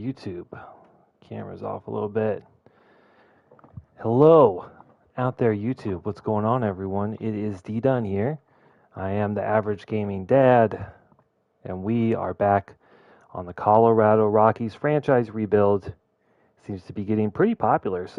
YouTube. Camera's off a little bit. Hello, out there, YouTube. What's going on, everyone? It is D Dunn here. I am the Average Gaming Dad, and we are back on the Colorado Rockies franchise rebuild. Seems to be getting pretty popular.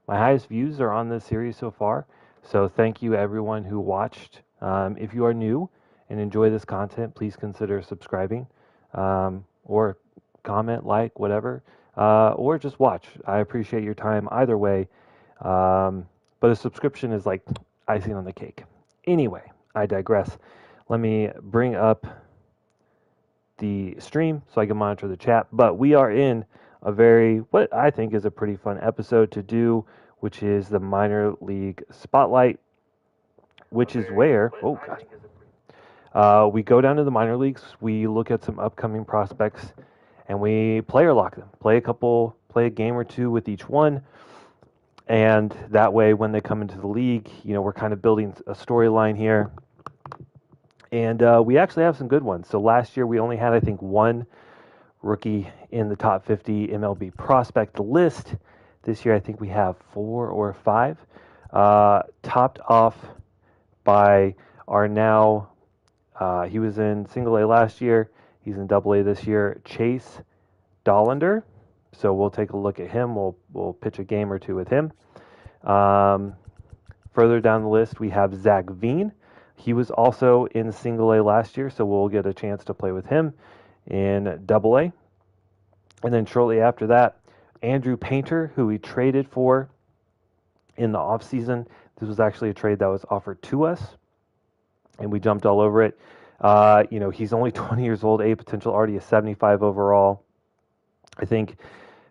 My highest views are on this series so far. So thank you, everyone who watched. If you are new and enjoy this content, please consider subscribing or comment, like, whatever, or just watch. I appreciate your time either way. But a subscription is like icing on the cake. Anyway, I digress. Let me bring up the stream so I can monitor the chat. But we are in what I think is a pretty fun episode to do, which is the minor league spotlight, which is where, we go down to the minor leagues, we look at some upcoming prospects, and we player lock them. Play a game or two with each one, and that way when they come into the league, we're kind of building a storyline here. And we actually have some good ones. So last year we only had, I think, one rookie in the top 50 MLB prospect list. This year I think we have 4 or 5, topped off by our now, he was in single A last year, he's in double A this year, Chase Dollander. So we'll take a look at him. We'll pitch a game or two with him. Further down the list we have Zach Veen. He was also in single A last year, so we'll get a chance to play with him in double A. And then shortly after that, Andrew Painter, who we traded for in the offseason. This was actually a trade that was offered to us, and we jumped all over it. He's only 20 years old, A potential, already a 75 overall. I think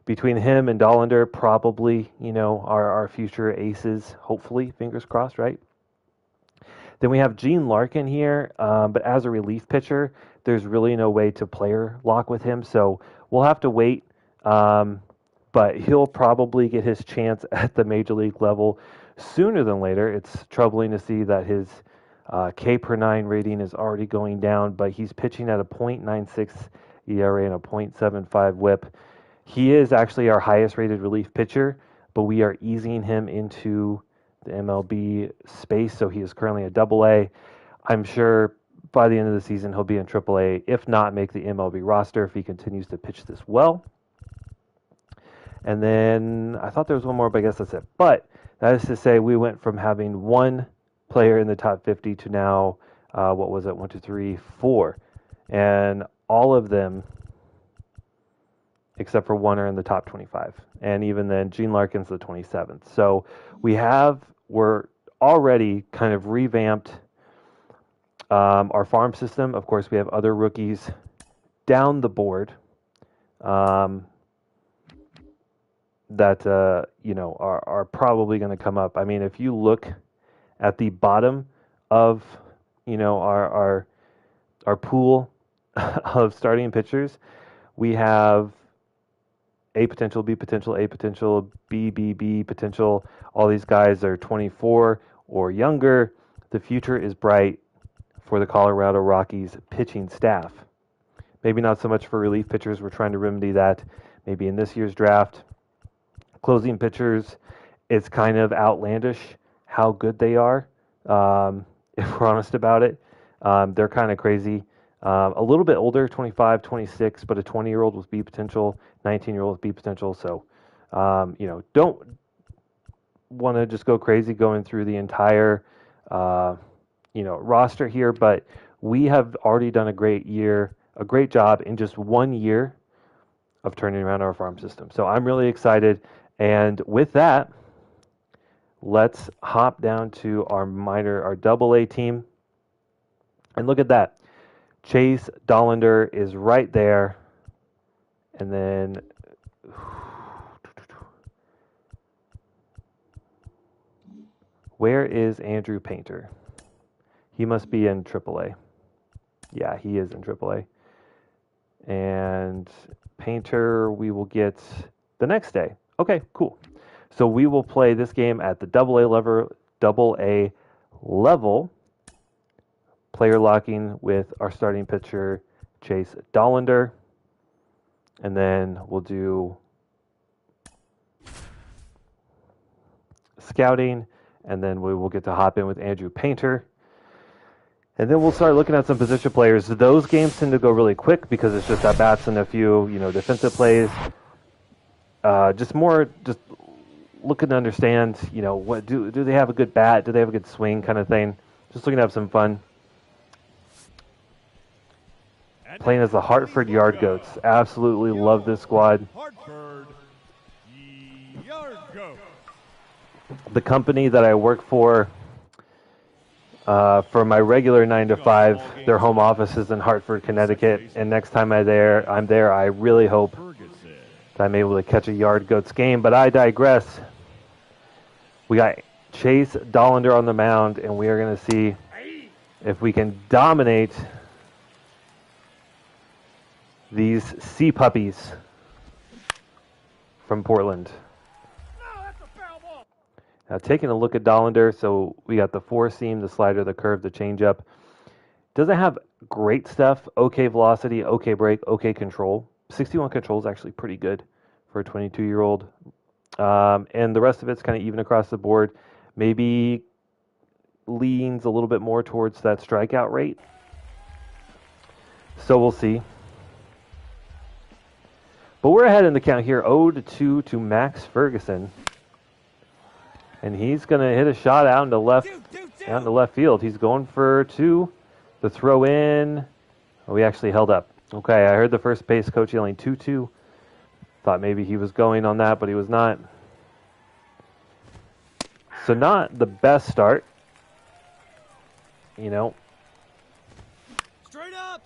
between him and Dollander, probably, our future aces, hopefully, fingers crossed, right? Then we have Gene Larkin here, but as a relief pitcher, there's really no way to player lock with him, so we'll have to wait. But he'll probably get his chance at the major league level sooner than later. It's troubling to see that his K per 9 rating is already going down, but he's pitching at a .96 ERA and a .75 WHIP. He is actually our highest rated relief pitcher, but we are easing him into the MLB space, so he is currently a double A. I'm sure by the end of the season he'll be in triple A, if not make the MLB roster if he continues to pitch this well. And then I thought there was one more, but I guess that's it. But that is to say, we went from having one player in the top 50 to now, 1, 2, 3, 4. And all of them, except for one, are in the top 25. And even then, Gene Larkin's the 27th. So we're already kind of revamped our farm system. Of course, we have other rookies down the board that are probably going to come up. I mean, if you look at the bottom of our pool of starting pitchers, we have A potential, B potential, A potential, B potential. All these guys are 24 or younger. The future is bright for the Colorado Rockies pitching staff. Maybe not so much for relief pitchers. We're trying to remedy that maybe in this year's draft. Closing pitchers, it's kind of outlandish how good they are, if we're honest about it. They're kind of crazy. A little bit older, 25, 26, but a 20-year-old with B potential, 19-year-old with B potential. So, don't want to just go crazy going through the entire, roster here. But we have already done a great job in just 1 year of turning around our farm system. So I'm really excited. And with that, let's hop down to our double A team. And look at that. Chase Dollander is right there. And then where is Andrew Painter? He must be in AAA. Yeah, he is in AAA. And Painter we will get the next day. Okay, cool. So we will play this game at the double A level, player locking with our starting pitcher, Chase Dollander. And then we'll do scouting, and then we will get to hop in with Andrew Painter. And then we'll start looking at some position players. Those games tend to go really quick because it's just at-bats and a few, defensive plays. Just looking to understand, what do they have a good bat? Do they have a good swing kind of thing? Just looking to have some fun. Playing as the Hartford Yard Goats. Absolutely love this squad. Hartford Yard Goats. The company that I work for my regular 9 to 5, their home office is in Hartford, Connecticut. And next time I'm there, I really hope that I'm able to catch a Yard Goats game. But I digress. We got Chase Dollander on the mound, and we are going to see if we can dominate these Sea Puppies from Portland. Now, taking a look at Dollander, so we got the 4-seam, the slider, the curve, the changeup. Doesn't have great stuff. Okay velocity, okay break, okay control. 61 control is actually pretty good for a 22-year-old. And the rest of it's kind of even across the board. Maybe leans a little bit more towards that strikeout rate. So we'll see. But we're ahead in the count here, 0-2 to Max Ferguson. And he's going to hit a shot out into left field. He's going for 2. The throw in. Oh, we actually held up. Okay, I heard the first base coach yelling 2-2. Thought maybe he was going on that, but he was not. So not the best start. Straight up.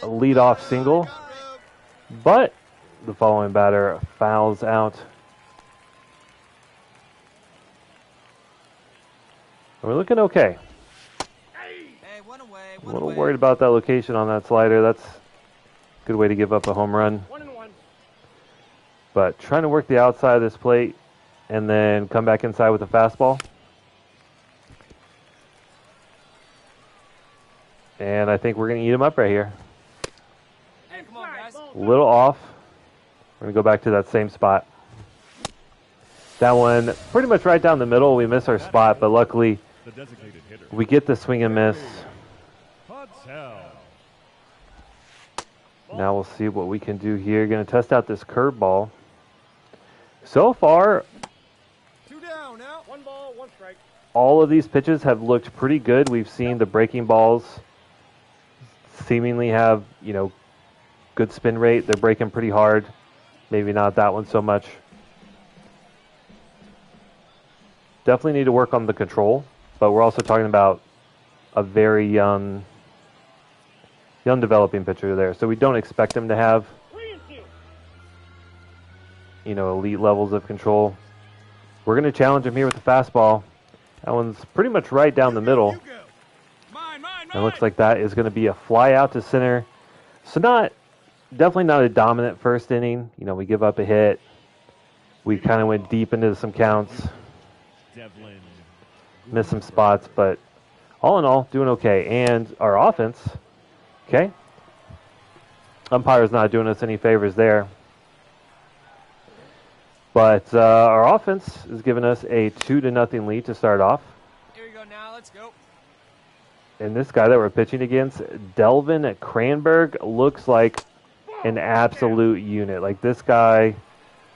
A leadoff single. But the following batter fouls out. We're looking okay. A little worried about that location on that slider. That's a good way to give up a home run. 1-1. But trying to work the outside of this plate and then come back inside with a fastball. And I think we're going to eat him up right here. Hey, come on, guys. A little off. We're going to go back to that same spot. That one pretty much right down the middle. We miss our spot, but luckily we get the swing and miss. Now we'll see what we can do here. Going to test out this curveball. So far, 2 down now. 1 ball, 1 strike. all of these pitches have looked pretty good. We've seen the breaking balls seemingly have, good spin rate. They're breaking pretty hard. Maybe not that one so much. Definitely need to work on the control, but we're also talking about a very young developing pitcher there. So we don't expect him to have, 3-2. elite levels of control. We're going to challenge him here with the fastball. That one's pretty much right down the middle. It looks like that is going to be a fly out to center. So definitely not a dominant first inning. We give up a hit. We kind of went deep into some counts. Missed some spots, but all in all, doing okay. And our offense, okay. Umpire's not doing us any favors there. But our offense is giving us a 2-0 lead to start off. Here we go now. Let's go. And this guy that we're pitching against, Delvin Cranberg, looks like an absolute unit. Like, this guy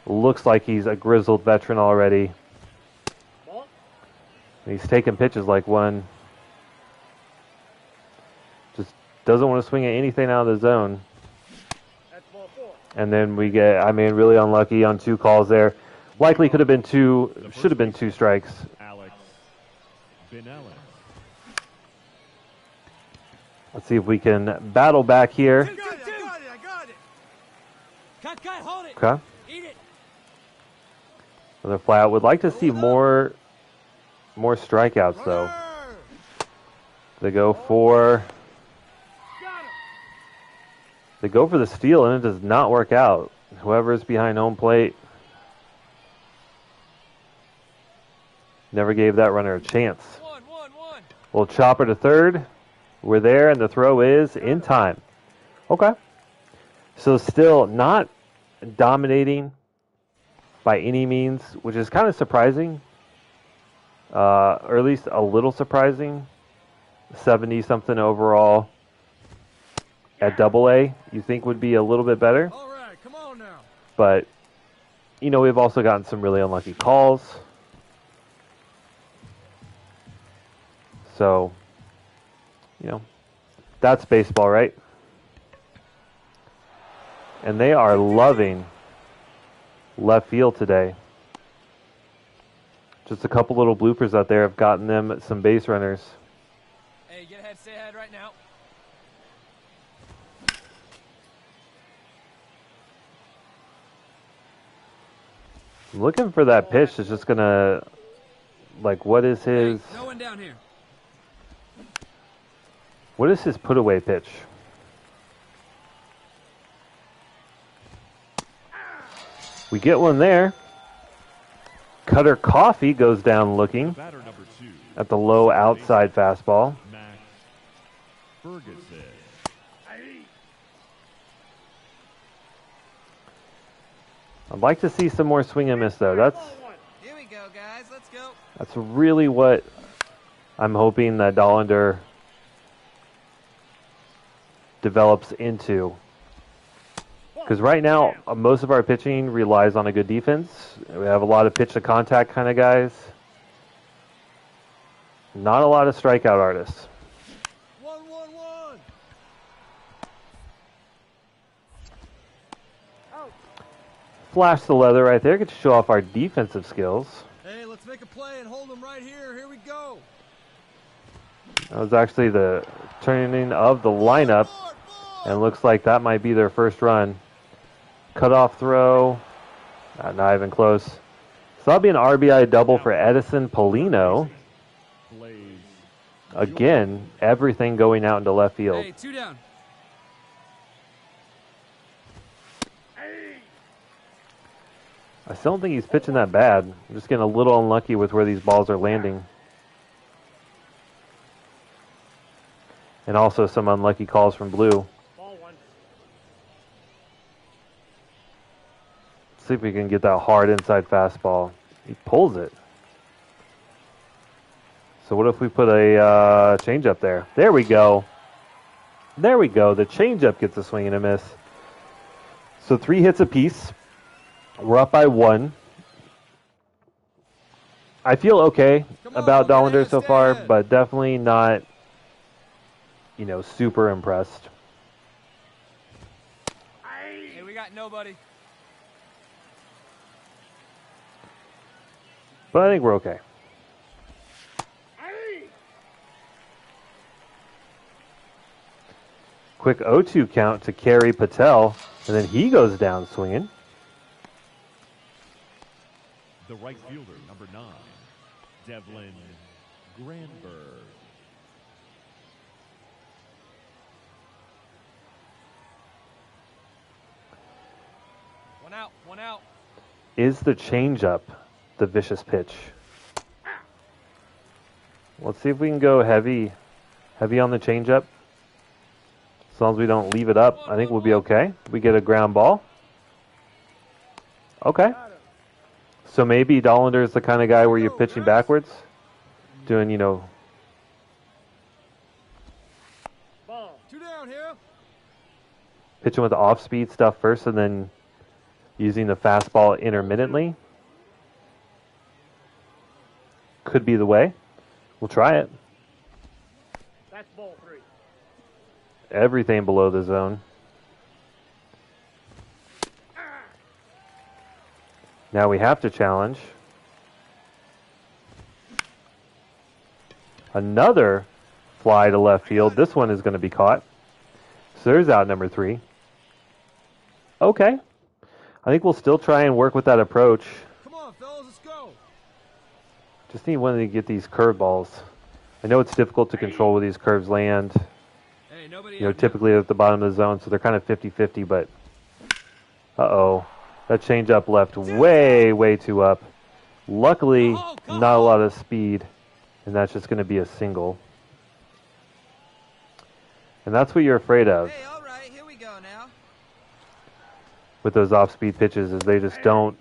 looks like he's a grizzled veteran already. And he's taking pitches like one. Just doesn't want to swing at anything out of the zone. That's ball 4. And then we get, really unlucky on 2 calls there. Likely should have been 2 strikes. Let's see if we can battle back here. I got it. Cut, hold it. Okay. Eat it. Another fly out. Would like to see more strikeouts though. They go for the steal and it does not work out. Whoever's behind home plate never gave that runner a chance. 1. We'll chopper to third. We're there and the throw is in time. Okay. So still not dominating by any means, which is kind of surprising, or at least a little surprising. 70-something overall at Double-A, you think would be a little bit better. All right, come on now. But, you know, we've also gotten some really unlucky calls. So, you know, that's baseball, right? And they are loving left field today. Just a couple little bloopers out there have gotten them some base runners. Hey, get ahead, stay ahead right now. I'm looking for that pitch that's just going to, like, what is his... Hey, no one down here. What is his put-away pitch? We get one there. Cutter Coffee goes down looking at the low outside fastball. I'd like to see some more swing and miss, though. Here we go, guys. Let's go. That's really what I'm hoping that Dollander develops into. Because right now, most of our pitching relies on a good defense. We have a lot of pitch-to-contact kind of guys. Not a lot of strikeout artists. 1-1-1. Flash the leather right there. Get to show off our defensive skills. Hey, let's make a play and hold them right here. Here we go. That was actually the turning of the lineup. And looks like that might be their first run. Cutoff throw. Not even close. So that'll be an RBI double for Edison Polino. Again, everything going out into left field. Hey, 2 down. I still don't think he's pitching that bad. I'm just getting a little unlucky with where these balls are landing. And also some unlucky calls from Blue. See if we can get that hard inside fastball. He pulls it. So what if we put a changeup there? There we go. There we go. The changeup gets a swing and a miss. So 3 hits apiece. We're up by 1. I feel okay about Dollander so far, but definitely not, you know, super impressed. Hey, we got nobody. But I think we're okay. Quick 0-2 count to Kerry Patel, and then he goes down swinging. The right fielder, number 9, Devlin Granberg. One out. Is the changeup the vicious pitch? Let's see if we can go heavy on the changeup. As long as we don't leave it up, I think we'll be okay. We get a ground ball. Okay. So maybe Dollander is the kind of guy where you're pitching backwards, doing, you know, 2 down here. pitching with the off-speed stuff first and then using the fastball intermittently. Could be the way. We'll try it. That's ball 3. Everything below the zone. Now we have to challenge. Another fly to left field. This one is going to be caught. So there's out number 3. Okay. I think we'll still try and work with that approach. Come on, fellas, let's go. Just need one to get these curveballs. I know it's difficult to control where these curves land. Hey, nobody. You know, typically at the bottom of the zone, so they're kind of 50-50, but uh-oh. That changeup left way too up. Luckily, not a lot of speed, and that's just going to be a single. And that's what you're afraid of. Hey, all right, here we go now. with those off-speed pitches is they just don't.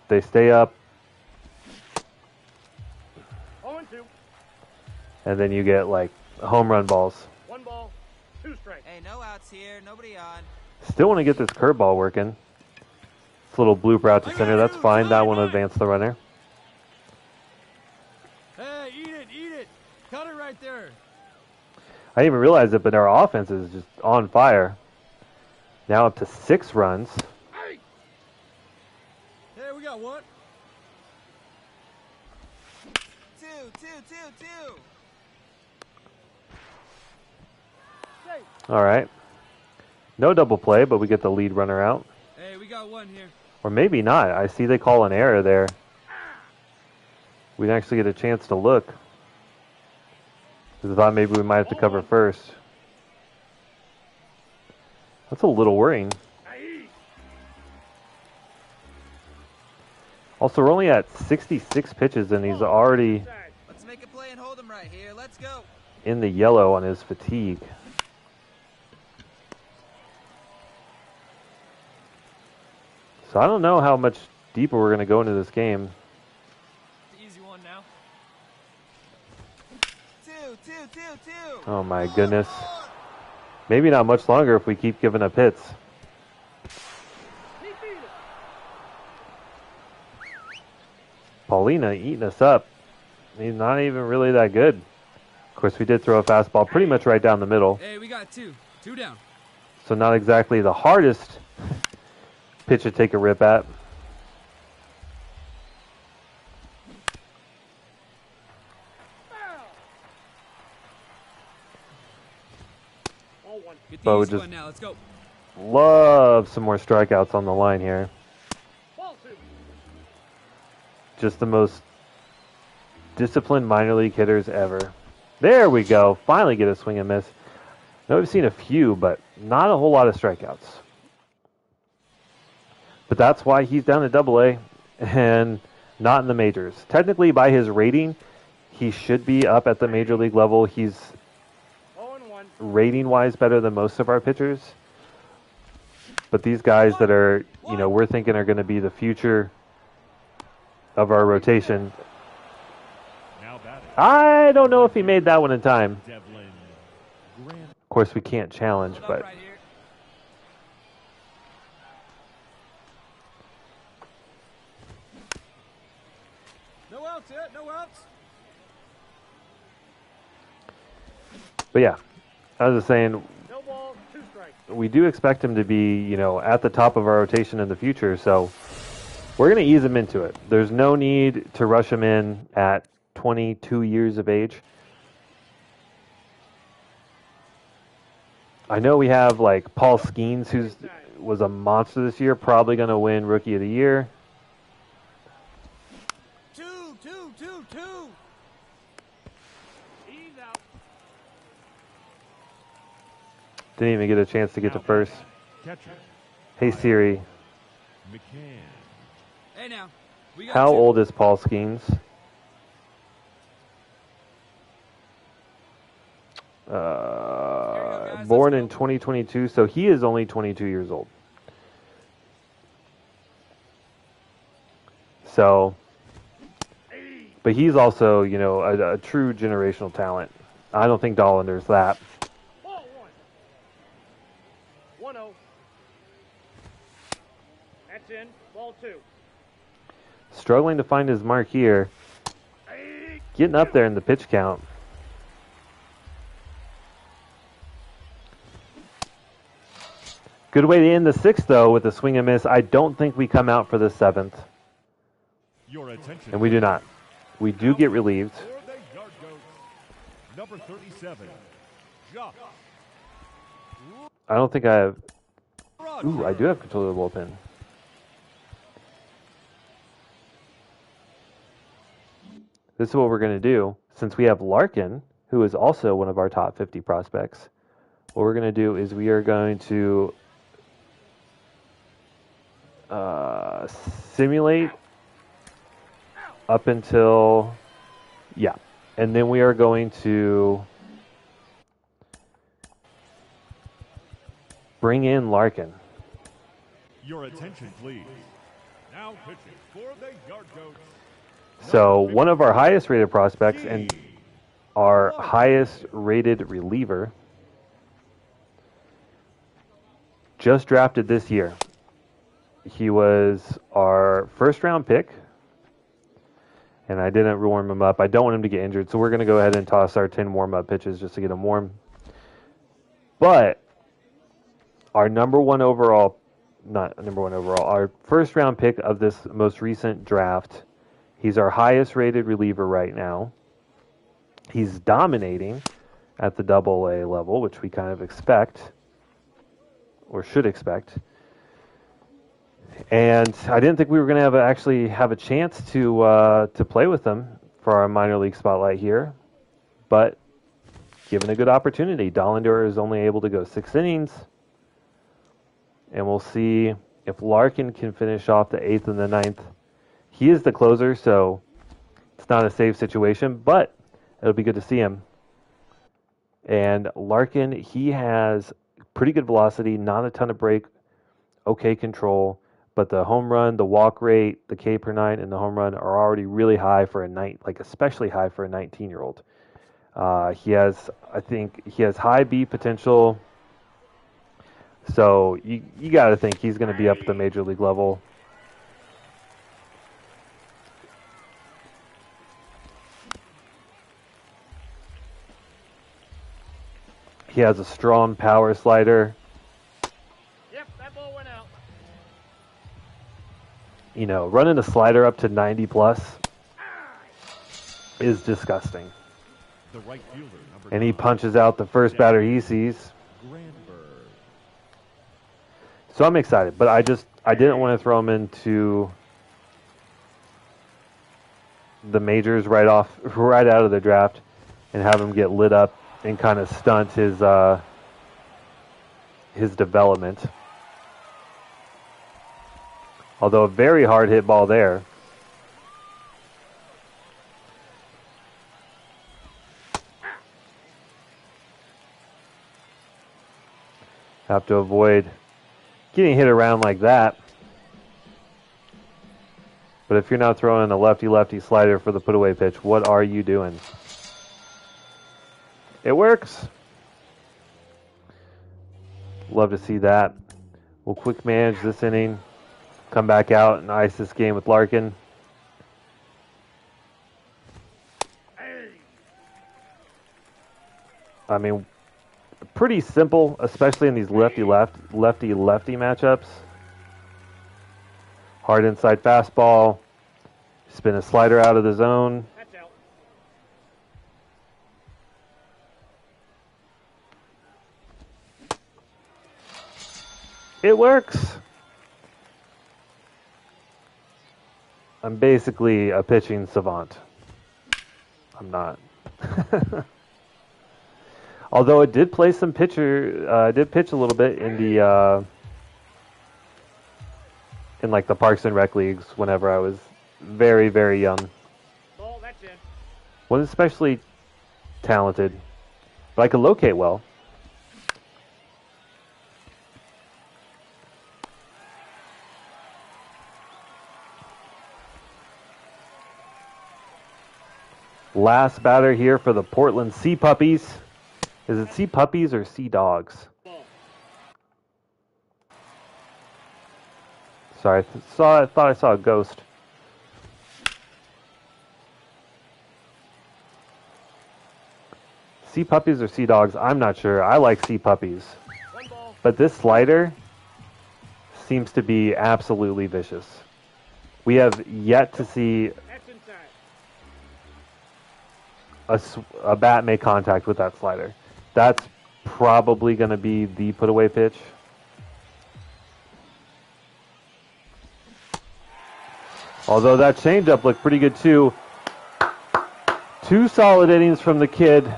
They stay up, 0-2. and then you get like home run balls. 1 ball, 2 strikes. Hey, no outs here. Nobody on. Still want to get this curveball working. This little blooper out to center. That's fine. That one advanced the runner. Hey, eat it. Cut it right there. I didn't even realize it, but our offense is just on fire. Now up to 6 runs. Hey, we got 1. 2, 2, 2, 2. All right. No double play, but we get the lead runner out. Hey, we got 1 here. Or maybe not. I see they call an error there. We didn't actually get a chance to look. Because I thought maybe we might have to cover first. That's a little worrying. Also, we're only at 66 pitches, and he's already Let's make a play and hold him right here. Let's go. in the yellow on his fatigue. So I don't know how much deeper we're going to go into this game. The easy one now. 2, 2, 2, 2. Oh my goodness. Maybe not much longer if we keep giving up hits. Paulina eating us up. He's not even really that good. Of course, we did throw a fastball pretty much right down the middle. Hey, we got 2. 2 down. So not exactly the hardest pitch to take a rip at. Get the But we easy just one now. Let's go. love some more strikeouts on the line here. Just the most disciplined minor league hitters ever. There we go. Finally get a swing and miss. I know we've seen a few, but not a whole lot of strikeouts. But that's why he's down at AA and not in the majors. Technically, by his rating, he should be up at the major league level. He's 0-1. rating-wise better than most of our pitchers. But these guys that are, we're thinking are going to be the future of our rotation. Now batting, I don't know if he made that one in time. Devlin Grant. Of course, we can't challenge, Hold up but right here. No outs yet, no outs. yeah, I was just saying, No ball, 2 strikes. we do expect him to be, at the top of our rotation in the future. So we're going to ease him into it. There's no need to rush him in at 22 years of age. I know we have like Paul Skeens, who was a monster this year, probably going to win Rookie of the Year. 2, 2, 2, 2. Ease out. Didn't even get a chance to get to first. Catcher Hey Siri, McCann. Hey, now. We got how 2. old is Paul Skeens? guys, Born let's in go. 2022, so he is only 22 years old. So, but he's also, a true generational talent. I don't think Dollander's that. Ball 1. 1-0. That's in. Ball 2. Struggling to find his mark here. Getting up there in the pitch count. Good way to end the 6th, though, with a swing and miss. I don't think we come out for the 7th, Your attention. and we do not. We do get relieved. For the Yard Goats, number 37, Jock I don't think I have... Roger. Ooh, I do have control of the bullpen. This is what we're going to do. Since we have Larkin, who is also one of our top 50 prospects, what we're going to do is we are going to simulate up until... Yeah. And then we are going to bring in Larkin. Your attention, please. Now pitching for the Yard Goats. So one of our highest rated prospects and our highest rated reliever just drafted this year. He was our first round pick, and I didn't warm him up. I don't want him to get injured, so we're going to go ahead and toss our 10 warm-up pitches just to get him warm. But our our first round pick of this most recent draft, he's our highest rated reliever right now. He's dominating at the AA level, which we kind of expect, or should expect. And I didn't think we were going to actually have a chance to play with him for our minor league spotlight here. But given a good opportunity, Dollander is only able to go 6 innings. And we'll see if Larkin can finish off the 8th and the 9th. He is the closer, so it's not a safe situation, but it'll be good to see him. And Larkin, he has pretty good velocity, not a ton of break, okay control, but the home run, the walk rate, the K per 9, and the home run are already really high for especially high for a 19-year-old. He has high B potential. So you got to think he's going to be up at the major league level. He has a strong power slider. Yep, that ball went out. You know, running a slider up to 90 plus is disgusting. The right fielder, number And he 9, punches out the first batter he sees. Grandberg. So I'm excited, but I didn't want to throw him into the majors right out of the draft and have him get lit up and kind of stunt his development. Although a very hard hit ball there. Have to avoid getting hit around like that. But if you're not throwing a lefty-lefty slider for the put-away pitch, what are you doing? It works. Love to see that. We'll quick manage this inning. Come back out and ice this game with Larkin. I mean, pretty simple, especially in these lefty-lefty matchups. Hard inside fastball. Spin a slider out of the zone. That's out. It works. I'm basically a pitching savant. I'm not. Although it did play some did pitch a little bit in the in like the Parks and Rec leagues whenever I was very, very young. Ball, that's in. Wasn't especially talented, but I could locate well. Last batter here for the Portland Sea Puppies. Is it Sea Puppies or Sea Dogs? Ball. Sorry, I thought I saw a ghost. Sea Puppies or Sea Dogs? I'm not sure. I like Sea Puppies. One ball. But this slider seems to be absolutely vicious. We have yet to see That's inside. a bat make contact with that slider. That's probably going to be the put-away pitch. Although that changeup looked pretty good too. 2 solid innings from the kid.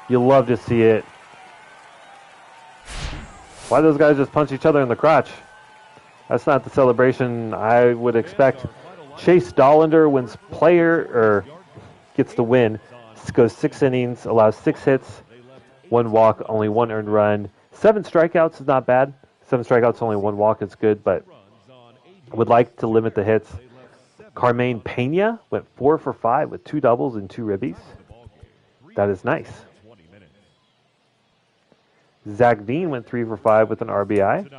You love to see it. Why those guys just punch each other in the crotch? That's not the celebration I would expect. Chase Dollander gets the win. Goes 6 innings, allows 6 hits, 1 walk, only 1 earned run, 7 strikeouts is not bad. 7 strikeouts, only 1 walk is good, but would like to limit the hits. Carmine Pena went 4 for 5 with 2 doubles and 2 ribbies. That is nice. Zach Veen went 3 for 5 with an RBI.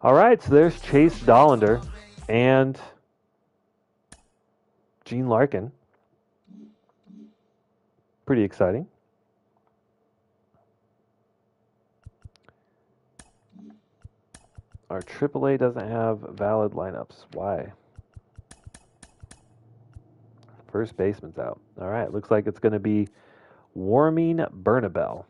All right, so there's Chase Dollander and Gene Larkin. Pretty exciting. Our AAA doesn't have valid lineups. Why? First baseman's out. All right, looks like it's going to be Warming Bernabel.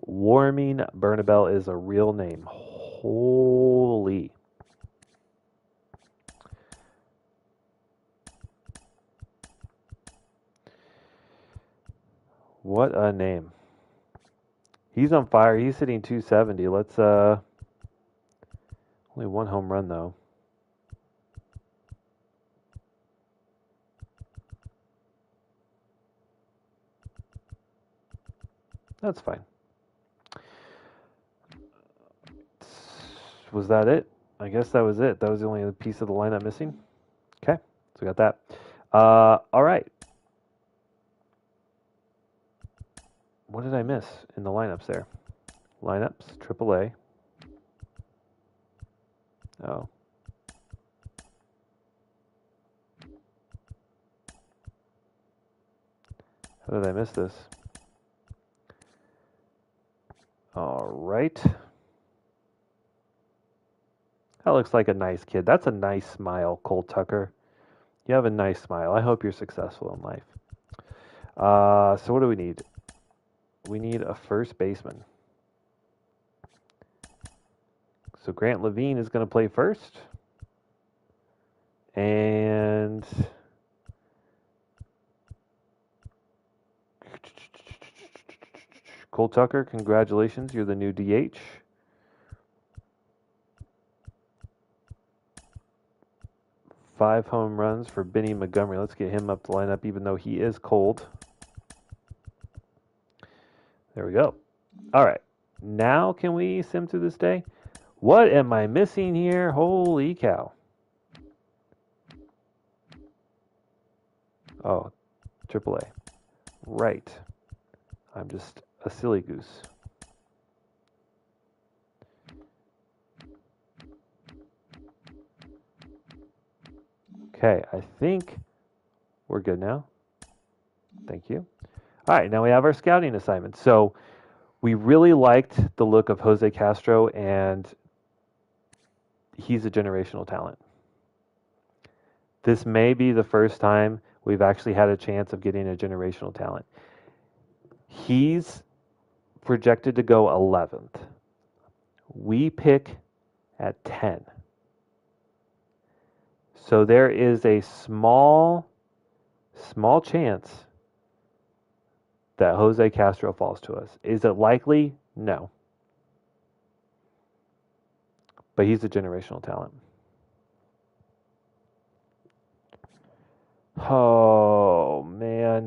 Warming Bernabel is a real name. Holy. What a name. He's on fire. He's hitting 270. Let's only 1 home run though. That's fine. Was that it? I guess that was it. That was the only piece of the lineup missing. Okay, so we got that. All right. What did I miss in the lineups there? Lineups, AAA. Oh. How did I miss this? All right. That looks like a nice kid. That's a nice smile, Cole Tucker. You have a nice smile. I hope you're successful in life. So what do we need? We need a first baseman. So Grant Levine is going to play first. And Cole Tucker, congratulations. You're the new DH. Five home runs for Benny Montgomery. Let's get him up to line up, even though he is cold. There we go. All right. Now can we sim through this day? What am I missing here? Holy cow. Oh, AAA. Right. I'm just a silly goose. Okay, I think we're good now. Thank you. All right, now we have our scouting assignment. So we really liked the look of Jose Castro, and he's a generational talent. This may be the first time we've actually had a chance of getting a generational talent. He's projected to go 11th. We pick at 10. So there is a small chance that Jose Castro falls to us. Is it likely? No. But he's a generational talent. Oh, man.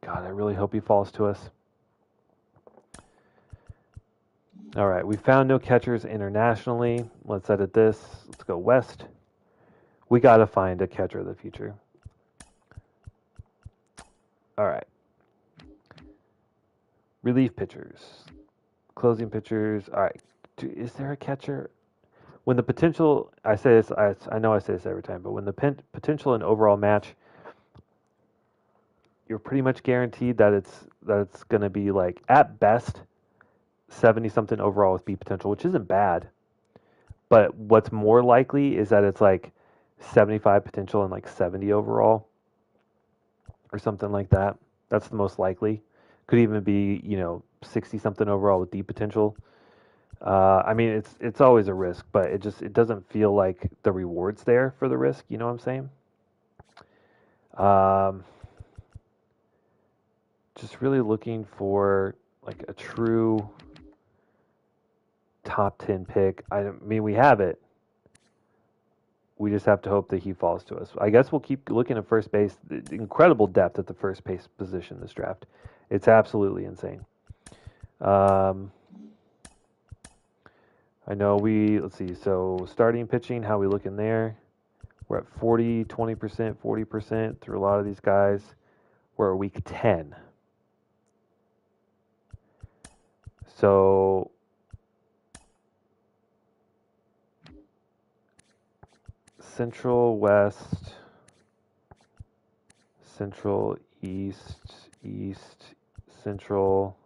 God, I really hope he falls to us. All right, we found no catchers internationally. Let's edit this. Let's go west. We got to find a catcher of the future. All right. Relief pitchers. Closing pitchers. All right. Is there a catcher? When the potential, I say this, I know I say this every time, but when the potential and overall match, you're pretty much guaranteed that it's going to be like, at best, 70-something overall with B potential, which isn't bad. But what's more likely is that it's like 75 potential and like 70 overall or something like that. That's the most likely. Could even be, 60-something overall with D potential. I mean, it's always a risk, but it doesn't feel like the reward's there for the risk. You know what I'm saying? Just really looking for like a true top 10 pick. I mean, we have it, We just have to hope that he falls to us. I guess we'll keep looking at first base. The incredible depth at the first base position this draft. It's absolutely insane. I know let's see, so starting pitching, how we looking there? We're at 40, 20%, 40% through a lot of these guys. We're at week 10. So Central West, Central East, East, Central,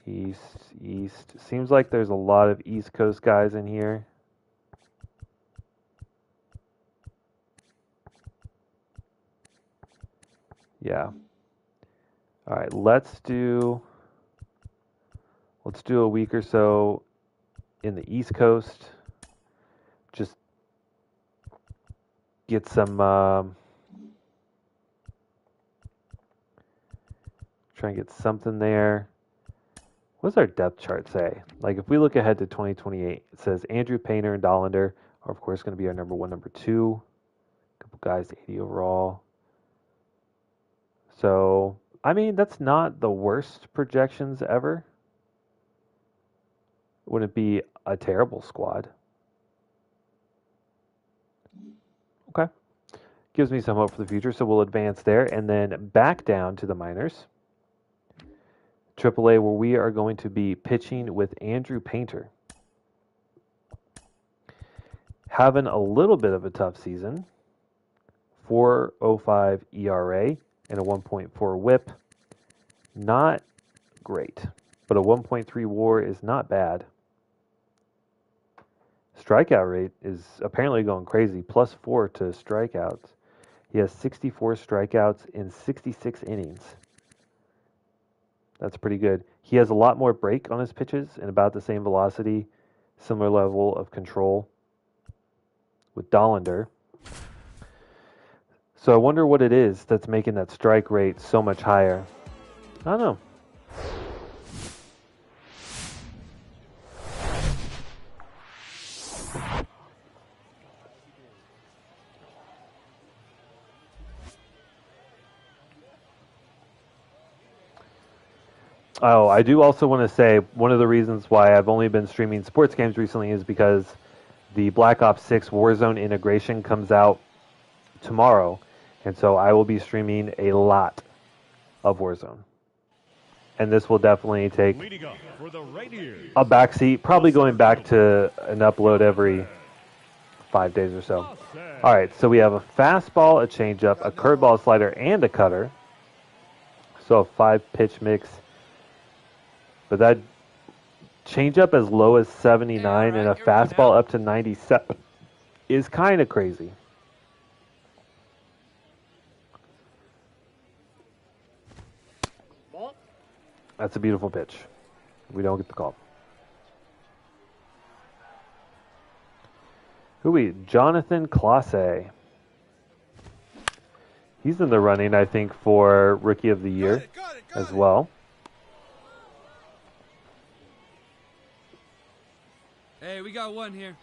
East. Seems like there's a lot of East Coast guys in here. Yeah. All right, let's do a week or so in the East Coast. Just get some try and get something there. What does our depth chart say? Like if we look ahead to 2028, it says Andrew Painter and Dollander are of course going to be our number 1, number 2. A couple guys 80 overall. So, I mean, that's not the worst projections ever. Wouldn't be a terrible squad. Okay. Gives me some hope for the future, so we'll advance there and then back down to the minors. AAA, where we are going to be pitching with Andrew Painter. Having a little bit of a tough season. 4.05 ERA and a 1.4 whip. Not great, but a 1.3 WAR is not bad. Strikeout rate is apparently going crazy, +4 to strikeouts. He has 64 strikeouts in 66 innings. That's pretty good. He has a lot more break on his pitches and about the same velocity, similar level of control with Dollander. So I wonder what it is that's making that strike rate so much higher. I don't know. Oh, I do also want to say one of the reasons why I've only been streaming sports games recently is because the Black Ops 6 Warzone integration comes out tomorrow. And so I will be streaming a lot of Warzone. And this will definitely take a backseat, probably going back to an upload every 5 days or so. All right, so we have a fastball, a changeup, a curveball, a slider, and a cutter. So a 5-pitch mix. But that changeup as low as 79 and a fastball up to 97 is kind of crazy. Ball. That's a beautiful pitch. We don't get the call. Who we? Jonathan Clase. He's in the running, I think, for Rookie of the Year as well. Hey, we got one here.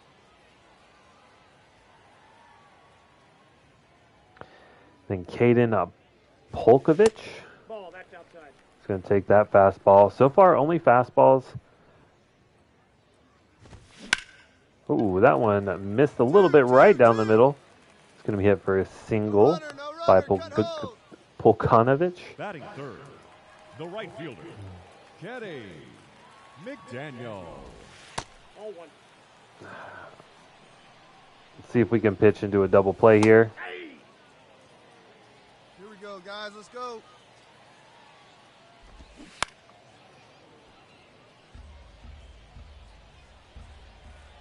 Then Caden Polkovich. Ball, that's outside. He's going to take that fastball. So far, only fastballs. Ooh, that one missed a little bit right down the middle. It's going to be hit for a single by Polkanovich. Batting third, the right fielder, Kenny McDaniel. All one. Let's see if we can pitch into a double play here. Here we go, guys. Let's go.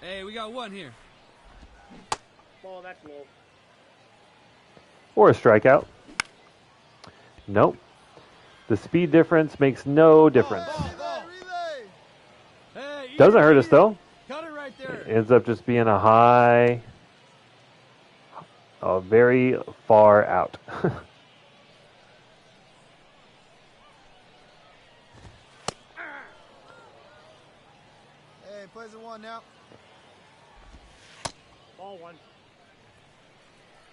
Hey, we got one here. Ball, that's low. Or a strikeout. Nope. The speed difference makes no difference. Hey, Doesn't hurt us though. Cut it right there. It ends up just being a high, very far out. Hey, plays a one now. Ball one.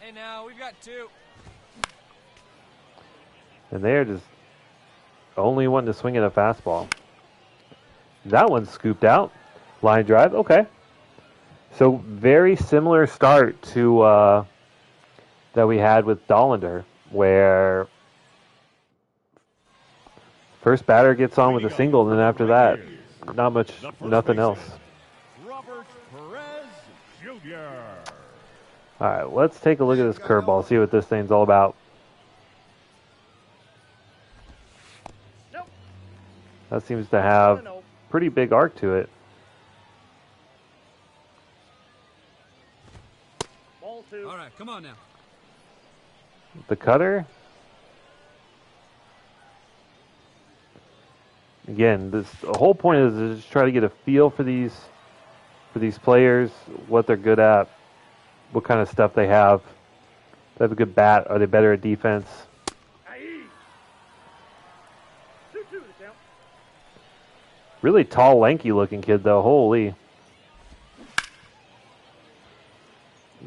Hey, now we've got two. And they're just only one to swing at a fastball. That one's scooped out. Line drive. Okay. So very similar start to that we had with Dollander, where first batter gets on with a single, and then after that, not much, nothing else. Robert Perez Jr. All right, let's take a look at this curveball, see what this thing's all about. Nope. That seems to have No. pretty big arc to it. Ball two. All right, come on now. The cutter. Again, the whole point is to just try to get a feel for these players, what they're good at, what kind of stuff they have. They have a good bat. Are they better at defense? Aye. 2-2 to count. Really tall, lanky-looking kid, though. Holy!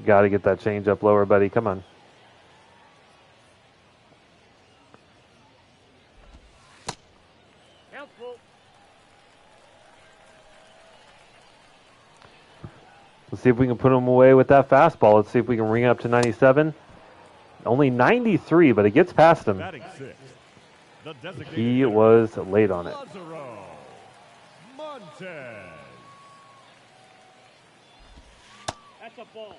Got to get that change up lower, buddy. Come on. Count full. Let's see if we can put him away with that fastball. Let's see if we can ring it up to 97. Only 93, but it gets past him. Batting sixth, the designated He hitter, was late on it. Lazaro Montez. That's a ball.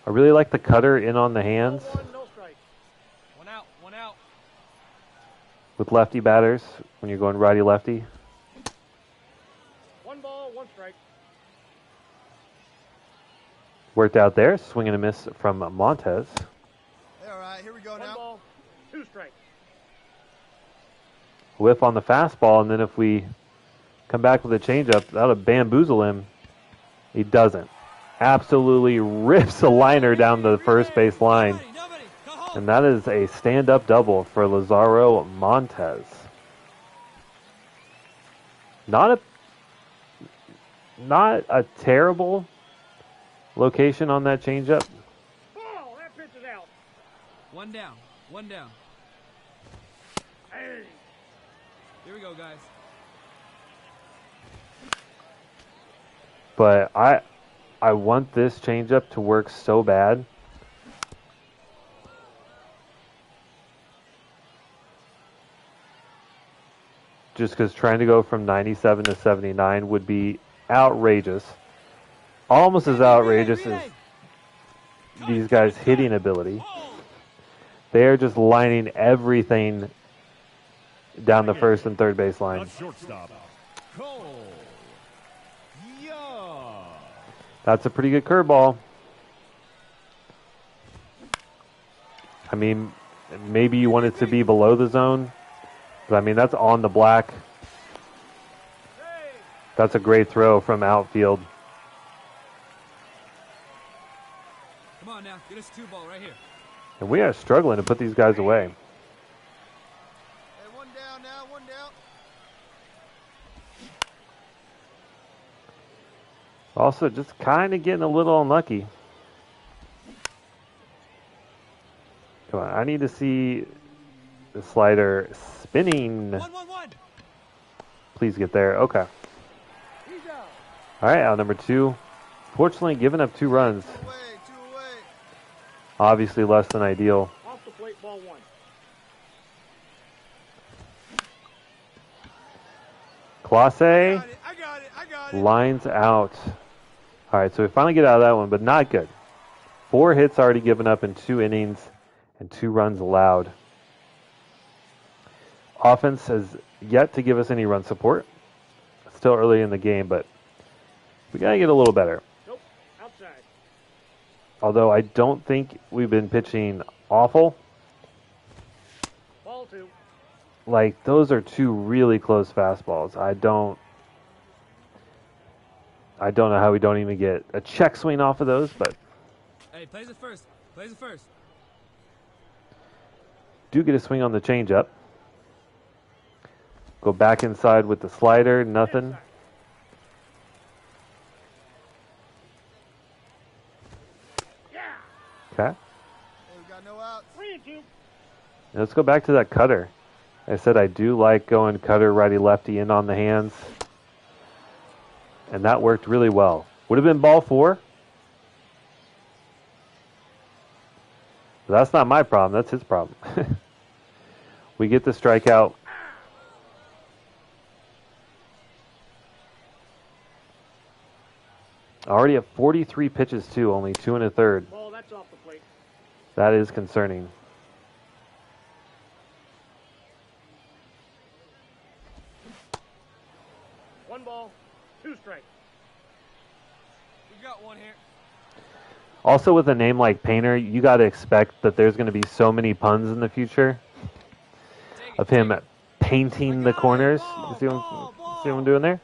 I really like the cutter in on the hands Ball one, no strike. One out, one out. with lefty batters when you're going righty-lefty. One ball, one strike. Worked out there. Swing and a miss from Montez. Hey, all right, here we go One now. ball, two strikes. Whiff on the fastball, and then if we come back with a changeup, that'll bamboozle him. He doesn't. Absolutely rips a liner down the first base line. Nobody, go home. And that is a stand-up double for Lazaro Montez. Not a terrible location on that changeup. Ball, that pitch is out. One down, one down. Hey. Here we go, guys. But I want this changeup to work so bad. Just because trying to go from 97 to 79 would be outrageous. Almost as outrageous as these guys' hitting ability. They're just lining everything down the first and third base The line. shortstop, Cole Young. That's a pretty good curveball. I mean, maybe you want it to be below the zone, but I mean, that's on the black. That's a great throw from outfield. Come on now, get us two ball right here. And we are struggling to put these guys away. Hey, one down now, one down. Also, just kind of getting a little unlucky. Come on, I need to see the slider spinning. One. Please get there. Okay. He's out. All right, out number two. Fortunately, giving up 2 runs. Two away, two away. Obviously less than ideal. Off the plate, ball one. Clase I got it. lines out. All right, so we finally get out of that one, but not good. 4 hits already given up in 2 innings and 2 runs allowed. Offense has yet to give us any run support. Still early in the game, but we got to get a little better. Nope, outside. Although I don't think we've been pitching awful. Ball two. Like, those are 2 really close fastballs. I don't know how we don't even get a check swing off of those, but Hey, plays it first. Plays it first. do get a swing on the changeup. Go back inside with the slider, nothing. Okay. Hey, we got no outs. 3-2. Let's go back to that cutter. I said I do like going cutter, righty, lefty in on the hands. And that worked really well. Would have been ball 4. But that's not my problem. That's his problem. We get the strikeout. Already at 43 pitches, too. Only 2 1/3. Ball, that's off the plate. That is concerning. One ball, 2 strikes. We got one here. Also, with a name like Painter, you got to expect that there's going to be so many puns in the future of him painting the corners. You see what I'm doing there?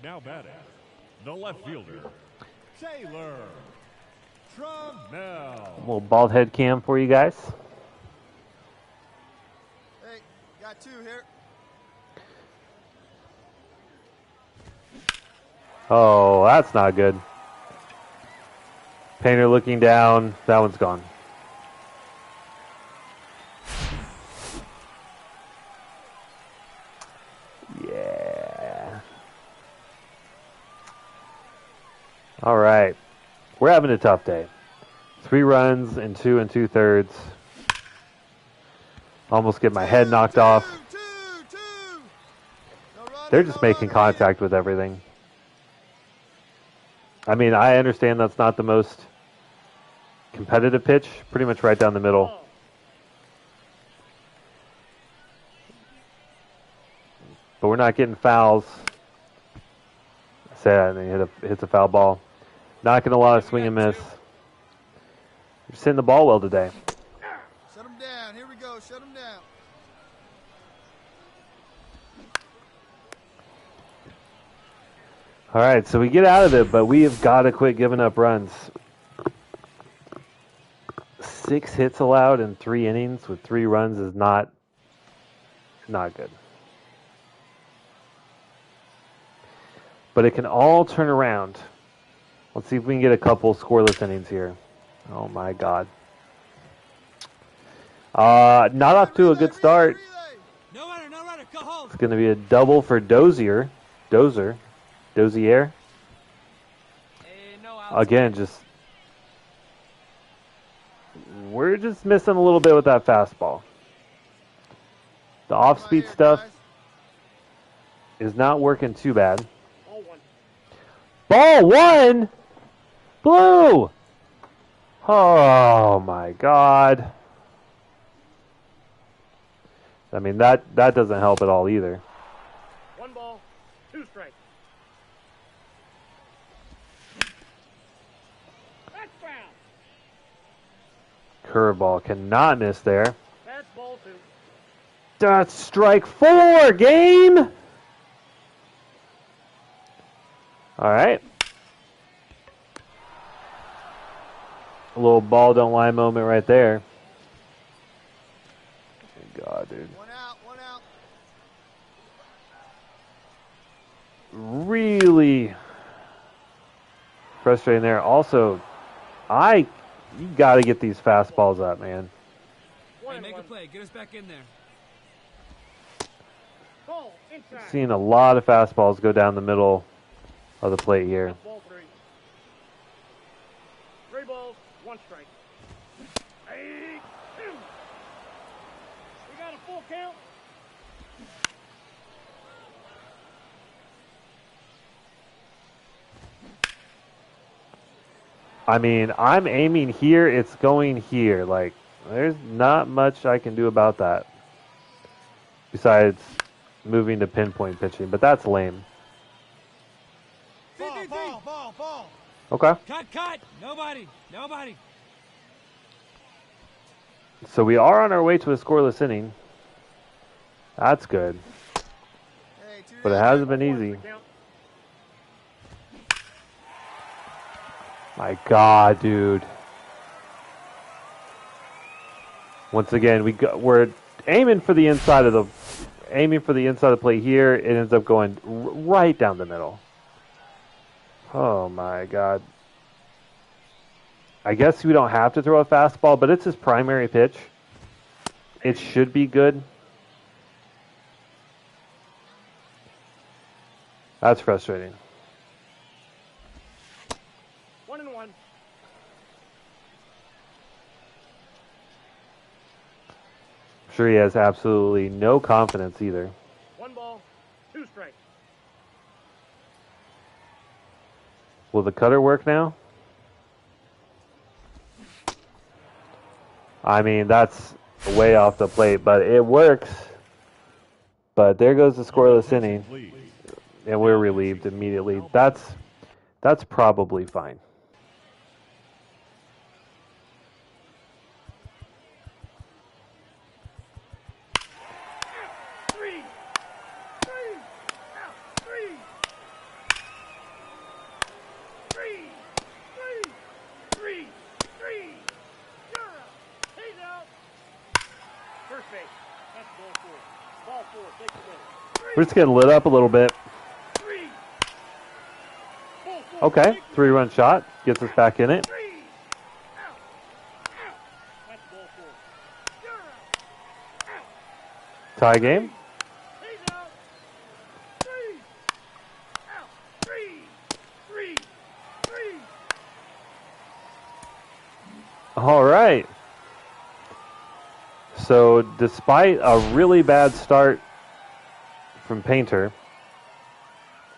Now batting, the left fielder, Taylor Trammell. A little bald head cam for you guys. Hey, got 2 here. Oh, that's not good. Painter looking down. That one's gone. Yeah. All right. We're having a tough day. 3 runs in 2 2/3. Almost get my head knocked off. They're just making contact with everything. I mean, I understand that's not the most competitive pitch. Pretty much right down the middle. Ball. But we're not getting fouls. Sad, and he hits a foul ball. Not getting a lot of swing and miss. Just hitting the ball well today. Shut him down. Here we go. Shut him down. All right, so we get out of it, but we have got to quit giving up runs. 6 hits allowed in 3 innings with 3 runs is not good. But it can all turn around. Let's see if we can get a couple scoreless innings here. Oh my God. Not off to a good start. No runner, go home. It's going to be a double for Dozier. Dozier. Hey, no outs. Again, we're just missing a little bit with that fastball. The off-speed stuff is not working too bad. Ball 1. Ball 1? Blue! Oh my God. I mean, that doesn't help at all either. 1 ball, 2 strikes. That's foul. Curveball cannot miss there. That's ball 2. That's strike 4, game! All right. A little ball don't lie moment right there. God, dude. 1 out. 1 out. Really frustrating there. Also, you got to get these fastballs up, man. 1 Hey, and make a 1. play. Get us back in there. Ball inside. Seeing a lot of fastballs go down the middle of the plate here. That's ball 3. 3 balls, 1 strike. Hey, 2. We got a full count. I mean, I'm aiming here, it's going here. Like, there's not much I can do about that. Besides moving to pinpoint pitching, but that's lame. Ball. Okay. Cut. Nobody. So we are on our way to a scoreless inning. That's good. Hey, 2 But it down. hasn't been Ball 1's easy. the count. My God, dude. Once again, we're aiming for the inside of the plate here. It ends up going right down the middle. Oh my God. I guess we don't have to throw a fastball, but it's his primary pitch. It should be good. That's frustrating. 1-1. I'm sure he has absolutely no confidence either. 1 ball, 2 strikes. Will the cutter work now? I mean, that's way off the plate, but it works. But there goes the scoreless inning, and we're relieved immediately. That's probably fine. We're just getting lit up a little bit. Okay, 3-run shot. Gets us back in it. Tie game. All right. So despite a really bad start from Painter,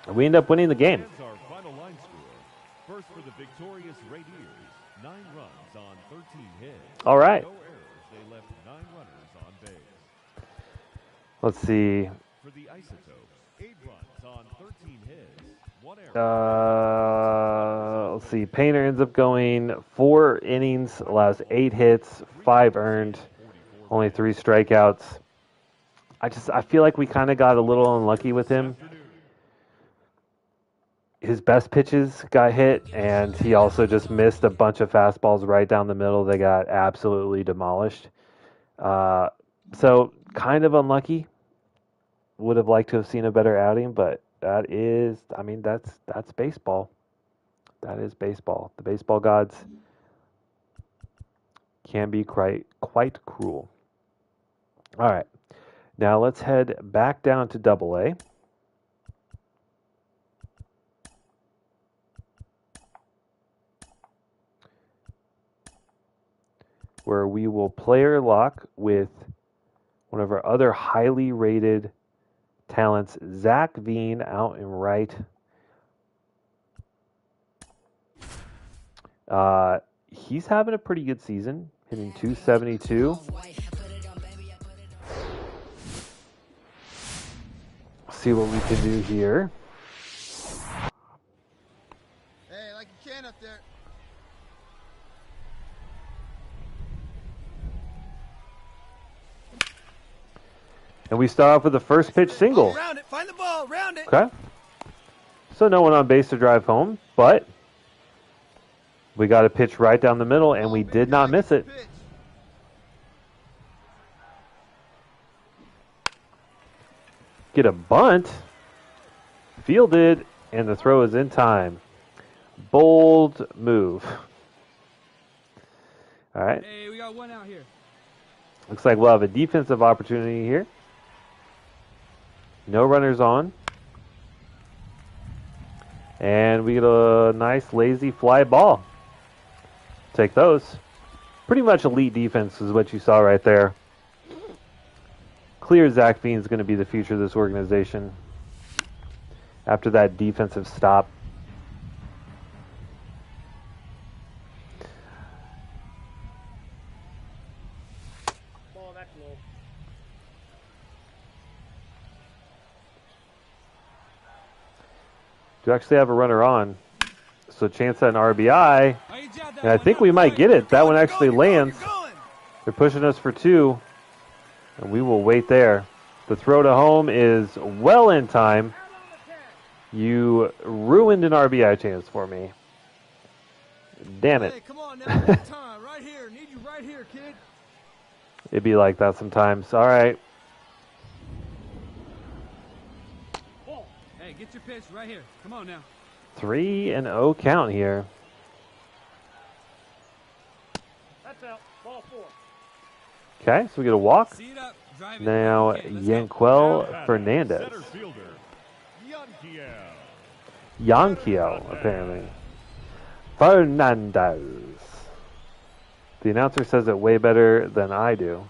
we end up winning the game. Our final line score. First for the victorious Radiers, 9 runs on 13 hits. All right. No errors. They left 9 runners on base. Let's see. For the Isotopes, 8 runs on 13 hits. 1 error. Let's see. Painter ends up going 4 innings, allows 8 hits, 5 earned, only 3 strikeouts. I feel like we kind of got a little unlucky with him. His best pitches got hit, and he also just missed a bunch of fastballs right down the middle. They got absolutely demolished. So kind of unlucky. Would have liked to have seen a better outing, but that is, I mean, that's baseball. That is baseball. The baseball gods can be quite cruel. All right. Now let's head back down to Double-A. Where we will player lock with one of our other highly rated talents, Zach Veen, out in right. He's having a pretty good season, hitting .272. See what we can do here. Hey, like you can up there. And we start off with the first pitch single. Oh, round it. Find the ball. Round it. Okay. So no one on base to drive home, but we got a pitch right down the middle, and we did not miss it. Get a bunt. Fielded, and the throw is in time. Bold move. All right. Hey, we got 1 out here. Looks like we'll have a defensive opportunity here. No runners on. And we get a nice lazy fly ball. Take those. Pretty much elite defense is what you saw right there. Clear Zach Veen is going to be the future of this organization after that defensive stop. Ball, that's low. Do actually have a runner on. So chance at an RBI. Oh, you jabbed that And I one think up. we might get it. That one You're actually going, lands. You're going. They're pushing us for 2. And we will wait there. The throw to home is well in time. You ruined an RBI chance for me. Damn it. Hey, come on now. One time. Right here. Need you right here, kid. It'd be like that sometimes. All right. Ball. Hey, get your pitch right here. Come on now. 3-0 count here. That's out. Ball 4. Okay, so we get a walk. See it up. Drive it. Now Okay, let's go. Yanquel Fernandez. Center fielder, Yankiel. Yankiel, apparently. Fernandez. The announcer says it way better than I do.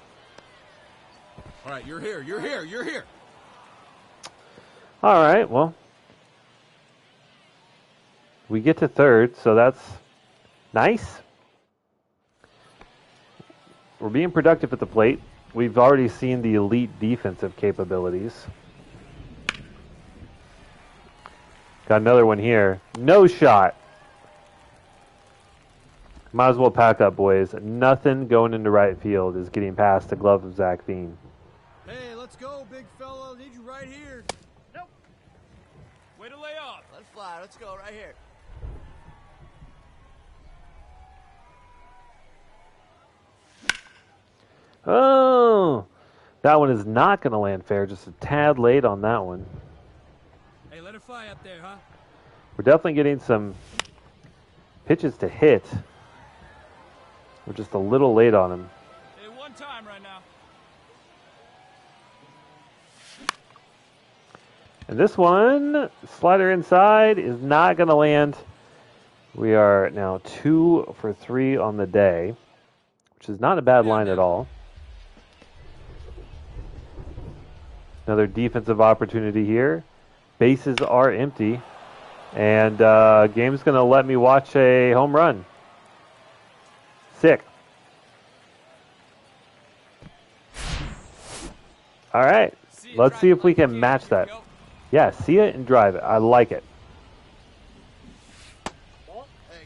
All right, you're here. You're here. You're here. All right, well. We get to third, so that's nice. We're being productive at the plate. We've already seen the elite defensive capabilities. Got another one here. No shot. Might as well pack up, boys. Nothing going into right field is getting past the glove of Zach Veen. Hey, let's go, big fella. Need you right here. Nope. Way to lay off. Let it fly. Let's go right here. Oh, that one is not going to land fair. Just a tad late on that one. Hey, let it fly up there, huh? We're definitely getting some pitches to hit. We're just a little late on him. Hey, one time right now. And this one, slider inside, is not going to land. We are now 2 for 3 on the day, which is not a bad line at all. Another defensive opportunity here. Bases are empty. And game's going to let me watch a home run. Sick. All right. Let's see if we can match that. Yeah, see it and drive it. I like it. Hey,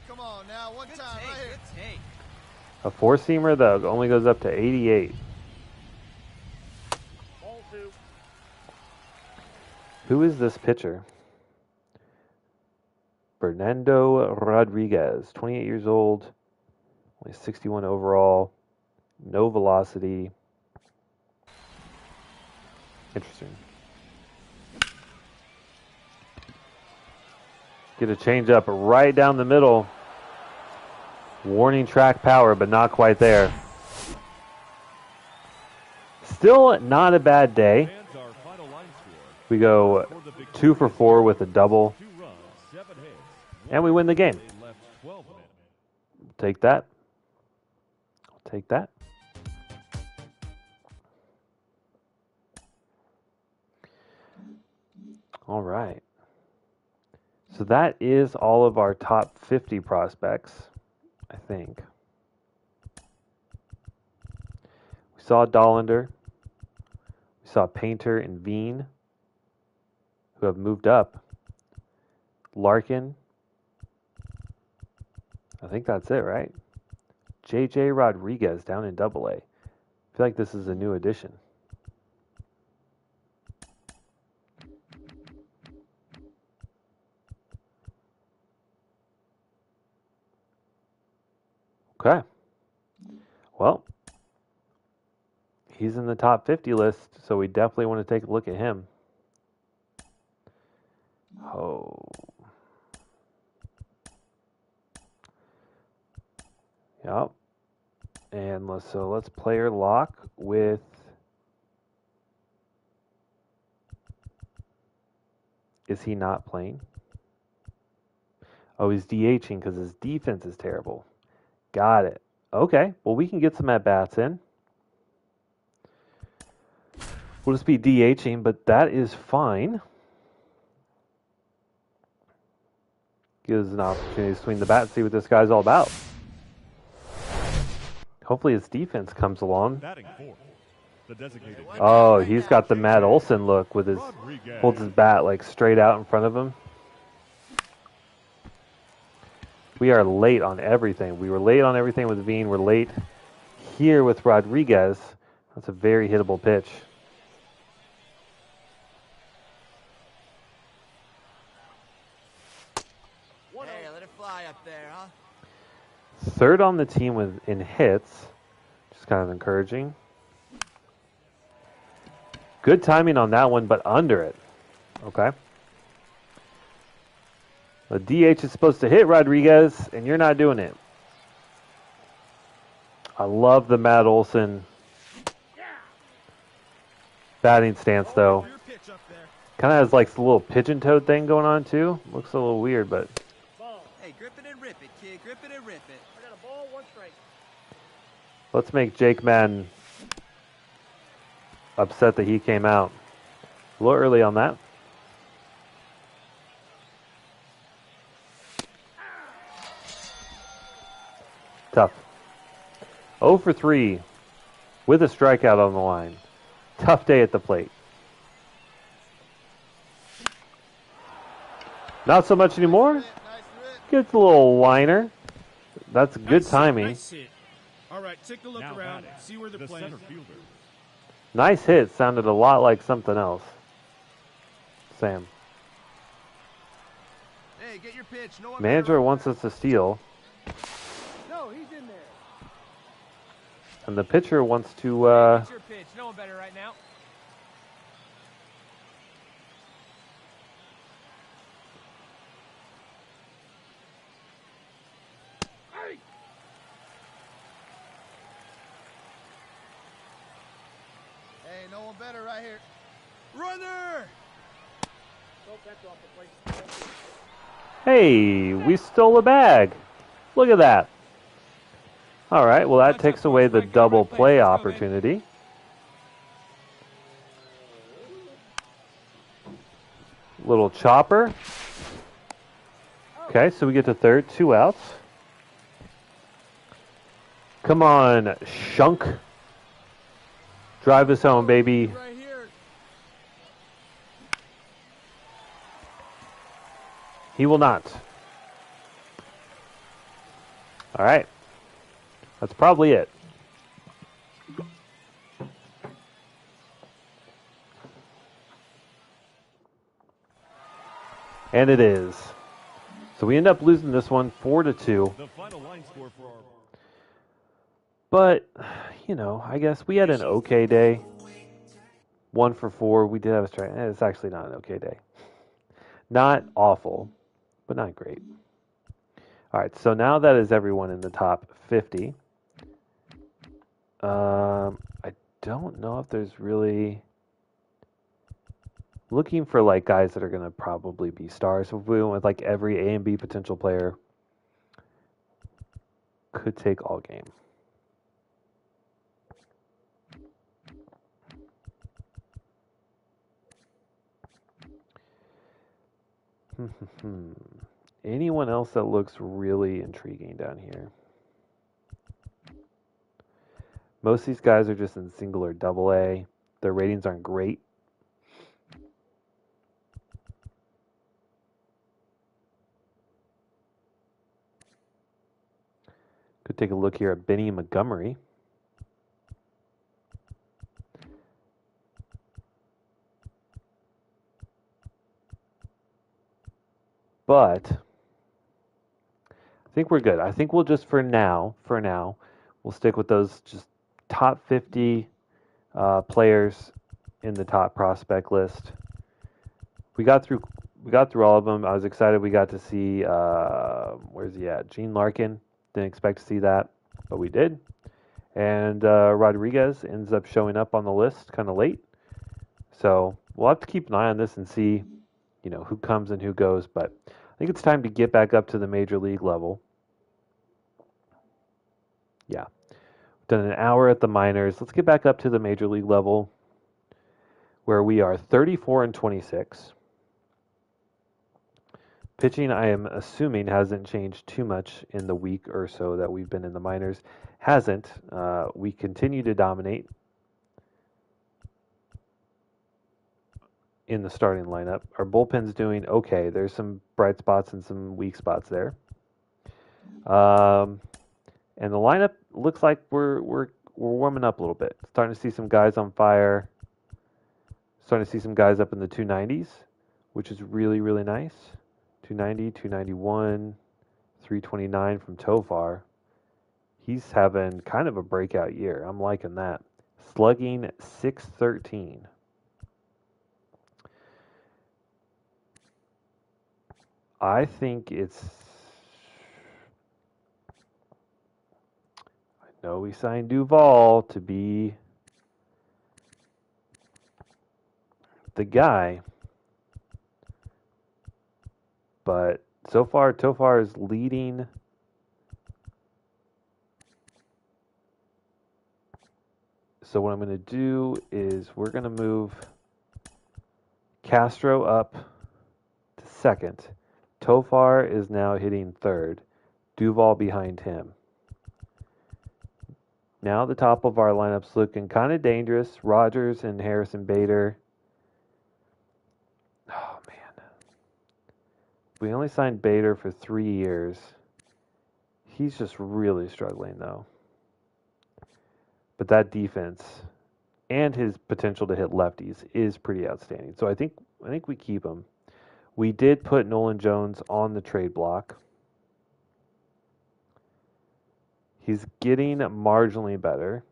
come on now. One Good time take, right here. good take. A four-seamer, though, only goes up to 88. Ball 2. Who is this pitcher? Fernando Rodriguez, 28 years old, only 61 overall, no velocity. Interesting. Get a change up right down the middle. Warning track power, but not quite there. Still not a bad day. Fans, our final line score. We go 2 for 4 with a double, 2 runs, 7 hits. and we win the game. They left 12 minutes. Take that. I'll take that. All right. So that is all of our top 50 prospects, I think. We saw Dollander. We saw Painter and Veen, who have moved up. Larkin. I think that's it, right? J.J. Rodriguez down in Double A. I feel like this is a new addition. Okay. Well, he's in the top 50 list, so we definitely want to take a look at him. Oh. Yep. And let's player lock with is he not playing? Oh, he's DHing because his defense is terrible. Got it. Okay. Well, we can get some at-bats in. We'll just be DHing, but that is fine. Gives us an opportunity to swing the bat and see what this guy's all about. Hopefully his defense comes along. Batting fourth, the designated. Oh, he's got the Matt Olson look with his Rodriguez. holds his bat like straight out in front of him. We are late on everything. We were late on everything with Veen. We're late here with Rodriguez. That's a very hittable pitch. Hey, let it fly up there, huh? Third on the team in hits, which is kind of encouraging. Good timing on that one, but under it. Okay. The DH is supposed to hit Rodriguez, and you're not doing it. I love the Matt Olson batting stance, though. Your pitch up there. Kind of has like the little pigeon toed thing going on, too. Looks a little weird, but Ball. Hey, grip it and rip it, kid. Grip it and rip it. I got a ball, 1 strike. let's make Jake Madden upset that he came out. A little early on that. Tough. 0 for 3 with a strikeout on the line. Tough day at the plate. Not so much anymore. Nice rip. Gets a little liner. That's good Nice hit, timing. nice hit. All right, take a look Now around, batting, see where they're the playing. center fielder. Nice hit. Sounded a lot like something else. Sam. Hey, get your pitch. No one Manager better- wants us to steal, No, he's in there. and the pitcher wants to. It's your pitch. No one better right now. Hey! Hey, no one better right here. Runner! Nope, that's off the plate. Hey, we stole a bag. Look at that. All right, well, that takes away the double play opportunity. Little chopper. Okay, so we get to third, 2 outs. Come on, Shunk. Drive us home, baby. Right here. He will not. All right. That's probably it. And it is. So we end up losing this one 4-2. The final line score for our But, you know, I guess we had an okay day. 1 for 4. We did have a strike. It's actually not an okay day. Not awful, but not great. All right, so now that is everyone in the top 50. I don't know if there's really looking for like guys that are going to probably be stars. So if we went with like every A and B potential player, could take all game. Anyone else that looks really intriguing down here? Most of these guys are just in single or double A. Their ratings aren't great. Could take a look here at Benny Montgomery. But I think we're good. I think we'll just for now, we'll stick with those just top 50 players in the top prospect list. We got through all of them. I was excited we got to see where's he at? Gene Larkin. Didn't expect to see that, but we did. And Rodriguez ends up showing up on the list kind of late. So we'll have to keep an eye on this and see, you know, who comes and who goes. But I think it's time to get back up to the major league level. Yeah. We've done an hour at the minors. Let's get back up to the major league level where we are 34-26. Pitching, I am assuming, hasn't changed too much in the week or so that we've been in the minors. Hasn't. We continue to dominate in the starting lineup. Our bullpen's doing okay. There's some bright spots and some weak spots there. And the lineup looks like we're warming up a little bit. Starting to see some guys on fire. Starting to see some guys up in the 290s, which is really, really nice. 290, 291, 329 from Tovar. He's having kind of a breakout year. I'm liking that. Slugging 613. I think it's... I No, we signed Duvall to be the guy. But so far, Tofar is leading. So what I'm going to do is we're going to move Castro up to second. Tofar is now hitting third. Duvall behind him. Now the top of our lineup's looking kind of dangerous. Rogers and Harrison Bader. Oh, man. We only signed Bader for 3 years. He's just really struggling, though. But that defense and his potential to hit lefties is pretty outstanding. So I think we keep him. We did put Nolan Jones on the trade block. He's getting marginally better,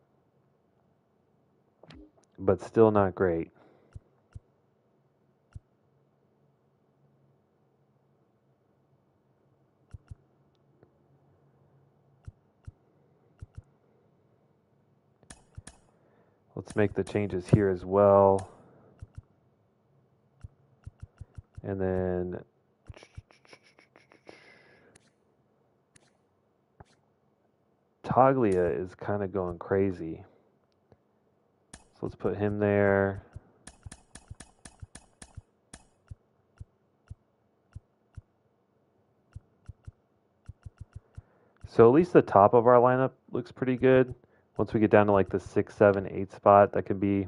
but still not great. Let's make the changes here as well. And then Taglia is kind of going crazy. So let's put him there. So at least the top of our lineup looks pretty good. Once we get down to like the 6, 7, 8 spot, that can be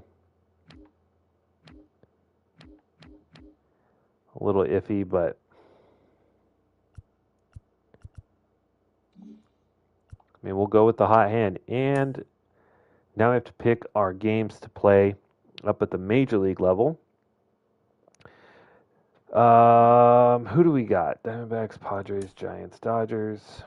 a little iffy, but I mean, we'll go with the hot hand. And now we have to pick our games to play up at the major league level. Who do we got? Diamondbacks, Padres, Giants, Dodgers.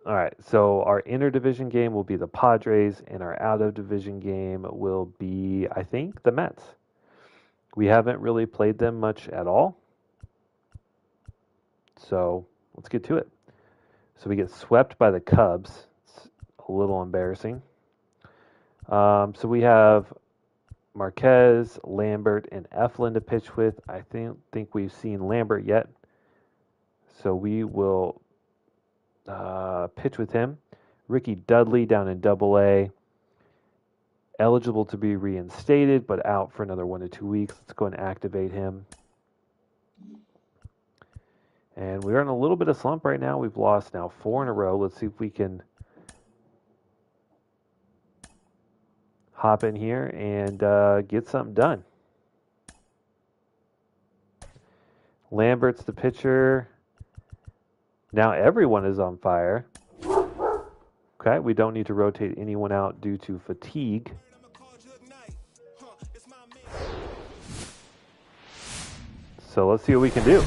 All right, so our interdivision game will be the Padres, and our out-of-division game will be, I think, the Mets. We haven't really played them much at all. So let's get to it. So we get swept by the Cubs. It's a little embarrassing. So we have Marquez, Lambert, and Eflin to pitch with. I think we've seen Lambert yet. So we will pitch with him. Ricky Dudley down in Double-A. Eligible to be reinstated, but out for another 1 to 2 weeks. Let's go and activate him. And we're in a little bit of slump right now. We've lost now 4 in a row. Let's see if we can hop in here and get something done. Lambert's the pitcher. Now everyone is on fire. Okay, we don't need to rotate anyone out due to fatigue. So let's see what we can do.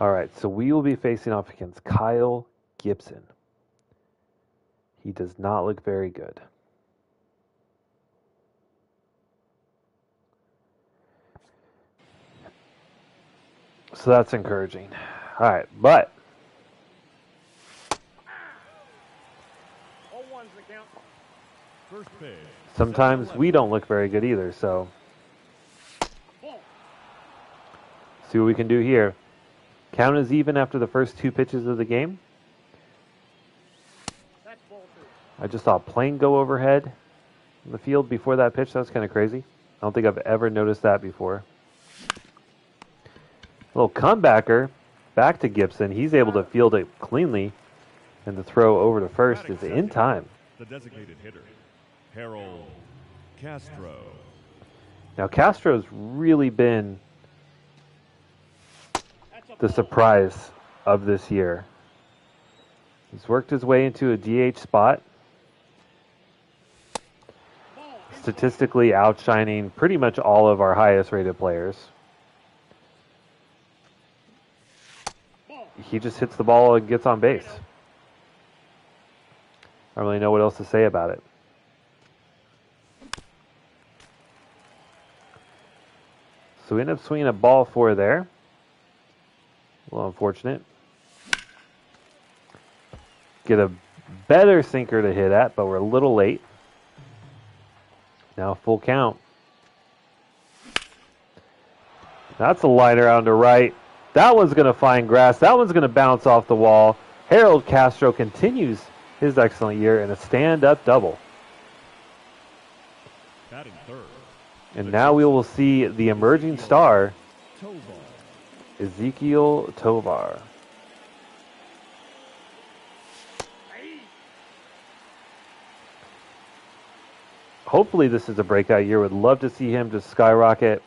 All right, so we will be facing off against Kyle Gibson. He does not look very good. So that's encouraging. All right, but First pitch. sometimes we don't look very good either, so see what we can do here. Count is even after the first 2 pitches of the game. I just saw a plane go overhead in the field before that pitch. That was kind of crazy. I don't think I've ever noticed that before. A little comebacker back to Gibson. He's able to field it cleanly, and the throw over to first is in time. The designated hitter, Harold Castro. Now Castro's really been the surprise of this year. He's worked his way into a DH spot, statistically outshining pretty much all of our highest rated players. He just hits the ball and gets on base. I don't really know what else to say about it. So we end up swinging a ball 4 there. A little unfortunate. Get a better sinker to hit at, but we're a little late. Now full count. That's a liner out to right. That one's going to find grass. That one's going to bounce off the wall. Harold Castro continues his excellent year in a stand-up double. Batting third. And now we will see the emerging star, Ezekiel Tovar. Hopefully this is a breakout year. Would love to see him just skyrocket,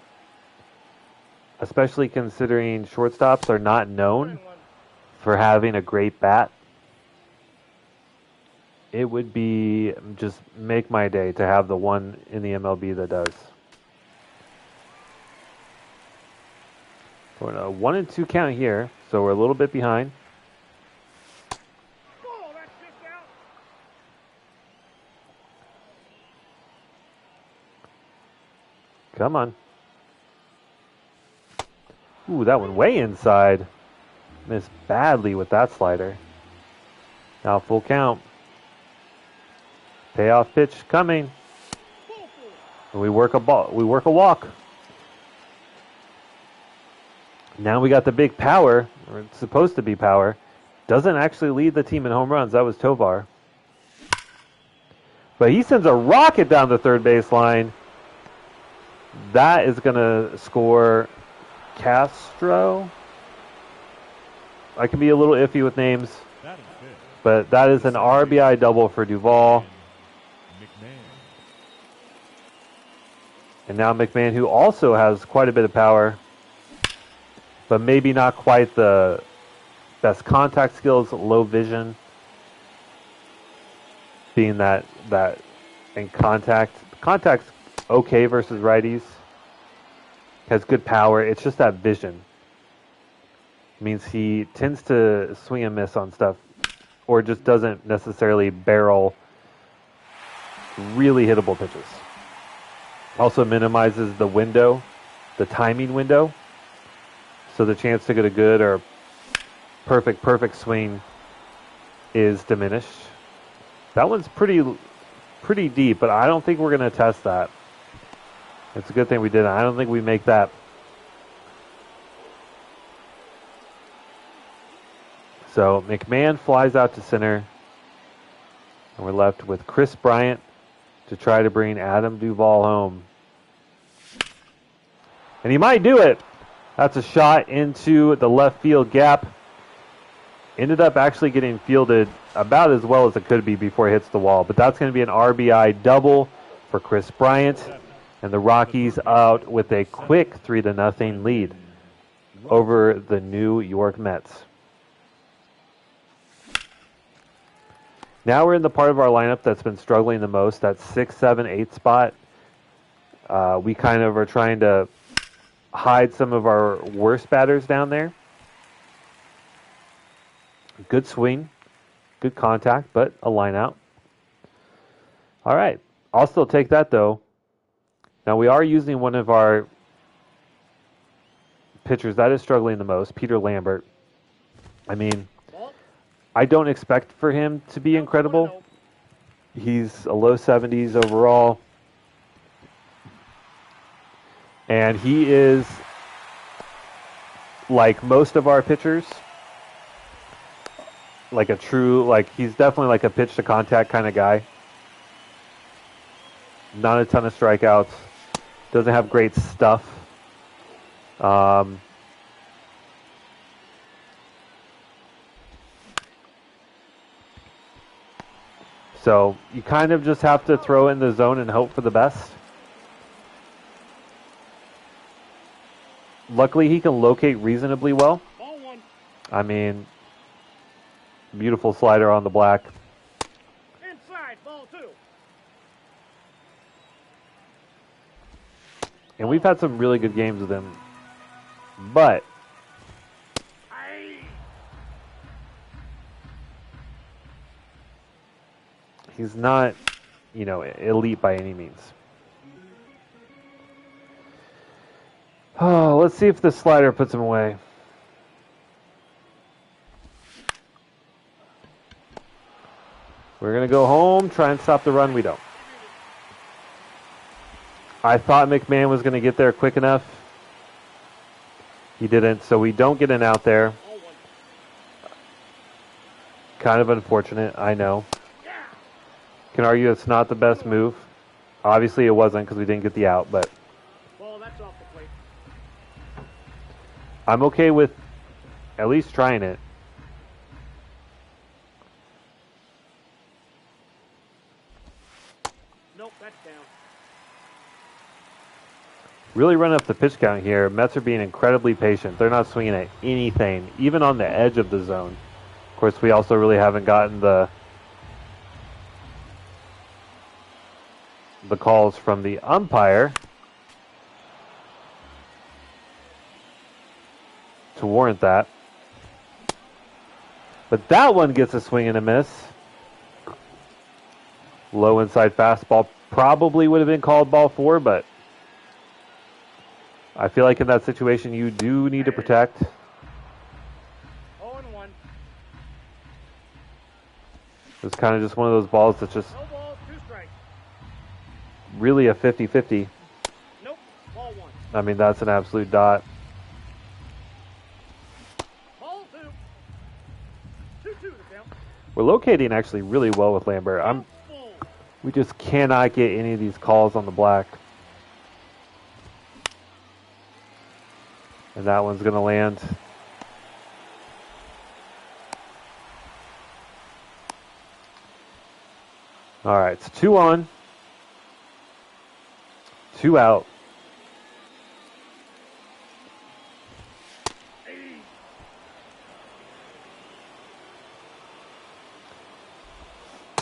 especially considering shortstops are not known for having a great bat. It would be just make my day to have the one in the MLB that does. We're in a 1-2 count here, so we're a little bit behind. Oh, that's just out. Come on. Ooh, that one way inside. Missed badly with that slider. Now full count. Payoff pitch coming. And we work a ball. We work a walk. Now we got the big power, or it's supposed to be power. Doesn't actually lead the team in home runs. That was Tovar. But he sends a rocket down the third baseline. That is going to score Castro. I can be a little iffy with names, but that is an RBI double for Duvall. And now McMahon, who also has quite a bit of power, but maybe not quite the best contact skills, low vision, being that in contact's okay versus righties, has good power. It's just that vision. It means he tends to swing and miss on stuff, or just doesn't necessarily barrel really hittable pitches. Also minimizes the window, the timing window, so the chance to get a good or perfect swing is diminished. That one's pretty deep, but I don't think we're going to test that. It's a good thing we didn't. I don't think we make that. So McMahon flies out to center, and we're left with Chris Bryant to try to bring Adam Duvall home. And he might do it. That's a shot into the left field gap. Ended up actually getting fielded about as well as it could be before it hits the wall. But that's going to be an RBI double for Chris Bryant. And the Rockies out with a quick 3-0 lead over the New York Mets. Now we're in the part of our lineup that's been struggling the most, that 6, 7, 8 spot. We kind of are trying to hide some of our worst batters down there. Good swing, good contact, but a line out. All right, I'll still take that though. Now we are using one of our pitchers that is struggling the most, Peter Lambert. I mean, I don't expect for him to be incredible. He's a low 70s overall. And he is, like most of our pitchers, like a true, he's definitely like a pitch to contact kind of guy. Not a ton of strikeouts. Doesn't have great stuff. So you kind of just have to throw in the zone and hope for the best. Luckily, he can locate reasonably well. I mean, beautiful slider on the black. Inside, ball 2. And we've had some really good games with him. But He's not, you know, elite by any means. Oh, let's see if the slider puts him away. We're going to go home, try and stop the run. We don't. I thought McMahon was going to get there quick enough. He didn't, so we don't get an out there. Kind of unfortunate, I know. Can argue it's not the best move. Obviously it wasn't because we didn't get the out, but Ball, that's off the plate. I'm okay with at least trying it. Nope, that's down. Really run up the pitch count here. Mets are being incredibly patient. They're not swinging at anything, even on the edge of the zone. Of course, we also really haven't gotten the calls from the umpire to warrant that. But that one gets a swing and a miss. Low inside fastball probably would have been called ball 4, but I feel like in that situation you do need to protect. 0-1. It's kind of just one of those balls that's just No balls, 2 strikes. really a 50-50. Nope, ball 1. I mean, that's an absolute dot. Ball 2. 2-2 the count. We're locating actually really well with Lambert. Full. We just cannot get any of these calls on the black. And that one's going to land. All right, it's 2 on, 2 out.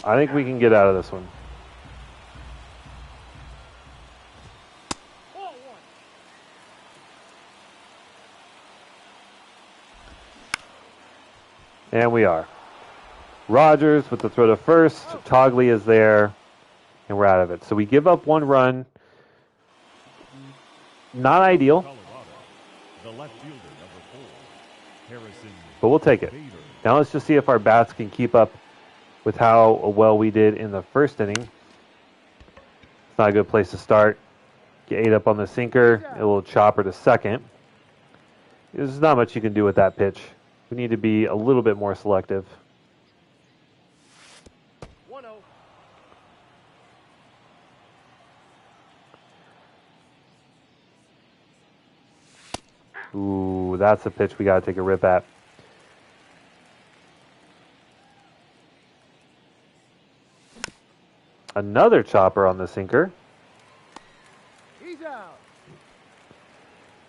I think we can get out of this one. Ball 1. And we are. Rogers with the throw to first. Togley is there, and we're out of it. So we give up 1 run. Not ideal, Colorado, the left fielder, number 4, Harrison but we'll take it. Bader. Now let's just see if our bats can keep up with how well we did in the first inning. It's not a good place to start. Get 8 up on the sinker. A little chopper to second. There's not much you can do with that pitch. We need to be a little bit more selective. 1-0. Ooh, that's a pitch we got to take a rip at. Another chopper on the sinker. He's out.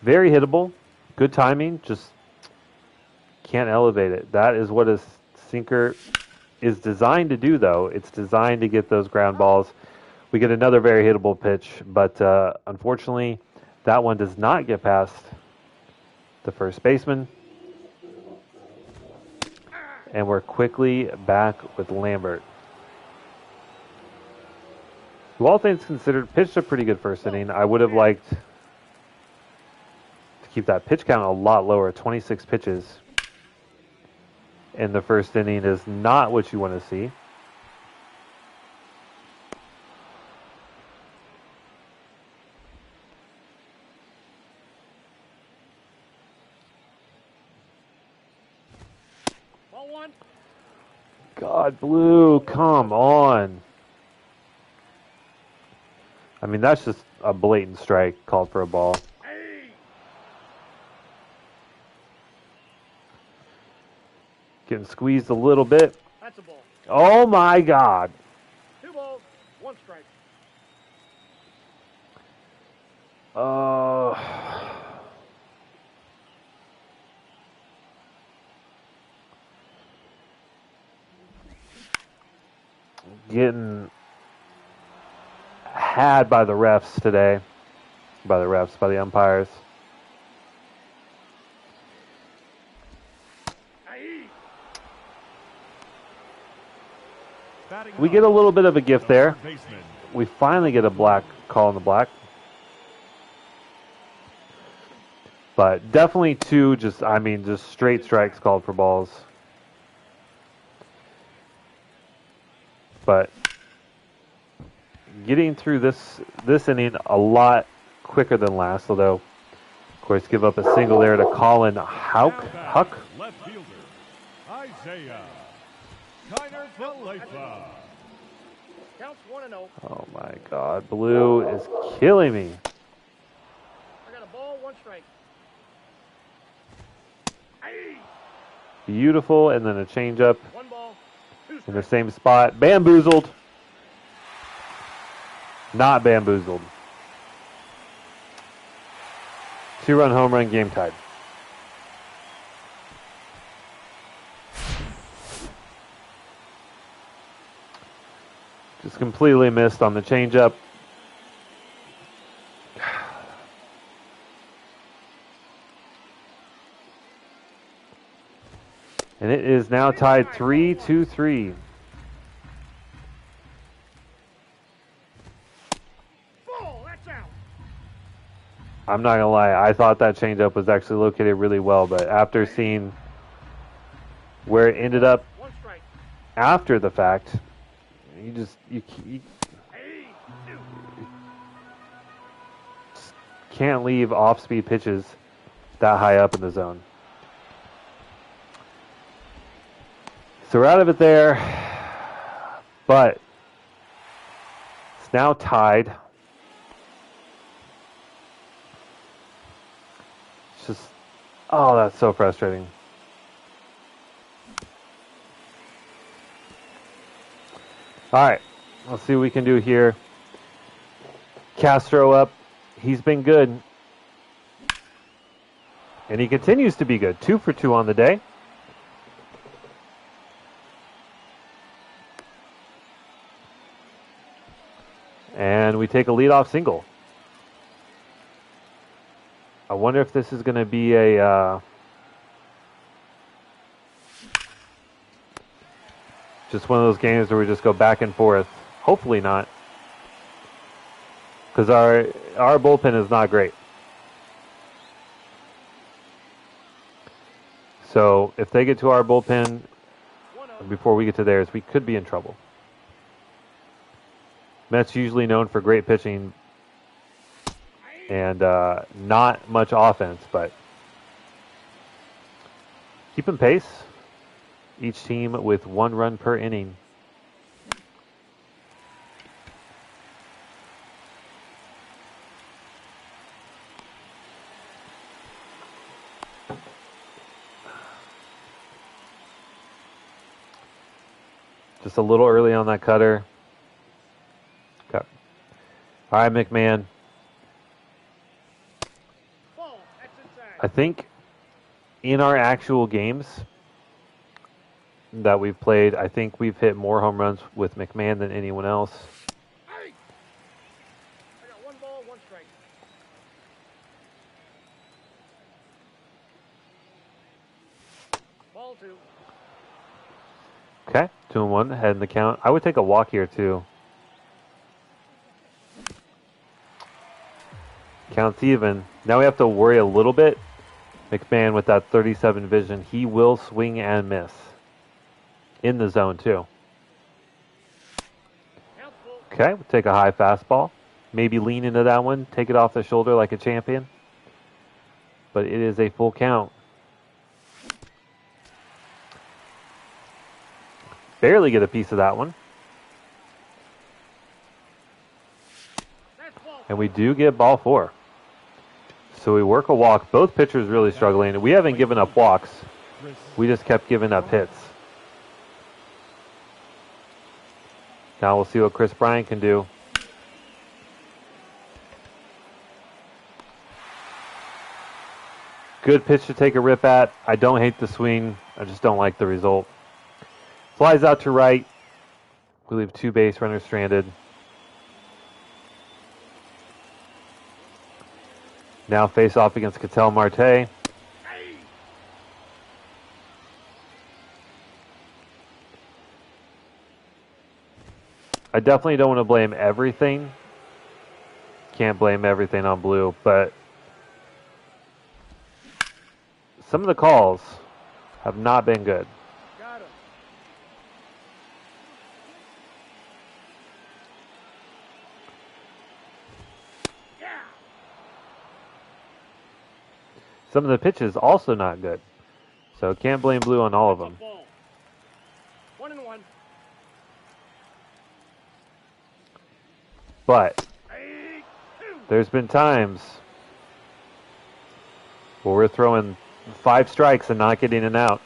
Very hittable. Good timing. Just can't elevate it. That is what a sinker is designed to do, though. It's designed to get those ground balls. We get another very hittable pitch, but unfortunately, that one does not get past the first baseman. And we're quickly back with Lambert, who, all things considered, pitched a pretty good first inning. I would have liked to keep that pitch count a lot lower. 26 pitches in the first inning is not what you want to see. Ball 1. God, Blue, come on. I mean, that's just a blatant strike called for a ball. Getting squeezed a little bit. That's a ball. Oh, my God. 2 balls, 1 strike. Getting had by the refs today. By the umpires. Batting we get a little bit of a gift there. Third baseman. We finally get a black call in the black. But definitely two just straight strikes called for balls. But getting through this inning a lot quicker than last, although, of course, give up a single there to Colin Huck. Left fielder, Isaiah Kiner-Falefa. Counts 1-0. Oh my God, Blue is killing me. I got a ball, 1 strike. Beautiful, and then a changeup 1 ball, 2 in the strikes. same spot. Bamboozled. Not bamboozled. 2-run home run, game tied. Just completely missed on the changeup. And it is now tied 3-3. Ball, that's out. I'm not gonna lie, I thought that changeup was actually located really well, but after seeing where it ended up 1 strike. after the fact, you just can't leave off-speed pitches that high up in the zone. So we're out of it there, but it's now tied. It's just, oh, that's so frustrating. All right, let's see what we can do here. Castro up. He's been good. And he continues to be good. 2 for 2 on the day. And we take a leadoff single. I wonder if this is going to be a just one of those games where we just go back and forth. Hopefully not, because our bullpen is not great. So if they get to our bullpen before we get to theirs, we could be in trouble. Mets usually known for great pitching and not much offense, but keeping pace. Each team with 1 run per inning. Just a little early on that cutter. Okay. All right, McMahon. Ball, that's inside. I think in our actual games that we've played, I think we've hit more home runs with McMahon than anyone else. I got 1 ball, 1 strike. Ball 2. Okay, 2-1, head in the count. I would take a walk here too. Counts even. Now we have to worry a little bit. McMahon with that 37 vision, he will swing and miss. In the zone too. Count full. Okay, we'll take a high fastball. Maybe lean into that one, take it off the shoulder like a champion. But it is a full count. Barely get a piece of that one. That's ball. And we do get ball 4. So we work a walk. Both pitchers really struggling. We haven't given up walks. We just kept giving up hits. Now we'll see what Chris Bryant can do. Good pitch to take a rip at. I don't hate the swing. I just don't like the result. Flies out to right. We leave 2 base runners stranded. Now face off against Ketel Marte. I definitely don't want to blame everything. Can't blame everything on blue, but some of the calls have not been good. Got him. Yeah. Some of the pitches also not good. So can't blame blue on all of them. Ball. 1-1. But Hey, 2. there's been times where we're throwing 5 strikes and not getting an out.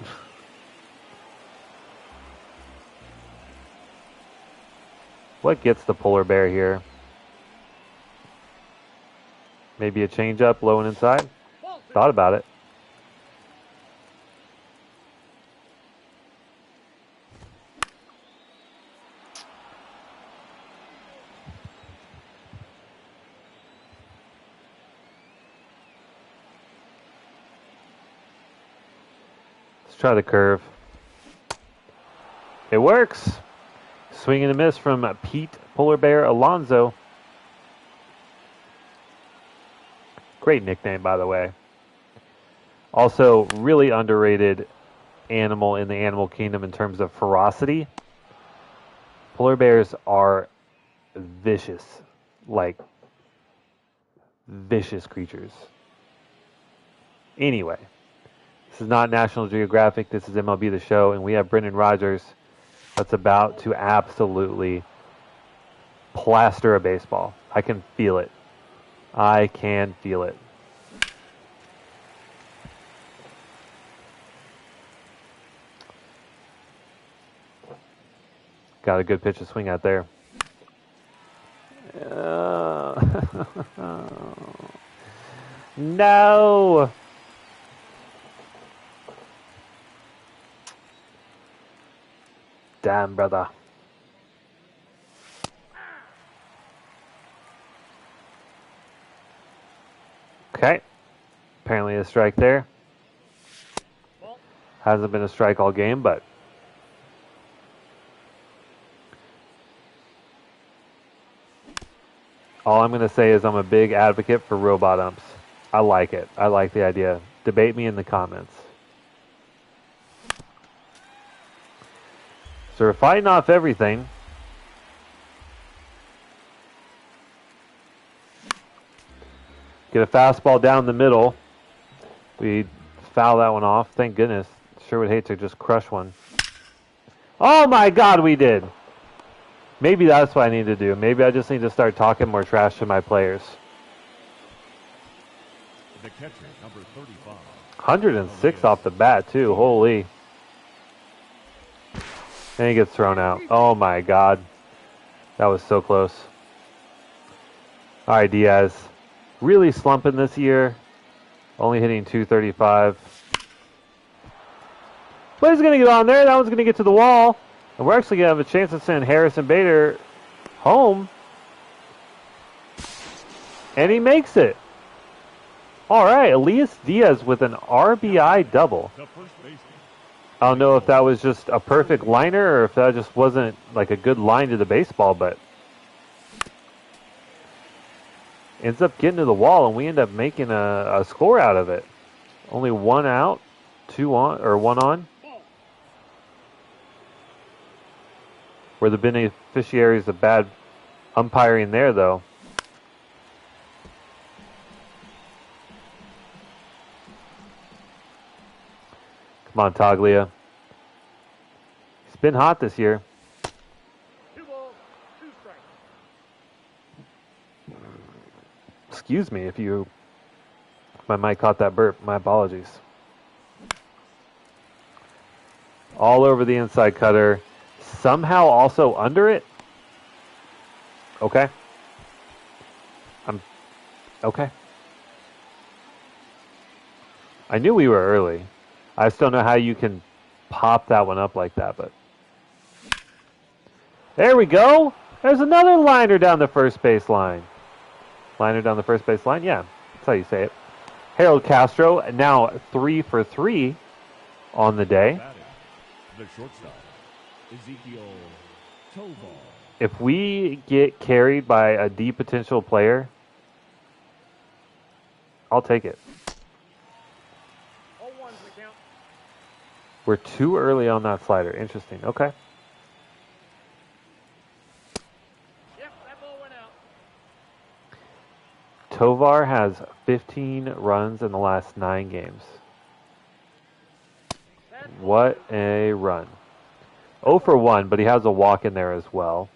What gets the polar bear here? Maybe a changeup low and inside? Ball 2. Thought about it. Let's try the curve. It works. Swing and a miss from Pete Polar Bear Alonso. Great nickname, by the way. Also, really underrated animal in the animal kingdom in terms of ferocity. Polar bears are vicious, like vicious creatures. Anyway, this is not National Geographic. This is MLB The Show, and we have Brendan Rodgers that's about to absolutely plaster a baseball. I can feel it. I can feel it. Got a good pitch to swing out there. No! Damn, brother. Okay. Apparently a strike there. Hasn't been a strike all game, but all I'm going to say is I'm a big advocate for robot umps. I like it. I like the idea. Debate me in the comments. So we're fighting off everything. Get a fastball down the middle. We foul that one off. Thank goodness. Sure would hate to just crush one. Oh my God, we did. Maybe that's what I need to do. Maybe I just need to start talking more trash to my players. The catcher, number 35. 106 off the bat, too. Holy. And he gets thrown out. Oh my God. That was so close. All right, Diaz. Really slumping this year. Only hitting 235. But he's going to get on there. That one's going to get to the wall. And we're actually going to have a chance to send Harrison Bader home. And he makes it. All right, Elias Diaz with an RBI double. The first baseman. I don't know if that was just a perfect liner or if that just wasn't like a good line to the baseball, but ends up getting to the wall, and we end up making a score out of it. Only 1 out, 2 on, or 1 on. Were the beneficiaries of bad umpiring there, though. Come on, Taglia. He's been hot this year. 2 balls, 2 strikes. Excuse me if my mic caught that burp. My apologies. All over the inside cutter. Somehow also under it. Okay. Okay. I knew we were early. I just don't know how you can pop that one up like that, but there we go. There's another liner down the first base line. Liner down the first base line? Yeah, that's how you say it. Harold Castro, now 3 for 3 on the day. Batting, the shortstop, Ezekiel Tovar. If we get carried by a D potential player, I'll take it. 0-1's the count. We're too early on that slider. Interesting. Okay. Yep, that ball went out. Tovar has 15 runs in the last 9 games. What a run. 0 for 1, but he has a walk in there as well.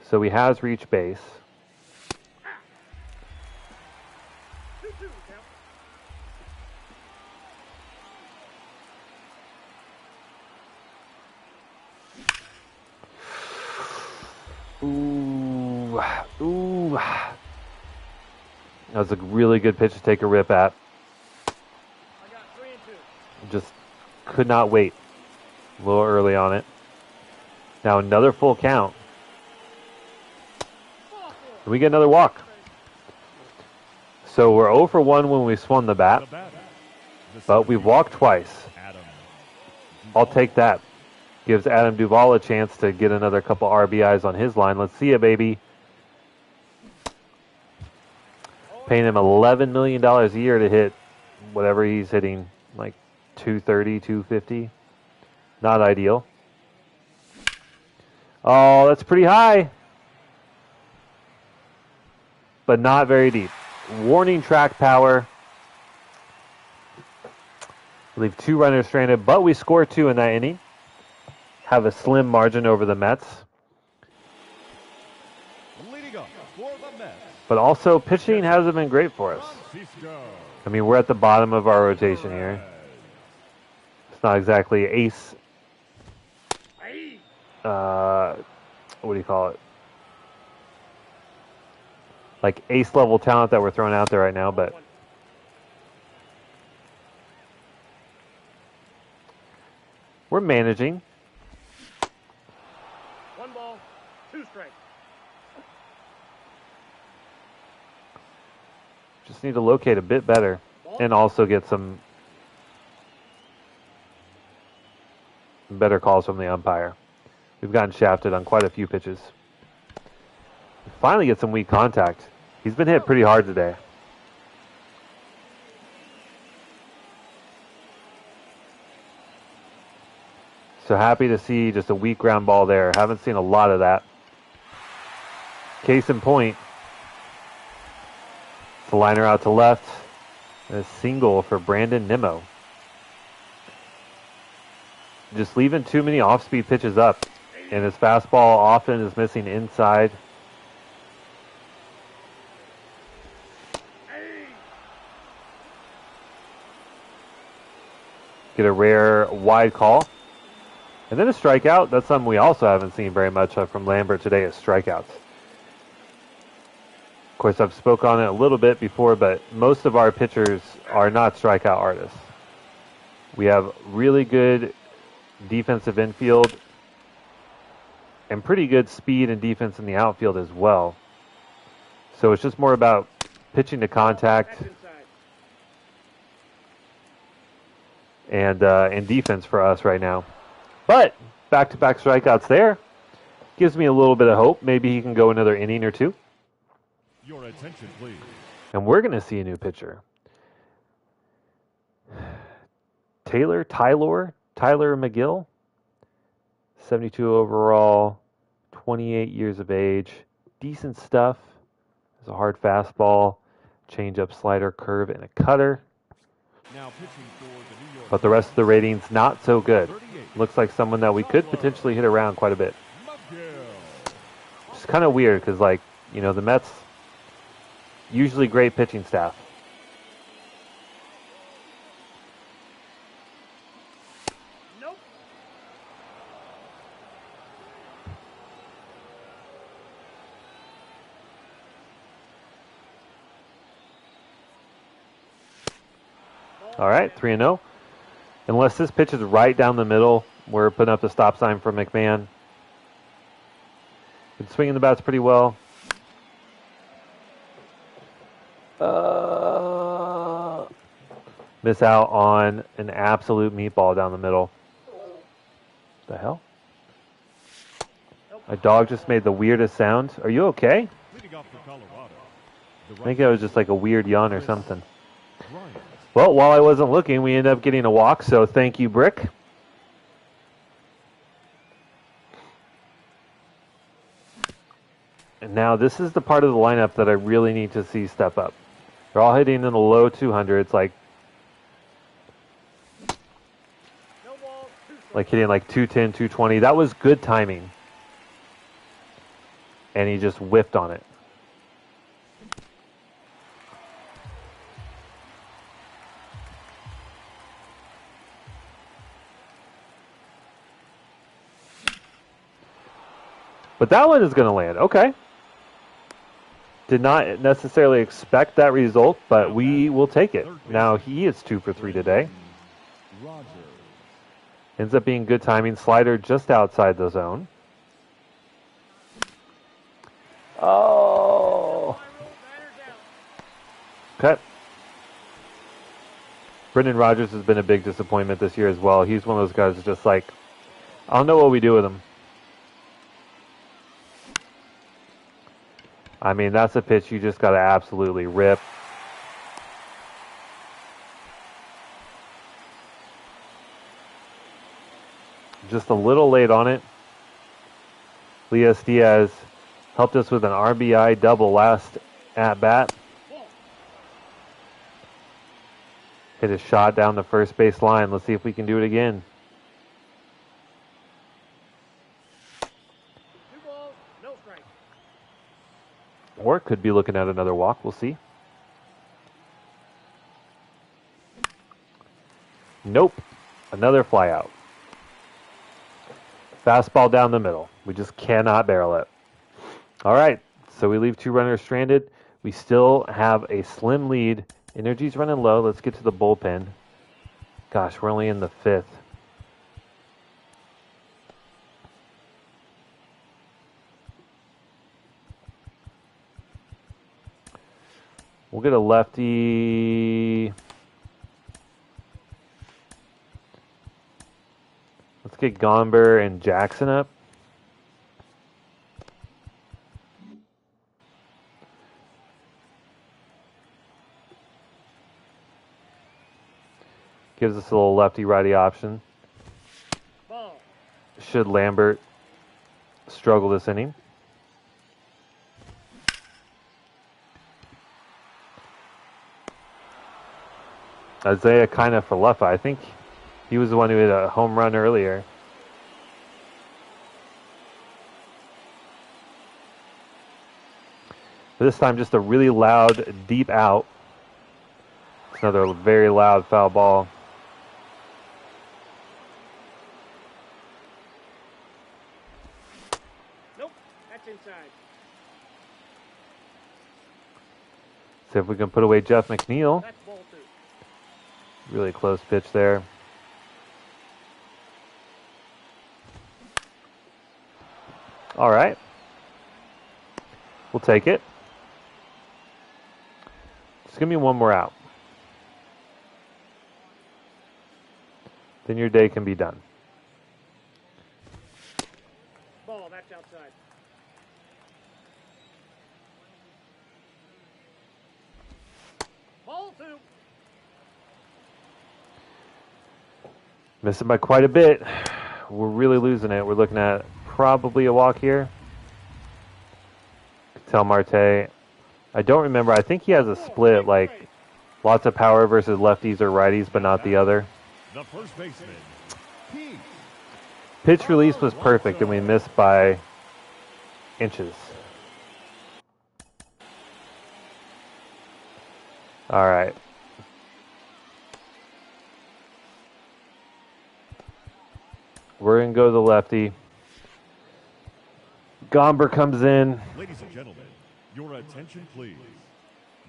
So he has reached base. 2-2 the count. Ooh. Ooh. That was a really good pitch to take a rip at. I got 3-2. Just could not wait. A little early on it. Now another full count. And we get another walk. So we're 0 for 1 when we swung the bat, but we've walked twice. I'll take that. Gives Adam Duvall a chance to get another couple RBIs on his line. Let's see it, baby. Paying him $11 million a year to hit whatever he's hitting, like 230, 250. Not ideal. Oh, that's pretty high. But not very deep. Warning track power. Leave 2 runners stranded, but we score 2 in that inning. Have a slim margin over the Mets. Leading up for the Mets, But also, pitching hasn't been great for us. Francisco I mean, we're at the bottom of our rotation here. It's not exactly ace. What do you call it? Like ace level talent that we're throwing out there right now, but we're managing. 1 ball, 2 strikes. Just need to locate a bit better and also get some better calls from the umpire. We've gotten shafted on quite a few pitches. We finally get some weak contact. He's been hit pretty hard today. So happy to see just a weak ground ball there. Haven't seen a lot of that. Case in point, the liner out to left. A single for Brandon Nimmo. Just leaving too many off-speed pitches up. And his fastball often is missing inside. Get a rare wide call. And then a strikeout. That's something we also haven't seen very much of from Lambert today is strikeouts. Of course, I've spoke on it a little bit before, but most of our pitchers are not strikeout artists. We have really good defensive infield and pretty good speed and defense in the outfield as well. So it's just more about pitching to contact and defense for us right now. But back-to-back strikeouts there gives me a little bit of hope. Maybe he can go another inning or 2. Your attention, please. And we're going to see a new pitcher. Tyler McGill, 72 overall, 28 years of age, decent stuff. Has a hard fastball, changeup, slider, curve, and a cutter. Now pitching for the New York. But the rest of the ratings not so good. Looks like someone that we could potentially hit around quite a bit. It's kind of weird because, like, you know, the Mets usually great pitching staff. Nope. All right, 3-0. Unless this pitch is right down the middle, we're putting up the stop sign for McMahon. Been swinging the bats pretty well. Miss out on an absolute meatball down the middle. The hell? My dog just made the weirdest sound. Are you okay? Leading off for Colorado. I think it was just like a weird yawn or something. Well, while I wasn't looking, we ended up getting a walk, so thank you, Brick. And now this is the part of the lineup that I really need to see step up. They're all hitting in the low 200s, like hitting like 210, 220. That was good timing. And he just whiffed on it. But that one is going to land. Okay. Did not necessarily expect that result, but we will take it. Now he is 2 for 3 today. Ends up being good timing. Slider just outside the zone. Oh. Okay. Brendan Rodgers has been a big disappointment this year as well. He's one of those guys that's just like, I don't know what we do with him. I mean, that's a pitch you just got to absolutely rip. Just a little late on it. Elias Diaz helped us with an RBI double last at bat. Hit a shot down the first base line. Let's see if we can do it again. 2 balls, no strike. Or could be looking at another walk. We'll see. Nope. Another fly out. Fastball down the middle. We just cannot barrel it. All right. So we leave 2 runners stranded. We still have a slim lead. Energy's running low. Let's get to the bullpen. Gosh, we're only in the 5th. We'll get a lefty. Let's get Gomber and Jackson up. Gives us a little lefty-righty option. Ball. Should Lambert struggle this inning? Isaiah kind of for Luffa. I think he was the one who hit a home run earlier. This time just a really loud, deep out. It's another very loud foul ball. Nope, that's inside. See if we can put away Jeff McNeil. That's ball 2. Really close pitch there. All right. We'll take it. Just give me one more out. Then your day can be done. Ball, that's outside. Ball 2. Missing by quite a bit. We're really losing it. We're looking at probably a walk here. Tell Marte. I don't remember. I think he has a split, like lots of power versus lefties or righties, but not the other. The first baseman. Pitch release was perfect, and we missed by inches. All right. We're going to go to the lefty. Gomber comes in. Ladies and gentlemen, your attention please.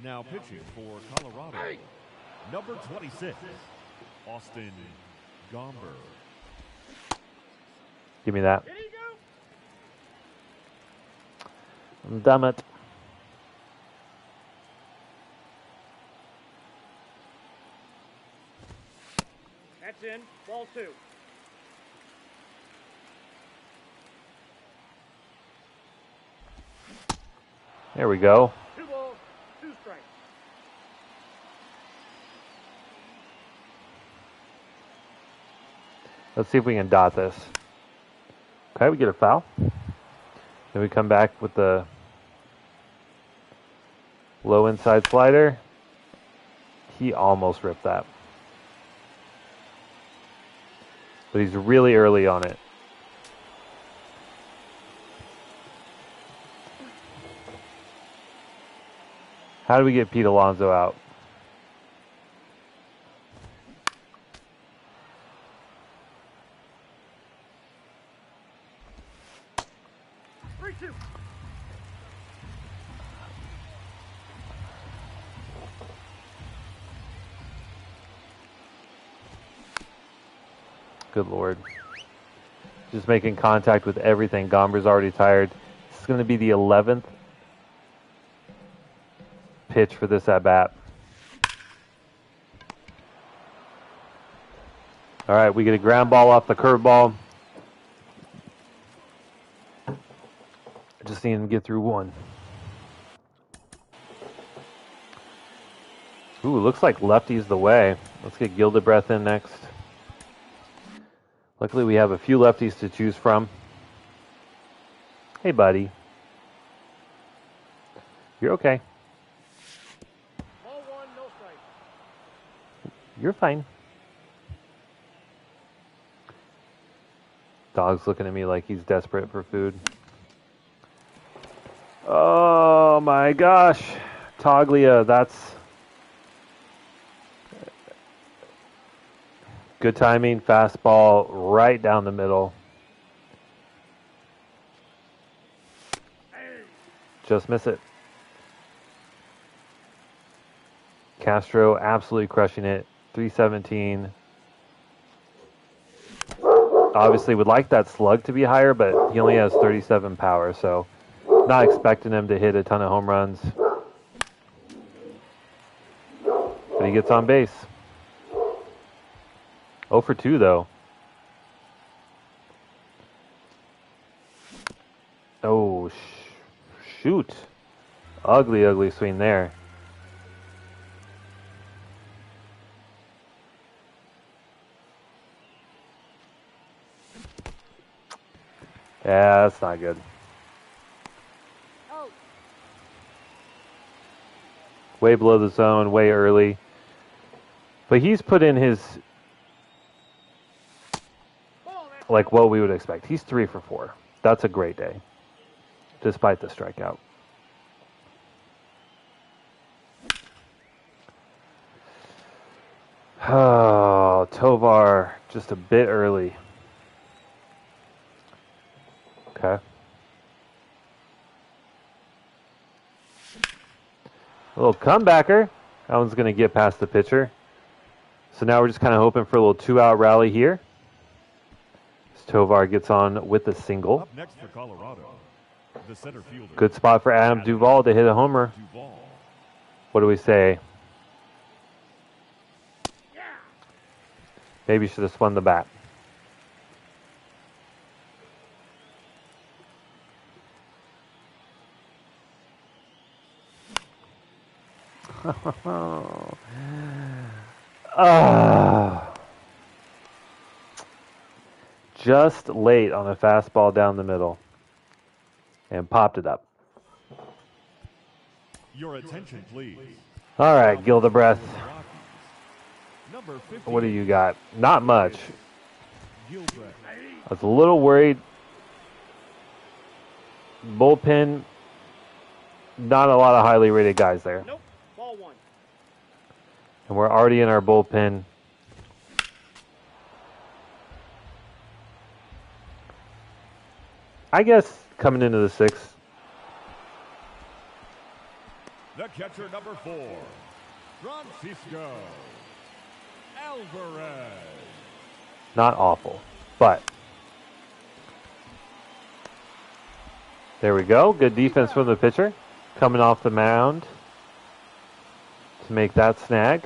Now pitching for Colorado, number 26, Austin Gomber. Give me that. Here you go. Damn it. That's in. Ball 2. There we go. 2 balls, 2 strikes. Let's see if we can dot this. Okay, we get a foul. Then we come back with the low inside slider. He almost ripped that. But he's really early on it. How do we get Pete Alonso out? 3-2. Good Lord. Just making contact with everything. Gomber's already tired. This is going to be the 11th pitch for this at-bat. All right, we get a ground ball off the curveball. Just need him to get through one. Ooh, looks like lefty's the way. Let's get Gildebreath in next. Luckily, we have a few lefties to choose from. Hey, buddy. You're okay. Ball 1, no strike. You're fine. Dog's looking at me like he's desperate for food. Oh my gosh. Toglia, that's good timing. Fastball right down the middle. Just miss it. Castro absolutely crushing it. 317. Obviously would like that slug to be higher, but he only has 37 power, so not expecting him to hit a ton of home runs. But he gets on base. 0 for 2, though. Oh, shoot. Ugly, ugly swing there. Yeah, that's not good. Out. Way below the zone, way early. But he's put in his, Ball, that's like, what we would expect. He's 3 for 4. That's a great day, despite the strikeout. Oh, Tovar, just a bit early. Okay. A little comebacker. That one's going to get past the pitcher. So now we're just kind of hoping for a little 2-out rally here. As Tovar gets on with a single. Up next for Colorado, the center fielder. Good spot for Adam Duvall to hit a homer. Duvall. What do we say? Yeah. Maybe should have spun the bat. Just late on a fastball down the middle. And popped it up. Your attention, please. All right, Gildebreath. Rockies. Number 50. What do you got? Not much. Gilbreath. I was a little worried. Bullpen, not a lot of highly rated guys there. Nope. Ball 1. And we're already in our bullpen. I guess coming into the 6th. The catcher, number 4, Francisco Alvarez. Not awful, but there we go. Good defense from the pitcher. Coming off the mound to make that snag.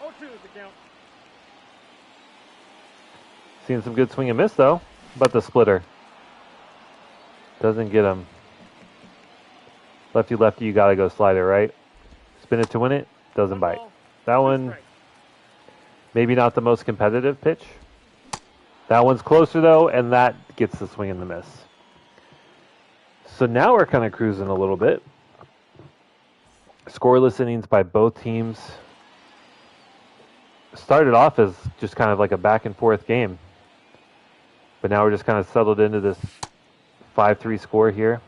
Oh, 2 is the count. Seeing some good swing and miss, though. But the splitter doesn't get him. Lefty, lefty, you got to go slider, right? Spin it to win it. Doesn't bite. That one, maybe not the most competitive pitch. That one's closer, though, and that gets the swing and the miss. So now we're kind of cruising a little bit. Scoreless innings by both teams. Started off as just kind of like a back and forth game. But now we're just kind of settled into this 5-3 score here.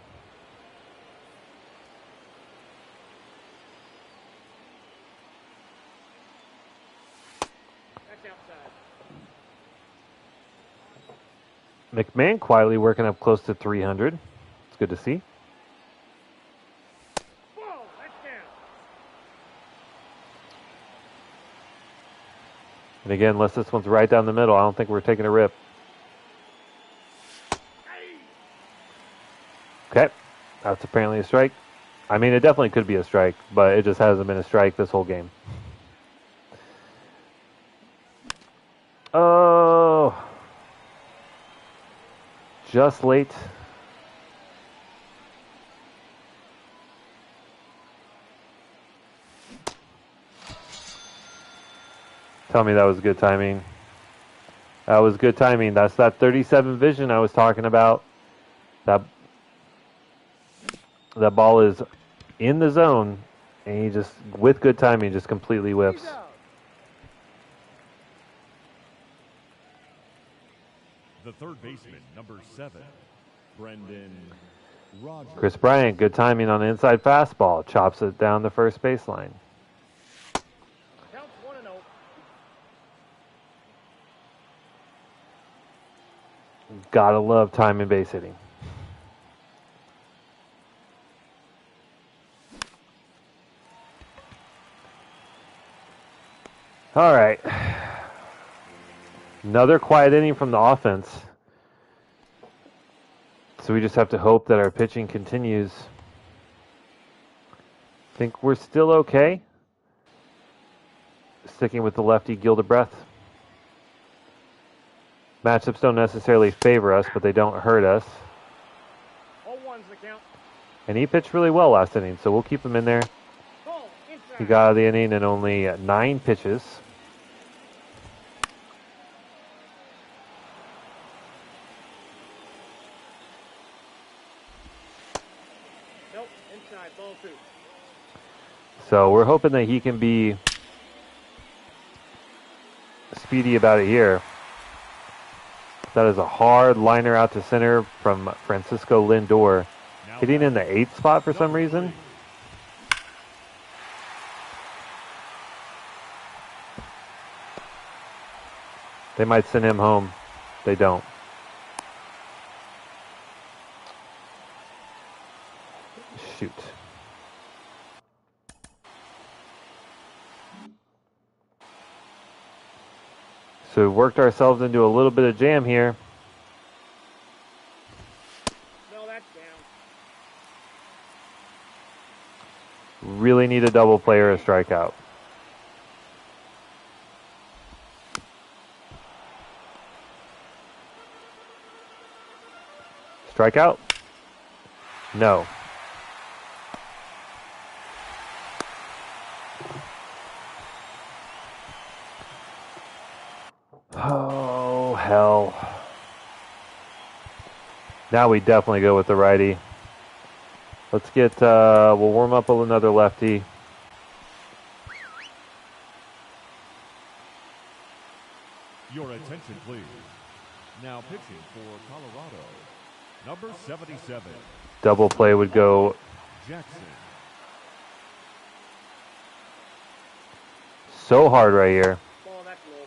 McMahon quietly working up close to 300. It's good to see. Whoa, that's down. And again, unless this one's right down the middle, I don't think we're taking a rip. Okay, that's apparently a strike. I mean, it definitely could be a strike, but it just hasn't been a strike this whole game. Oh, just late. Tell me that was good timing. That was good timing. That's that 37 vision I was talking about. That ball is in the zone, and he just, with good timing, just completely whips. The third baseman, number 7, Brendan Rodgers. Chris Bryant, good timing on the inside fastball. Chops it down the first baseline. Counts 1-0. Gotta love timing base hitting. All right. Another quiet inning from the offense. So we just have to hope that our pitching continues. I think we're still okay. Sticking with the lefty Gildebreth. Matchups don't necessarily favor us, but they don't hurt us. 0-1's the count. And he pitched really well last inning, so we'll keep him in there. Ball inside. He got out of the inning in only 9 pitches. Nope, inside, ball 2. So we're hoping that he can be speedy about it here. That is a hard liner out to center from Francisco Lindor. Hitting in the 8th spot for some reason. They might send him home. They don't. Shoot. So we've worked ourselves into a little bit of jam here. No, that's down. Really need a double play or a strikeout. Strikeout? No. Oh, hell. Now we definitely go with the righty. Let's get, we'll warm up with another lefty. Your attention, please. Now pitching for Colorado, number 77, Double play would go Jackson. so hard right here. Ball, that's low.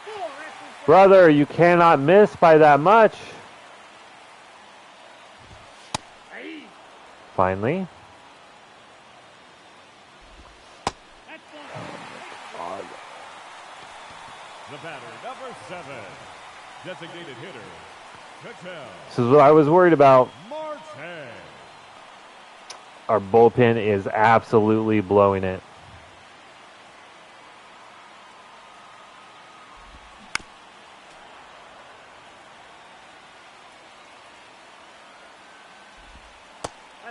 Ball, that's inside. Brother, you cannot miss by that much. Hey, Finally. that's ball. The batter, number 7, designated hitter, Patel This is what I was worried about. Marte. Our bullpen is absolutely blowing it.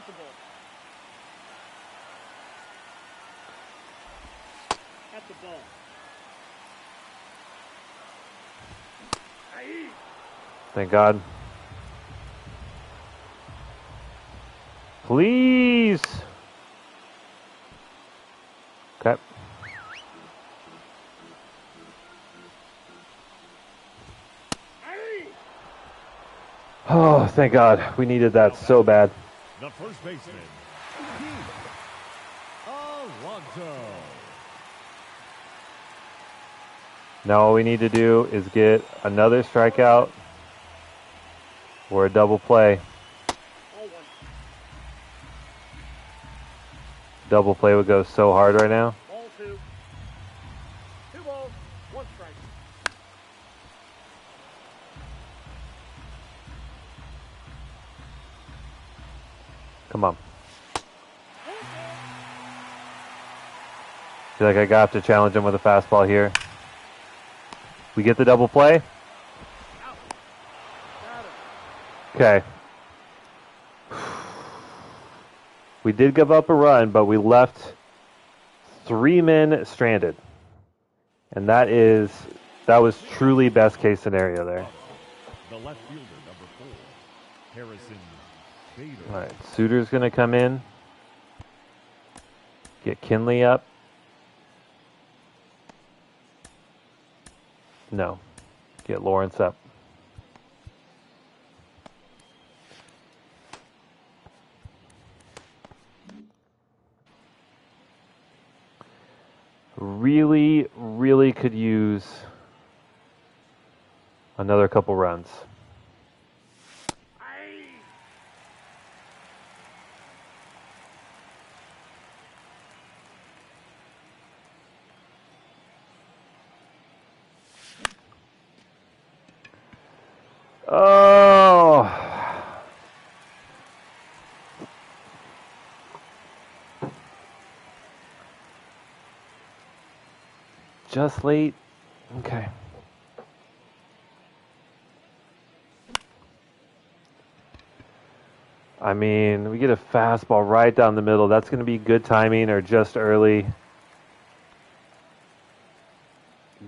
That's a ball. That's a ball. Aye. Thank God. Please. Okay. Aye. Oh, thank God. We needed that so bad. The first baseman, Alonso. Now all we need to do is get another strikeout or a double play. Ball one. Double play would go so hard right now. Ball two. 2 balls, 1 strike. Come on. Feel like I got to challenge him with a fastball here. We get the double play. Out. Got Okay. it. We did give up a run, but we left 3 men stranded. And that was truly best case scenario there. The left fielder, number 4, Harrison Bader. All right, Suter's going to come in. Get Kinley up. No. Get Lawrence up. Really, really could use another couple runs. Aye. Oh. Just late. Okay. I mean, we get a fastball right down the middle. That's going to be good timing or just early.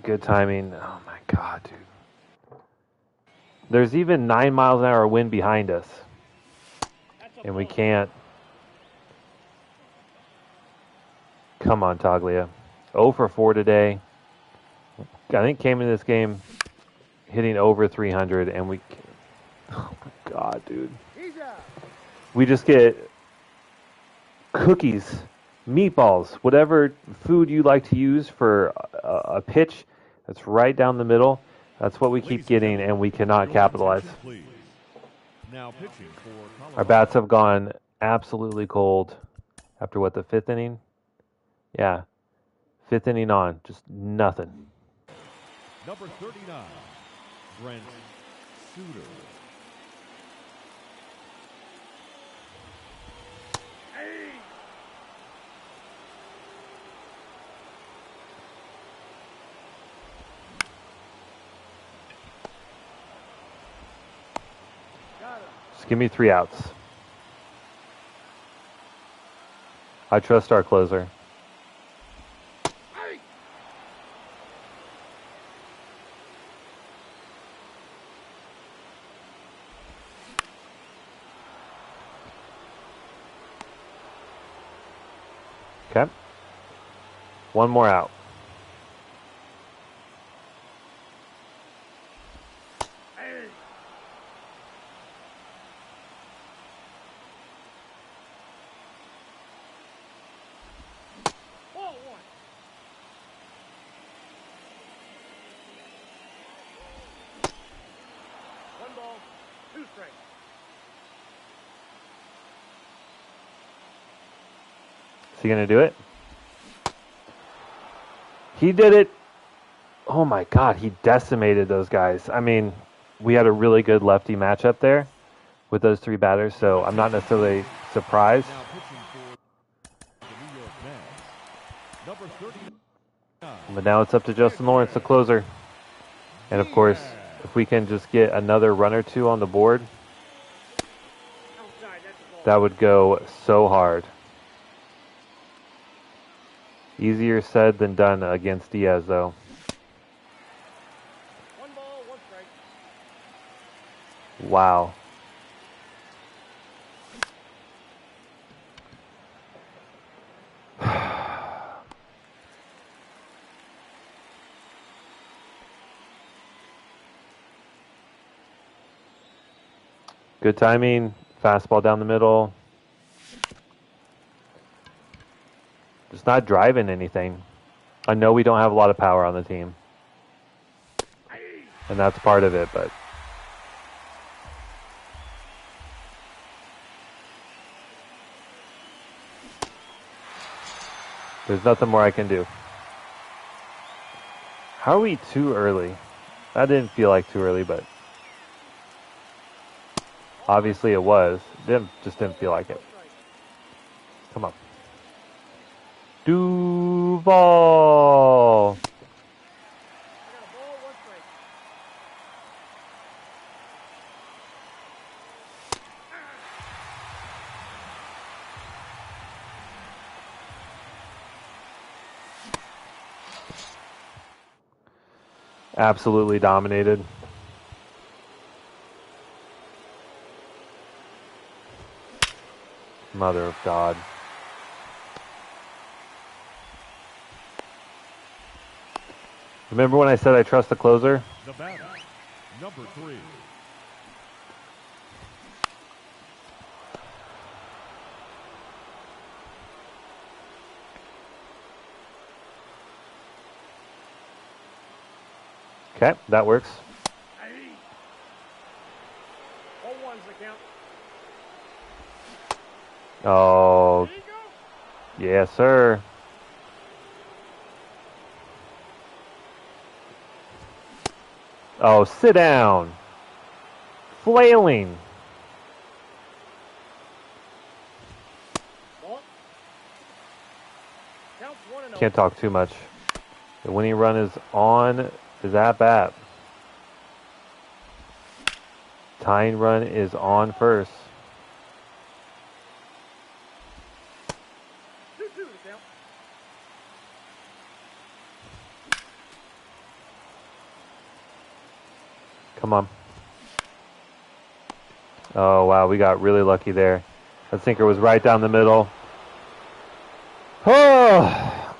Good timing. Oh my God, dude. There's even 9 miles an hour wind behind us. That's a And we ball. can't. Come on, Taglia. 0 for 4 today. I think came in this game hitting over 300, and we. Oh my God, dude. He's out. We just get cookies, meatballs, whatever food you like to use for a pitch that's right down the middle. That's what we keep getting, and we cannot capitalize. Please. Now pitching for Colorado. Our bats have gone absolutely cold after what, the 5th inning? Yeah. 5th inning on. Just nothing. Number 39, Brent Suter. Aye. Got it. Just give me 3 outs. I trust our closer. Aye. Okay. 1 more out. Aye. Ball one. One ball, 2 strikes. Is he going to do it? He did it. Oh my God, he decimated those guys. I mean, we had a really good lefty matchup there with those 3 batters, so I'm not necessarily surprised. Now pitching for the New York Mets. Number 39. But now it's up to Justin Lawrence, the closer. And of course, if we can just get another run or 2 on the board. Outside, that's a ball. That would go so hard. Easier said than done against Diaz, though. 1 ball, 1 strike. Wow. Good timing. Fastball down the middle. Just not driving anything. I know we don't have a lot of power on the team. And that's part of it, but... there's nothing more I can do. How are we too early? That didn't feel like too early, but... obviously it was. Just didn't feel like it. Come on. Duval! I got a ball, 1 strike. Absolutely dominated. Mother of God. Remember when I said I trust the closer? The batter, number 3. Okay, that works. All ones the count. Oh, There you go. yes, sir. Oh, sit down. Flailing. Ball. Counts 1-0. Can't talk too much. The winning run is on. Is at bat. Tying run is on first. 2-2 the count. Come on. Oh, wow. We got really lucky there. That sinker was right down the middle. Oh!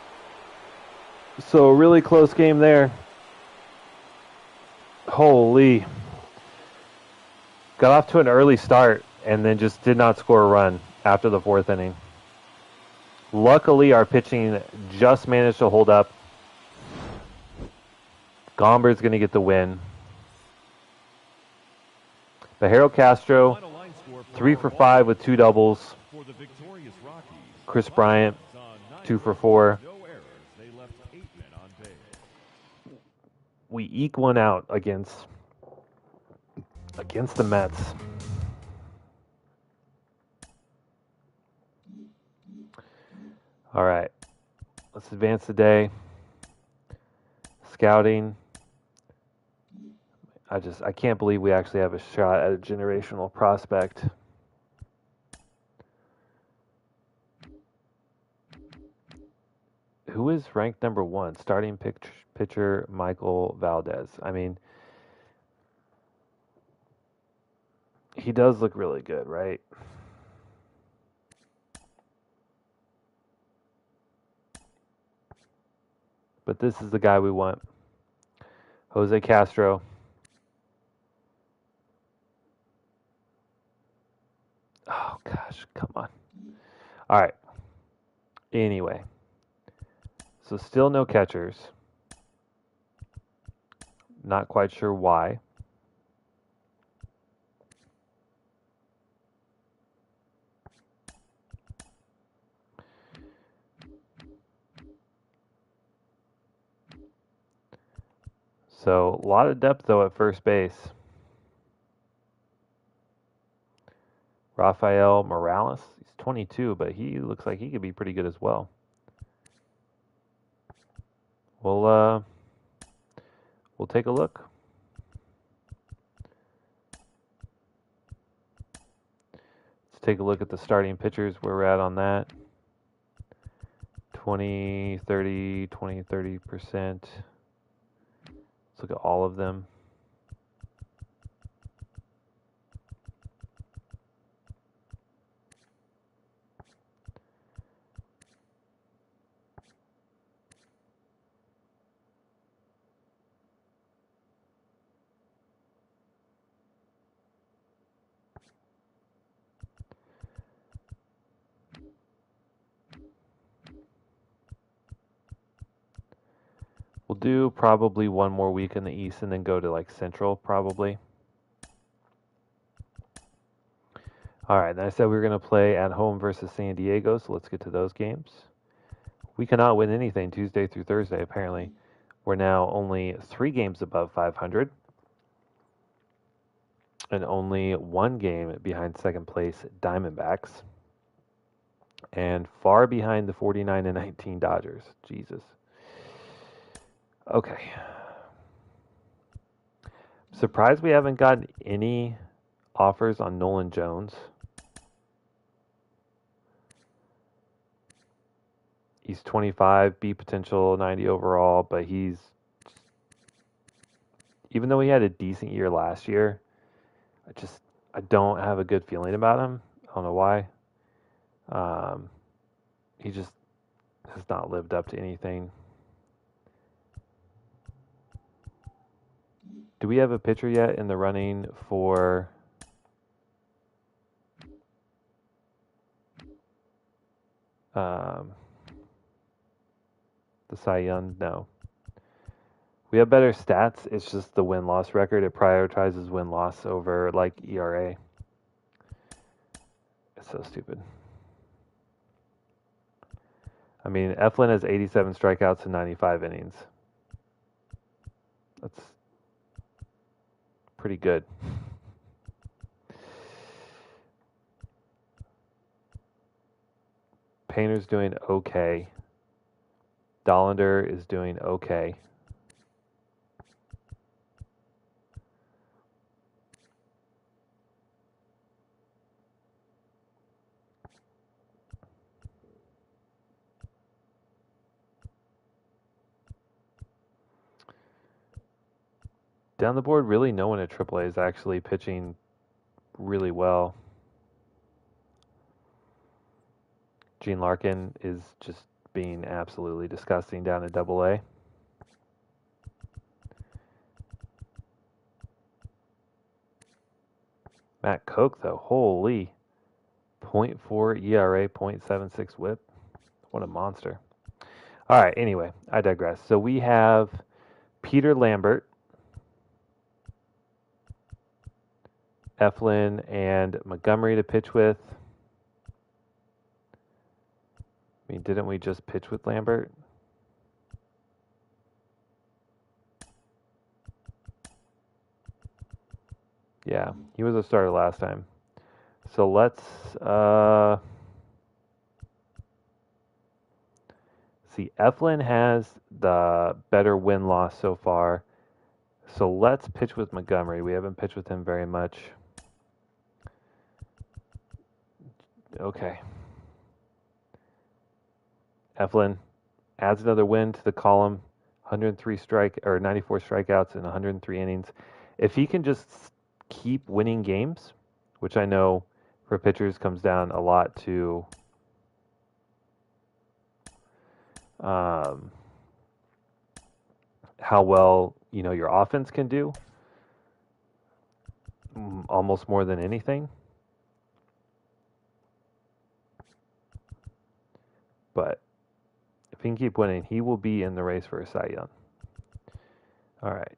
So, really close game there. Holy. Got off to an early start and then just did not score a run after the 4th inning. Luckily, our pitching just managed to hold up. Gomber's going to get the win. Bajero Castro, Final line score 3 for 5 with 2 doubles. for the victorious Rockies. Chris Bryant, 2 for 4. No errors. They left 8 men on base. We eke one out against the Mets. All right, let's advance the day. Scouting. I can't believe we actually have a shot at a generational prospect. Who is ranked number 1? Starting pitcher Michael Valdez. I mean, he does look really good, right? But this is the guy we want. Jose Castro. Oh, gosh, come on. All right. Anyway. So still no catchers. Not quite sure why. So a lot of depth, though, at first base. Rafael Morales, he's 22, but he looks like he could be pretty good as well. We'll take a look. Let's take a look at the starting pitchers, where we're at on that. 20, 30, 20, 30%. Let's look at all of them. We'll do probably one more week in the East and then go to like Central probably. All right, then I said we were going to play at home versus San Diego, so let's get to those games. We cannot win anything Tuesday through Thursday, apparently. We're now only 3 games above 500 and only 1 game behind second place Diamondbacks and far behind the 49-19 Dodgers. Jesus. Okay. Surprised we haven't gotten any offers on Nolan Jones. He's 25, B potential, 90 overall, but he's, even though he had a decent year last year, I don't have a good feeling about him. I don't know why. He just has not lived up to anything. Do we have a pitcher yet in the running for the Cy Young? No. We have better stats. It's just the win-loss record. It prioritizes win-loss over like ERA. It's so stupid. I mean, Eflin has 87 strikeouts in 95 innings. That's pretty good. Painter's doing okay. Dollander is doing okay. Down the board, really no one at AAA is actually pitching really well. Gene Larkin is just being absolutely disgusting down at AA. Matt Koch, though, holy, 0.4 ERA, 0.76 whip. What a monster. All right, anyway, I digress. So we have Peter Lambert, Eflin, and Montgomery to pitch with. I mean, didn't we just pitch with Lambert? Yeah, he was a starter last time. So let's see. Eflin has the better win-loss so far. So let's pitch with Montgomery. We haven't pitched with him very much. Okay. Eflin adds another win to the column. 94 strikeouts in 103 innings. If he can just keep winning games, which I know for pitchers comes down a lot to how well your offense can do, almost more than anything. But if he can keep winning, he will be in the race for a Cy Young. All right.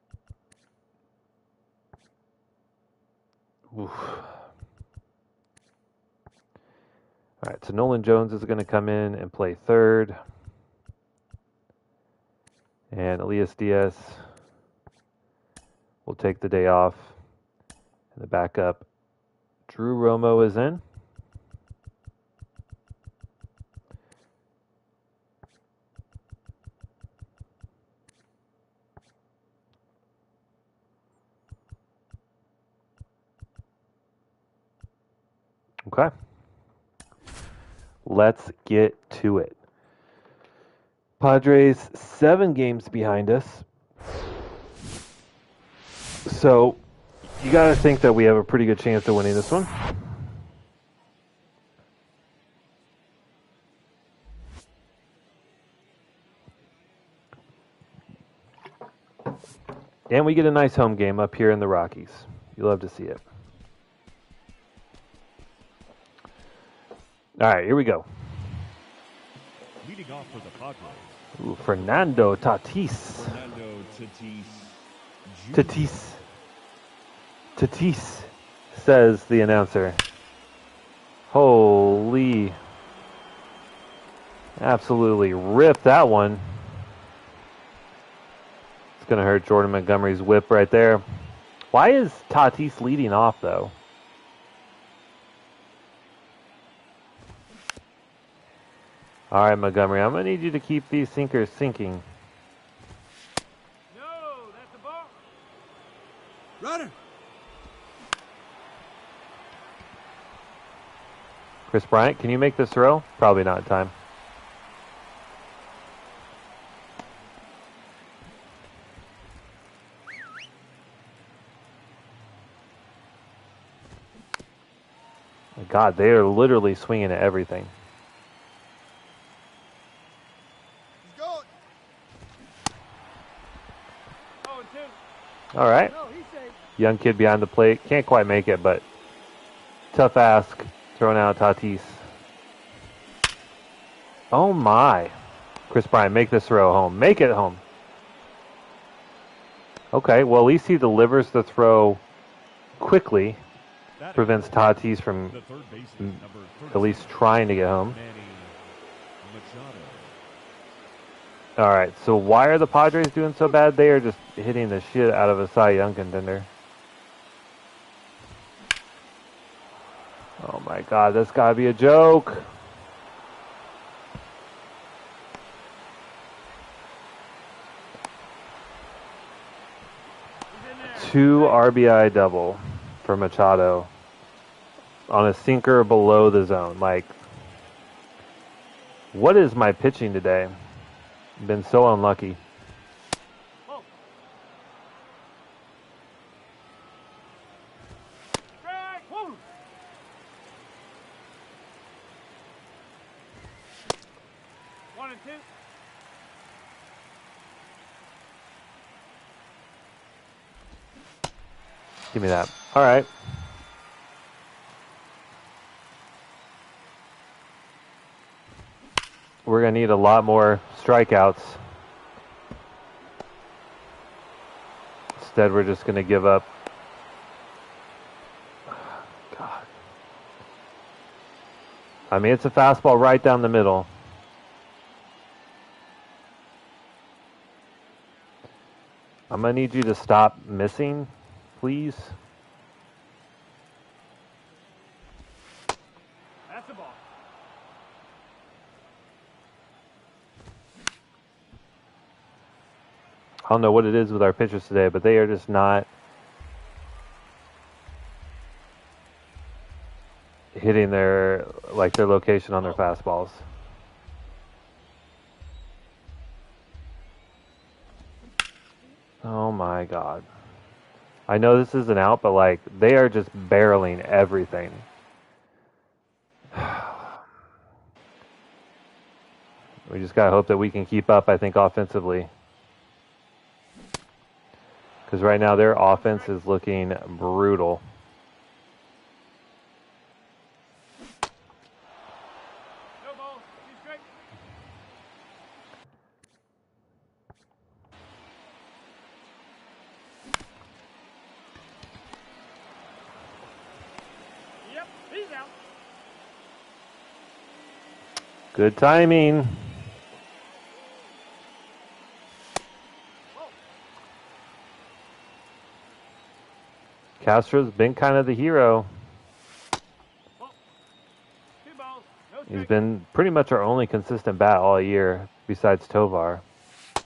Oof. All right, so Nolan Jones is going to come in and play third. And Elias Diaz will take the day off. And the backup, Drew Romo, is in. Okay. Let's get to it. Padres 7 games behind us. So you got to think that we have a pretty good chance of winning this one. And we get a nice home game up here in the Rockies. You love to see it. All right, here we go. Leading off for the Padres. Ooh, Fernando Tatis. Fernando Tatis Jr. Tatis, says the announcer. Holy. Absolutely ripped that one. It's going to hurt Jordan Montgomery's whip right there. Why is Tatis leading off, though? All right, Montgomery, I'm going to need you to keep these sinkers sinking. No, that's a ball. Runner. Chris Bryant, can you make this throw? Probably not in time. My God, they are literally swinging at everything. He's going. Oh, and 2. All right. No, he's safe. Young kid behind the plate. Can't quite make it, but tough ask. Throwing out Tatis. Oh, my. Chris Bryant, make this throw home. Make it home. Okay, well, at least he delivers the throw quickly. Prevents Tatis from The third baseman, number at least trying to get home. Manny Machado. All right, so why are the Padres doing so bad? They are just hitting the shit out of a Cy Young contender. Oh my God, that's got to be a joke. He's in there. 2 RBI double for Machado on a sinker below the zone. Like, what is my pitching today? Been so unlucky. Oh. Strike. Whoa. One and 2. Give me that. All right. We're going to need a lot more strikeouts. Instead, we're just going to give up. God. I mean, it's a fastball right down the middle. I'm going to need you to stop missing, please. That's the ball. I don't know what it is with our pitchers today, but they are just not hitting their location on their fastballs. Oh my God. I know this isn't out, but like they are just barreling everything. We just gotta hope that we can keep up, I think, offensively. Because right now their offense is looking brutal. No ball. He's straight. Yep, he's out. Good timing. Castro's been kind of the hero. Oh. 2 balls. No He's strike. been pretty much our only consistent bat all year, besides Tovar. Hey.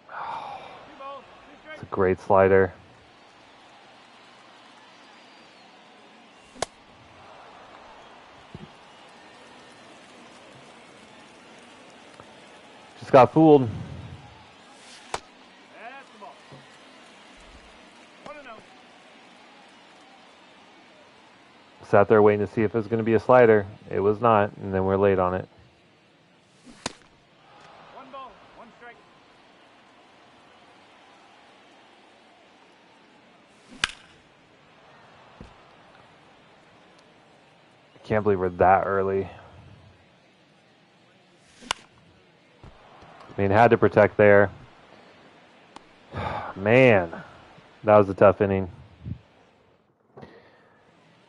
2 balls. 2 It's strike. a great slider. Just got fooled. That's the ball. 1-0. Sat there waiting to see if it was going to be a slider. It was not, and then we're late on it. 1 ball, 1 strike. I can't believe we're that early. I mean, had to protect there. Man, that was a tough inning.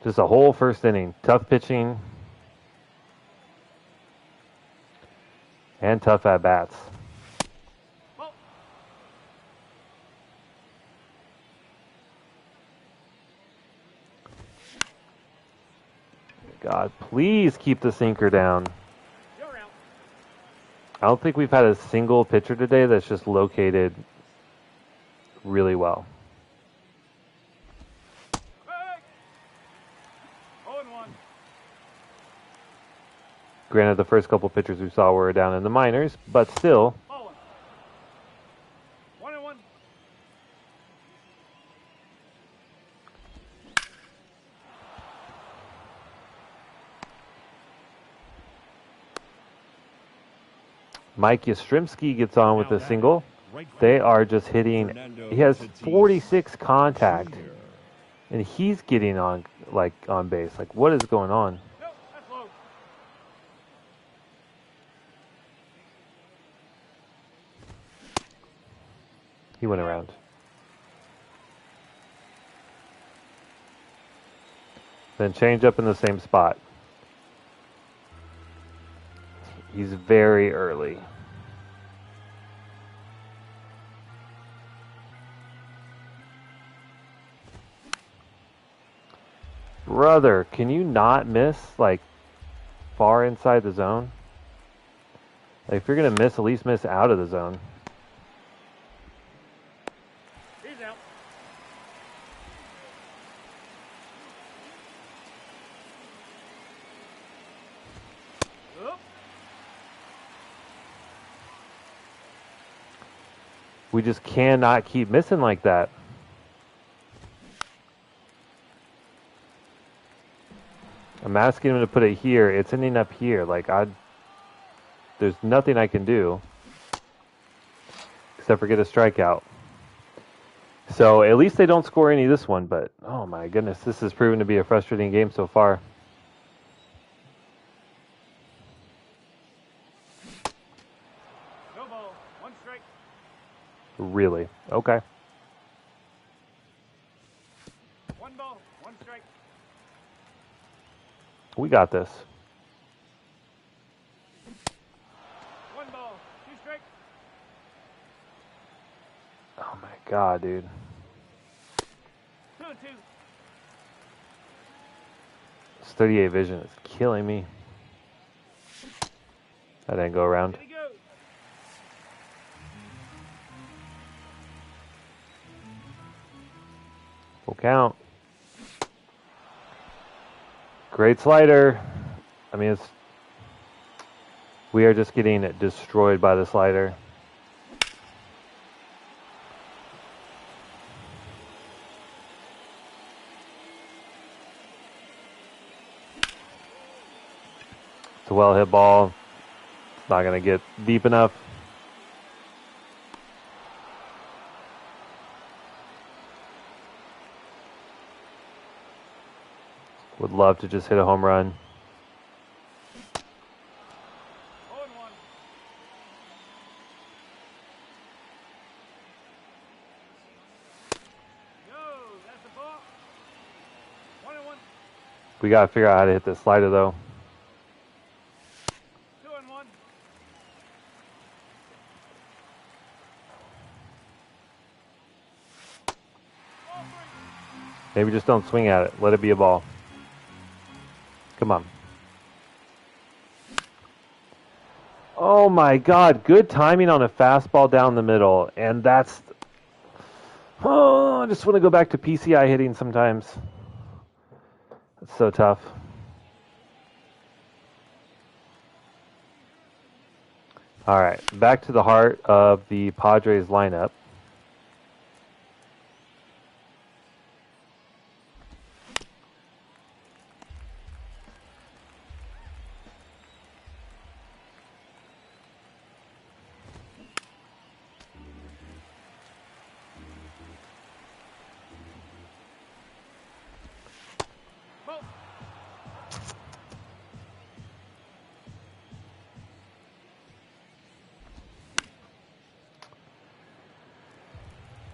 Just a whole first inning. Tough pitching. And tough at-bats. Ball. God, please keep the sinker down. You're out. I don't think we've had a single pitcher today that's just located really well. Hey! 0-1. Granted, the first couple pitchers we saw were down in the minors, but still, Ball 1. 1-1. Mike Yastrzemski gets on with a single. They are just hitting. He has 46 contact, and he's getting on base. Like, what is going on? No, that's low. He went around. Then change up in the same spot. He's very early. Brother, can you not miss, like, far inside the zone? Like, if you're going to miss, at least miss out of the zone. He's out. Oop. We just cannot keep missing like that. I'm asking him to put it here. It's ending up here. Like, there's nothing I can do except for get a strikeout. So at least they don't score any this one, but oh my goodness, this has proven to be a frustrating game so far. No ball, 1 strike. Really? Okay. 1 ball, 1 strike. We got this. 1 ball, 2 strike. Oh my God, dude. 2-2. This 38 vision is killing me. That didn't go around. Here he goes. Full count. Great slider. I mean, we are just getting destroyed by the slider. It's a well hit ball. It's not going to get deep enough. Would love to just hit a home run. 0-1. No, that's a ball. 1-1. We got to figure out how to hit this slider, though. 2-1. Maybe just don't swing at it. Let it be a ball. Come on. Oh my God, good timing on a fastball down the middle. And that's... Oh, I just want to go back to PCI hitting sometimes. It's so tough. All right, back to the heart of the Padres lineup.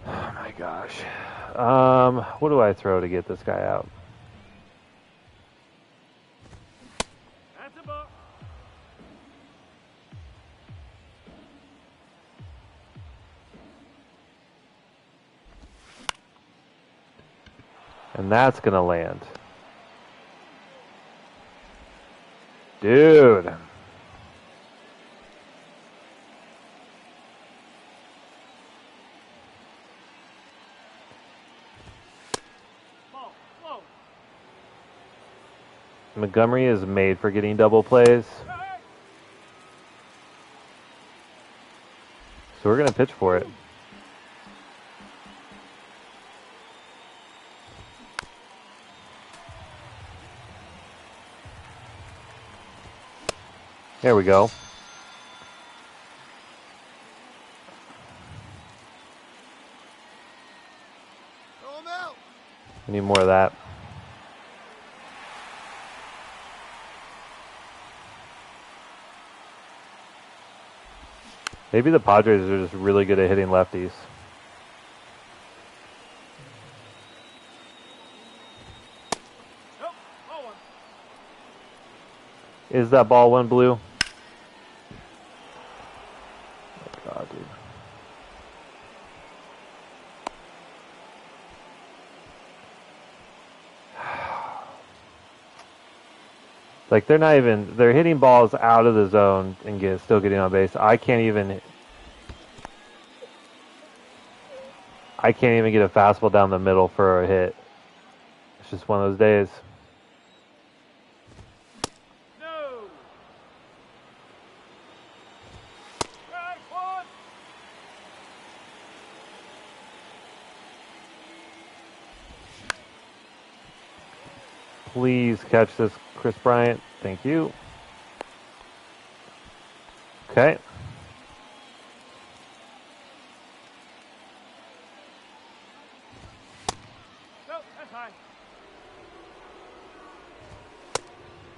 Oh my gosh. What do I throw to get this guy out? That's a ball. And that's going to land. Dude. Ball. Whoa. Montgomery is made for getting double plays. So we're going to pitch for it. There we go. Throw him out. We need more of that. Maybe the Padres are just really good at hitting lefties. Nope. Ball one. Is that ball one blue? Oh God, dude. Like they're hitting balls out of the zone and still getting on base. I can't even get a fastball down the middle for a hit. It's just one of those days. No. Strike one. Please catch this, Chris Bryant. Thank you. Okay. Nope. That's high.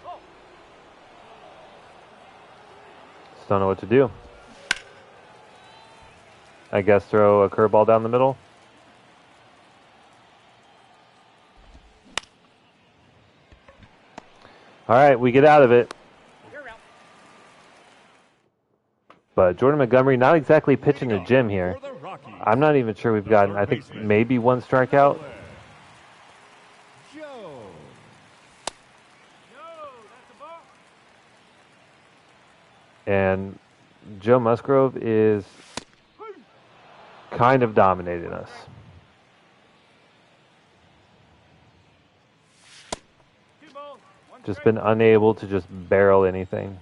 Oh. Just don't know what to do. I guess throw a curveball down the middle. All right, we get out of it. You're out. But Jordan Montgomery not exactly pitching a gym here. For the Rockies, I'm not even sure we've gotten, I think maybe one strikeout. Joe. No. That's a ball. And Joe Musgrove is kind of dominating us. Two balls. One Just strike. been unable to just barrel anything.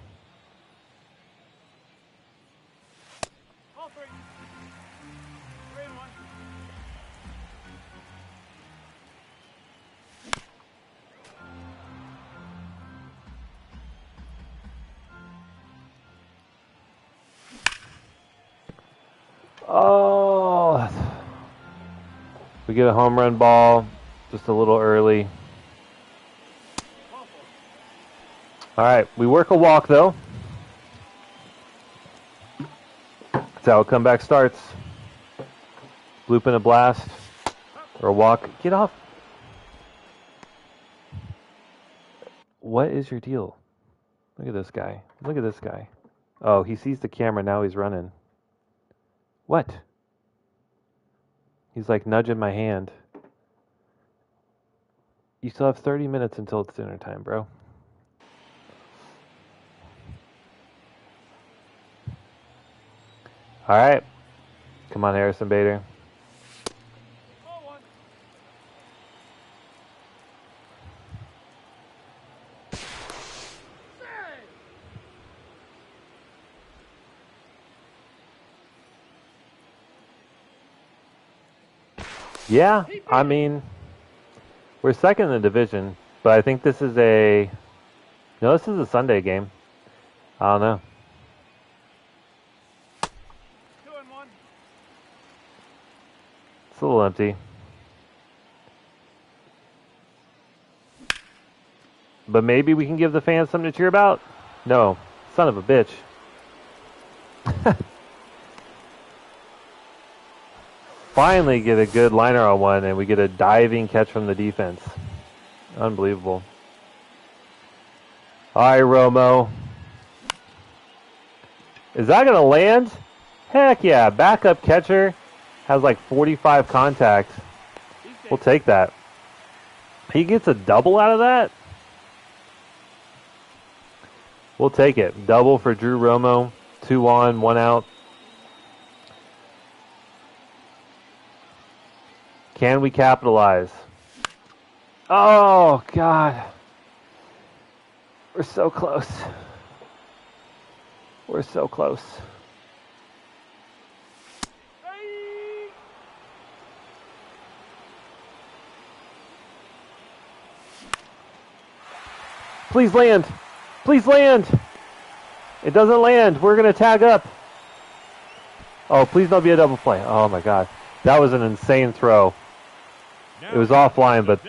Ball three. 3-1. Oh, we get a home run ball just a little early. Ball four. All right, we work a walk though. That's how a comeback starts. Bloop and a blast or a walk. Get off. What is your deal? Look at this guy. Look at this guy. Oh, he sees the camera, now he's running. What? He's like nudging my hand. You still have 30 minutes until it's dinner time, bro. All right. Come on, Harrison Bader. Ball one. Yeah, I mean, we're second in the division, but I think this is a... No, this is a Sunday game. I don't know. 2-1. It's a little empty. But maybe we can give the fans something to cheer about? No. Son of a bitch. Finally get a good liner on one, and we get a diving catch from the defense. Unbelievable. All right, Romo. Is that going to land? Heck yeah. Backup catcher has like 45 contacts. We'll take that. He gets a double out of that? We'll take it. Double for Drew Romo. 2 on, 1 out. Can we capitalize? Oh, God. We're so close. We're so close. Please land. Please land. It doesn't land. We're going to tag up. Oh, please don't be a double play. Oh, my God. That was an insane throw. It was offline, but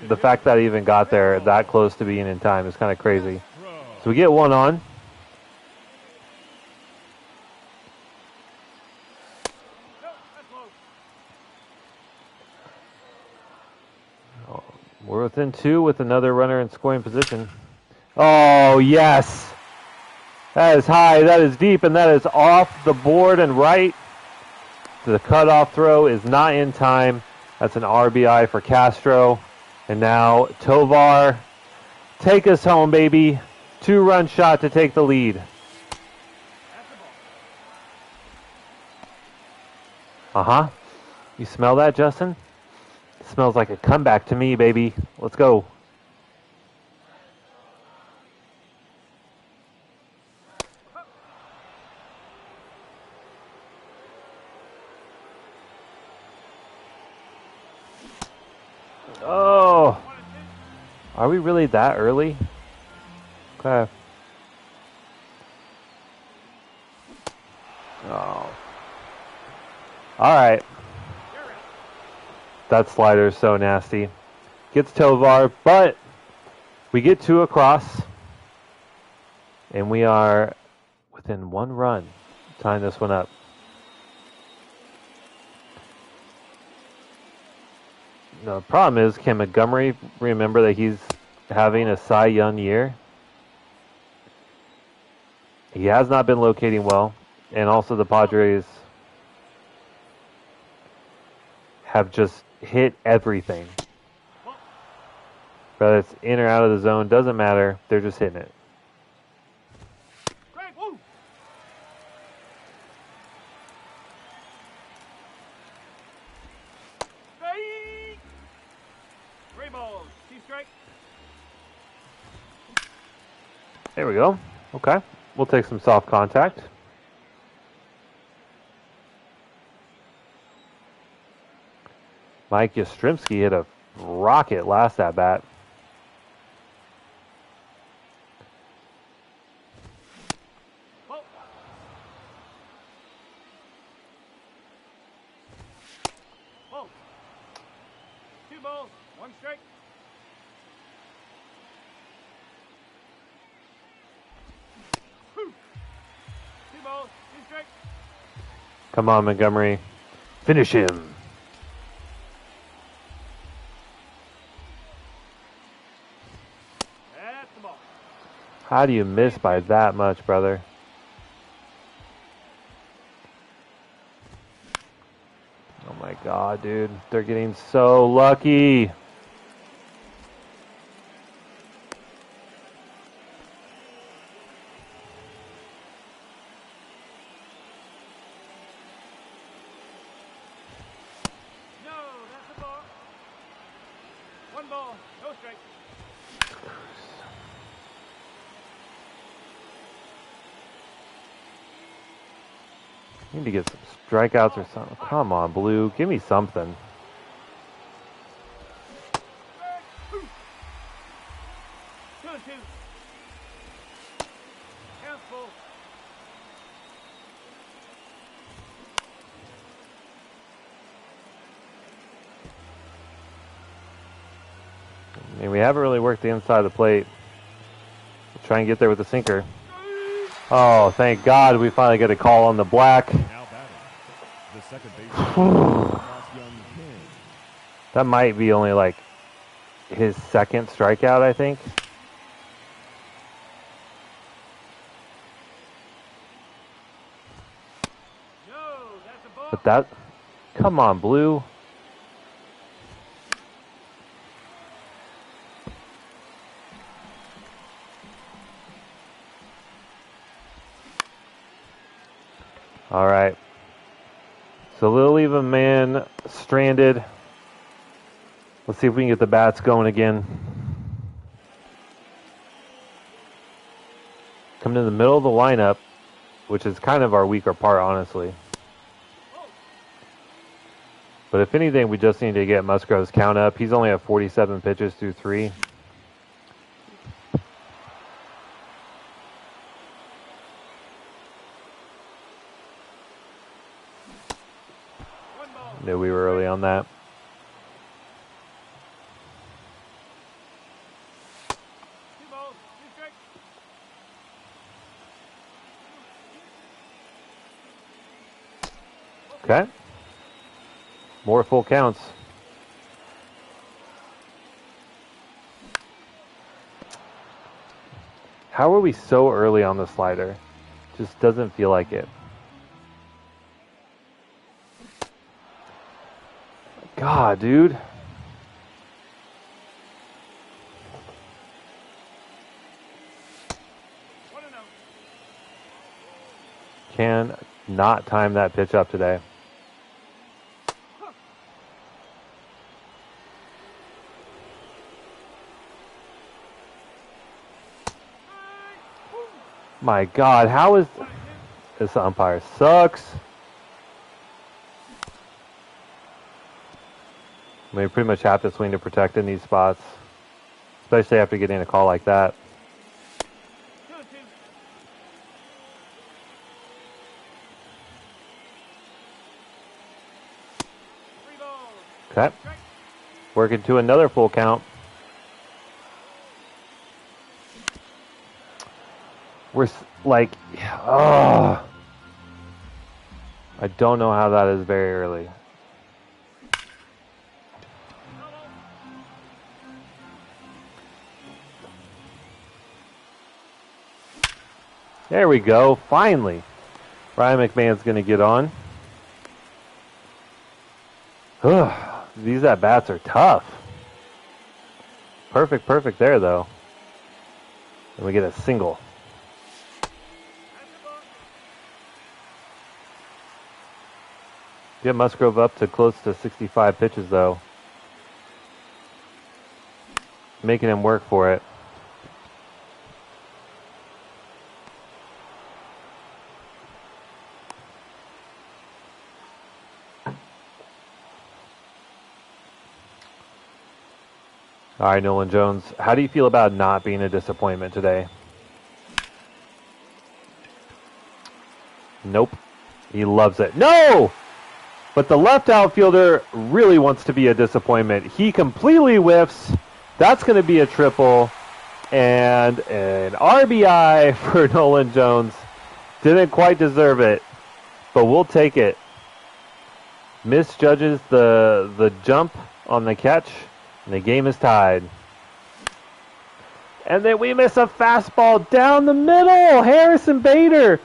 the fact that it even got there that close to being in time is kind of crazy. So we get 1 on. We're within 2 with another runner in scoring position. Oh, yes. That is high, that is deep, and that is off the board and right. The cutoff throw is not in time. That's an RBI for Castro. And now Tovar, take us home, baby. 2-run shot to take the lead. Uh-huh. You smell that, Justin? It smells like a comeback to me, baby. Let's go. Oh. Are we really that early? Okay. Oh. All right. That slider is so nasty. Gets Tovar, but we get 2 across. And we are within 1 run. Tying this one up. The problem is, can Montgomery remember that he's having a Cy Young year? He has not been locating well. And also the Padres have just hit everything. Whether it's in or out of the zone, doesn't matter. They're just hitting it. There we go. Okay. We'll take some soft contact. Mike Yastrzemski hit a rocket last at bat. Two balls, 1 strike. Come on, Montgomery. Finish him. That's the ball. How do you miss by that much, brother? Oh my God, dude. They're getting so lucky. Need to get some strikeouts or something. Come on, Blue. Give me something. full. I mean, we haven't really worked the inside of the plate. We'll try and get there with the sinker. Oh, thank God we finally get a call on the black. Now batting, the second baseman, That might be only like his second strikeout, I think. No, that's a ball. But that, come on, Blue. All right. So they'll leave a man stranded. Let's see if we can get the bats going again. Coming in the middle of the lineup, which is kind of our weaker part, honestly. But if anything, we just need to get Musgrove's count up. He's only at 47 pitches through 3. Knew we were early on that. Two balls, two strikes. Okay. More full counts. How are we so early on the slider? Just doesn't feel like it. God, dude. 1-0. Can not time that pitch up today. My God, how is this umpire sucks? I mean, we pretty much have to swing to protect in these spots, especially after getting a call like that. 2-2. Three balls. Okay, Strike. working to another full count. We're like, oh, I don't know how that is very early. There we go, finally. Ryan McMahon's going to get on. Ugh, these at-bats are tough. Perfect there, though. And we get a single. Get Musgrove up to close to 65 pitches, though. Making him work for it. All right, Nolan Jones, how do you feel about not being a disappointment today? Nope. He loves it. No! But the left outfielder really wants to be a disappointment. He completely whiffs. That's going to be a triple. And an RBI for Nolan Jones. Didn't quite deserve it, but we'll take it. Misjudges the jump on the catch, and the game is tied. And then we miss a fastball down the middle. Harrison Bader,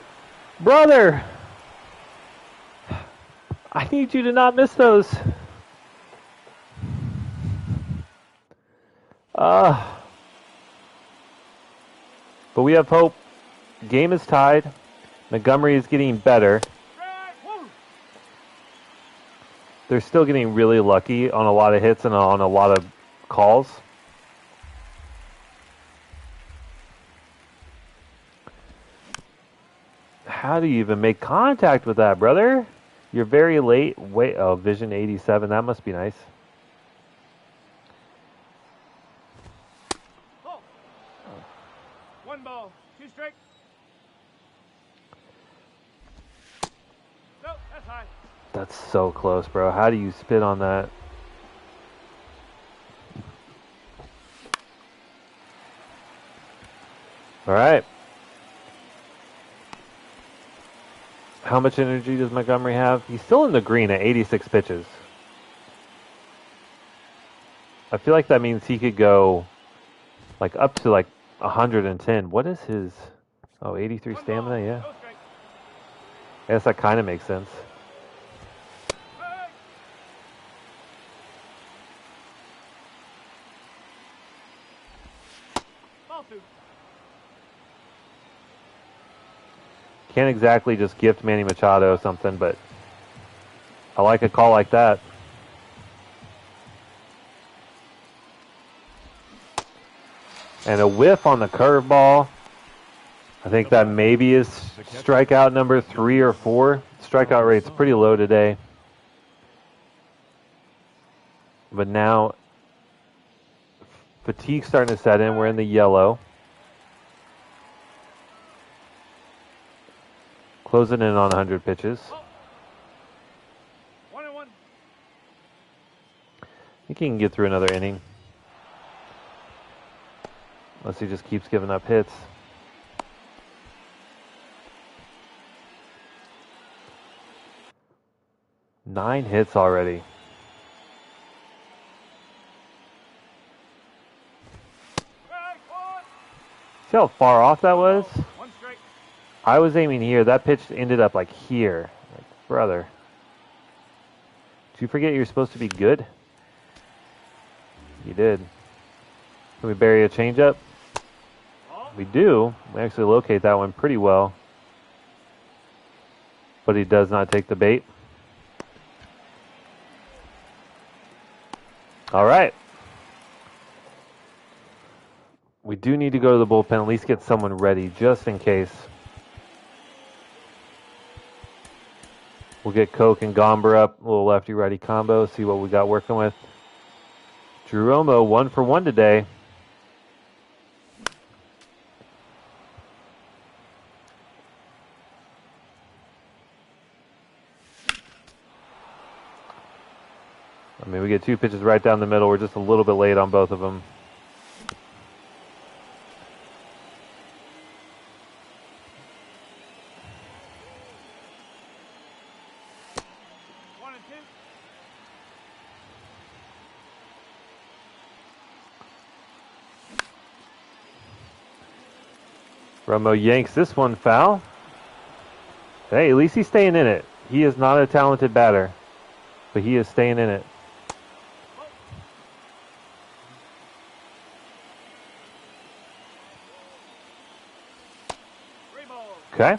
brother, I need you to not miss those. But we have hope. Game is tied. Montgomery is getting better. They're still getting really lucky on a lot of hits and on a lot of calls. How do you even make contact with that, brother? You're very late. Wait, oh, Vision 87. That must be nice. Oh. 1 ball, 2 strikes. That's high. That's so close, bro. How do you spit on that? All right. How much energy does Montgomery have? He's still in the green at 86 pitches. I feel like that means he could go like up to like 110. What is his? Oh, 83 stamina, yeah. No strike. I guess that kind of makes sense. Hey! Ball two. Can't exactly just gift Manny Machado something, but I like a call like that. And a whiff on the curveball. I think that maybe is strikeout number 3 or 4. Strikeout rate's pretty low today. But now fatigue's starting to set in. We're in the yellow. Closing in on 100 pitches. 1-1. I think he can get through another inning. Unless he just keeps giving up hits. Nine hits already. See how far off that was? One strike. I was aiming here. That pitch ended up like here. Like, brother. Did you forget you're supposed to be good? You did. Can we bury a changeup? We do. We actually locate that one pretty well. But he does not take the bait. All right. We do need to go to the bullpen, at least get someone ready, just in case. We'll get Coke and Gomber up, a little lefty-righty combo, see what we got working with. Drew Romo, 1 for 1 today. I mean, we get 2 pitches right down the middle. We're just a little bit late on both of them. Romo yanks this one foul. Hey, at least he's staying in it. He is not a talented batter, but he is staying in it. Okay.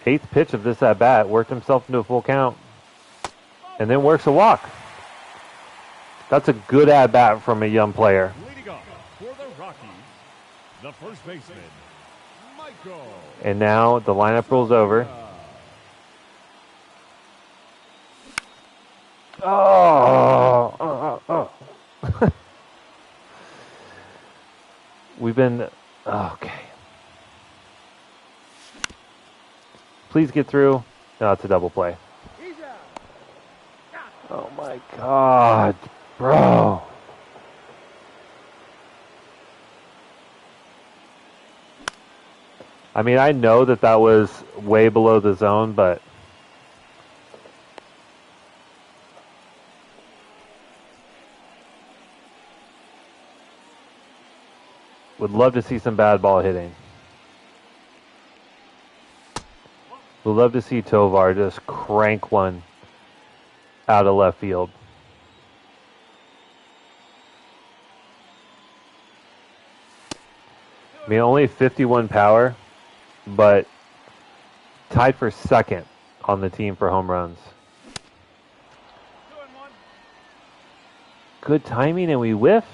8th pitch of this at-bat. Worked himself into a full count. And then works a walk. That's a good at-bat from a young player. Leading off for the Rockies, the first baseman, Michael. And now the lineup rolls over. Oh. We've been... Okay. Please get through. No, it's a double play. Oh my God, bro. I mean, I know that that was way below the zone, but would love to see some bad ball hitting. Would love to see Tovar just crank one out of left field. I mean, only 51 power, but tied for second on the team for home runs. 2-1. Good timing, and we whiff.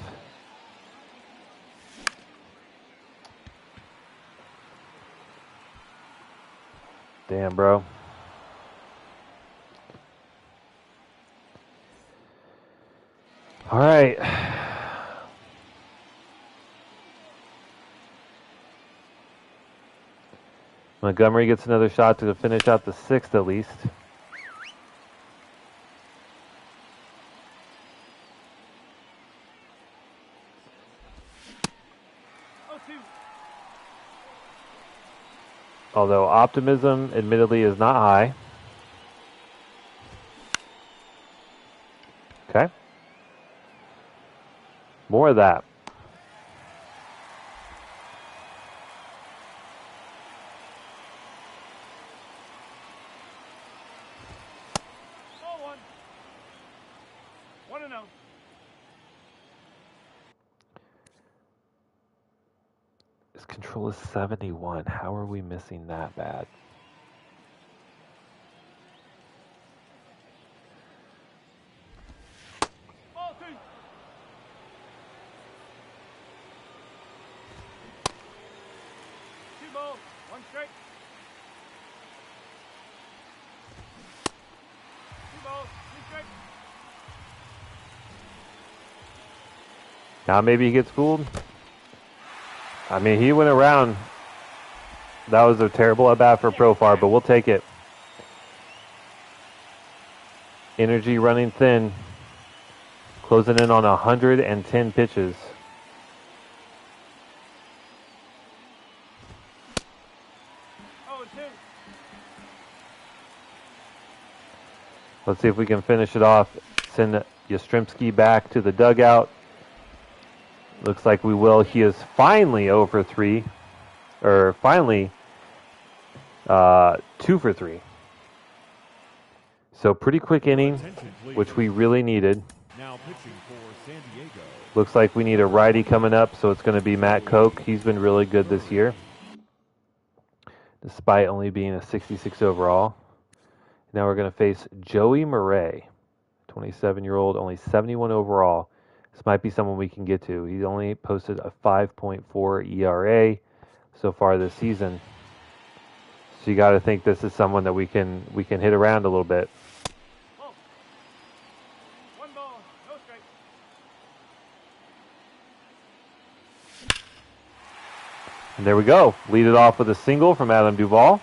Damn, bro. All right. Montgomery gets another shot to finish out the 6th at least. Although optimism admittedly is not high. Okay. More of that. Ball 1. 1-0. His control is 71. How are we missing that bad? Ball 2. 2 balls. 1 strike. 2 balls. 3 strikes. Now maybe he gets fooled. I mean, he went around. That was a terrible at-bat for Profar, but we'll take it. Energy running thin. Closing in on 110 pitches. Oh, 2. Let's see if we can finish it off. Send Yastrzemski back to the dugout. Looks like we will. He is finally 0 for 3. Or finally 2 for 3. So pretty quick inning, which we really needed. Now pitching for San Diego. Looks like we need a righty coming up, so it's going to be Matt Koch. He's been really good this year, despite only being a 66 overall. Now we're going to face Joey Murray, 27-year-old, only 71 overall. This might be someone we can get to. He's only posted a 5.4 ERA so far this season. So you got to think this is someone that we can hit around a little bit. Ball. 1 ball. No strike. And there we go. Lead it off with a single from Adam Duvall.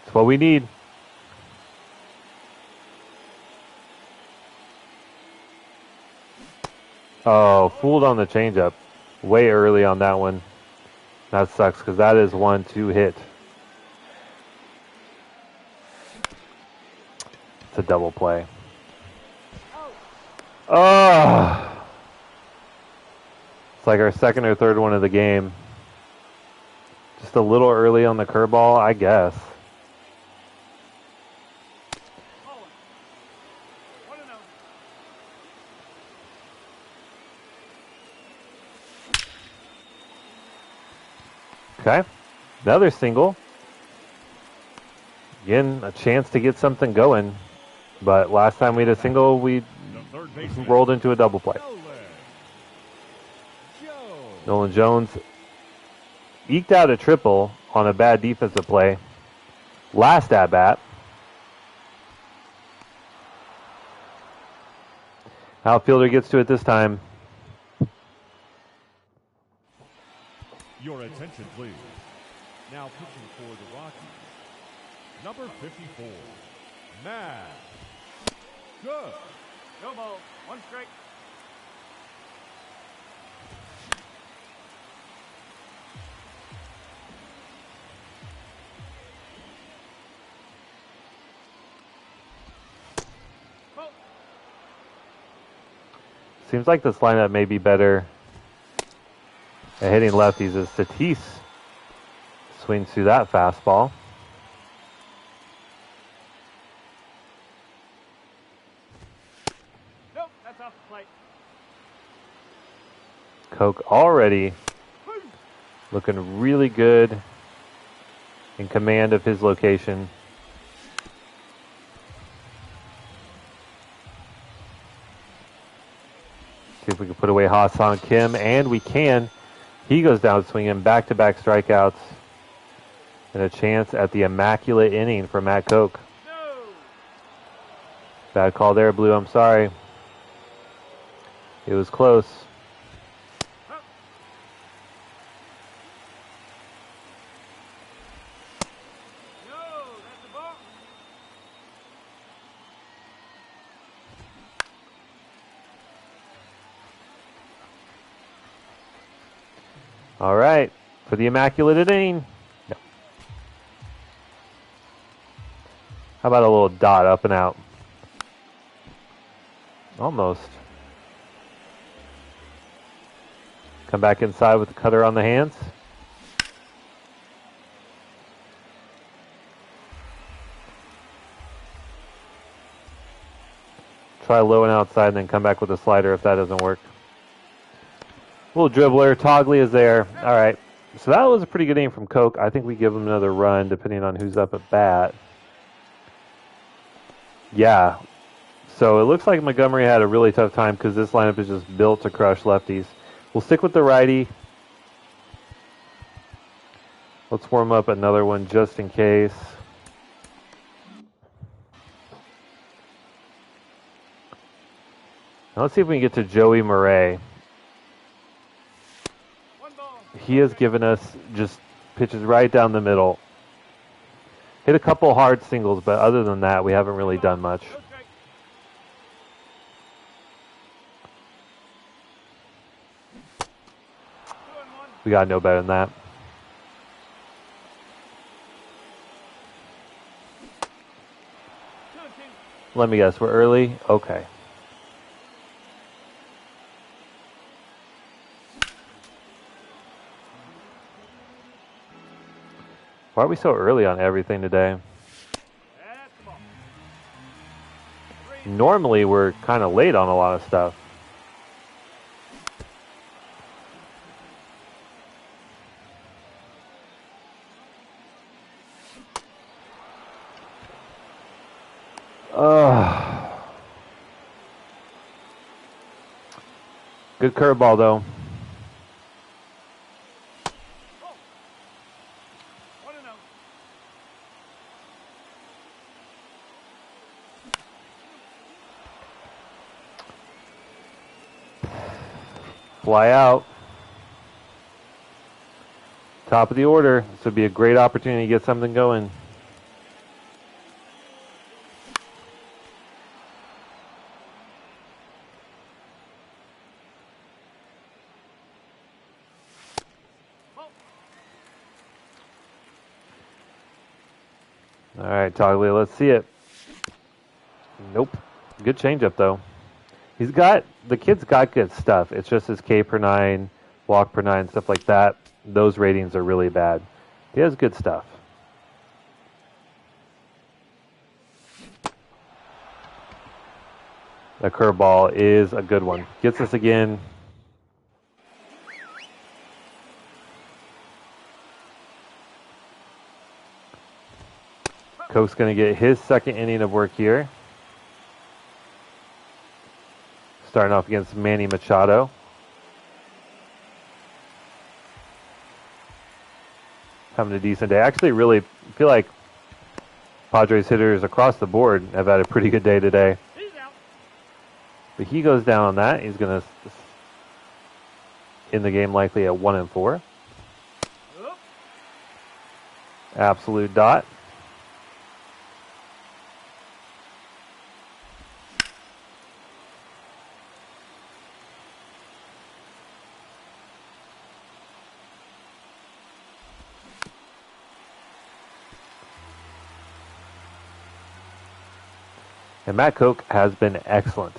That's what we need. Oh, fooled on the changeup. Way early on that one. That sucks because that is 1-2 hit. It's a double play. Oh! It's like our second or third one of the game. Just a little early on the curveball, I guess. Ball 1. 1-0. Okay. Another single. Again, a chance to get something going. But last time we had a single, we The third baseman. rolled into a double play. Nolan Jones eked out a triple on a bad defensive play. Last at bat. Outfielder gets to it this time. Your attention, please. Now pitching for the Rockies. Number 54, Matt. Good. No ball. 1 strike. Ball. Seems like this lineup may be better at hitting lefties as Tatis swings through that fastball. Nope, that's off the plate. Koch already looking really good in command of his location. See if we can put away Ha-Seong Kim, and we can. He goes down swinging, back-to-back strikeouts, and a chance at the immaculate inning for Matt Koch. No. Bad call there, Blue. I'm sorry. It was close. All right, for the immaculate inning. No. How about a little dot up and out? Almost. Come back inside with the cutter on the hands. Try low and outside and then come back with a slider if that doesn't work. Little dribbler. Togley is there. All right. So that was a pretty good inning from Coke. I think we give him another run depending on who's up at bat. Yeah. So it looks like Montgomery had a really tough time because this lineup is just built to crush lefties. We'll stick with the righty. Let's warm up another one just in case. Now let's see if we can get to Joey Murray. He has given us just pitches right down the middle. Hit a couple hard singles, but other than that, we haven't really done much. We got no better than that. Let me guess, we're early? Okay. Why are we so early on everything today? Normally, we're kind of late on a lot of stuff. Good curveball, though. Fly out. Top of the order. This would be a great opportunity to get something going. All right, Togley, let's see it. Nope. Good changeup, though. The kid's got good stuff. It's just his K per 9, walk per 9, stuff like that. Those ratings are really bad. He has good stuff. The curveball is a good one. Gets us again. Coke's going to get his second inning of work here. Starting off against Manny Machado. Having a decent day. Actually, really feel like Padres hitters across the board have had a pretty good day today. But he goes down on that. He's going to end the game likely at 1-4. Absolute dot. And Matt Coke has been excellent.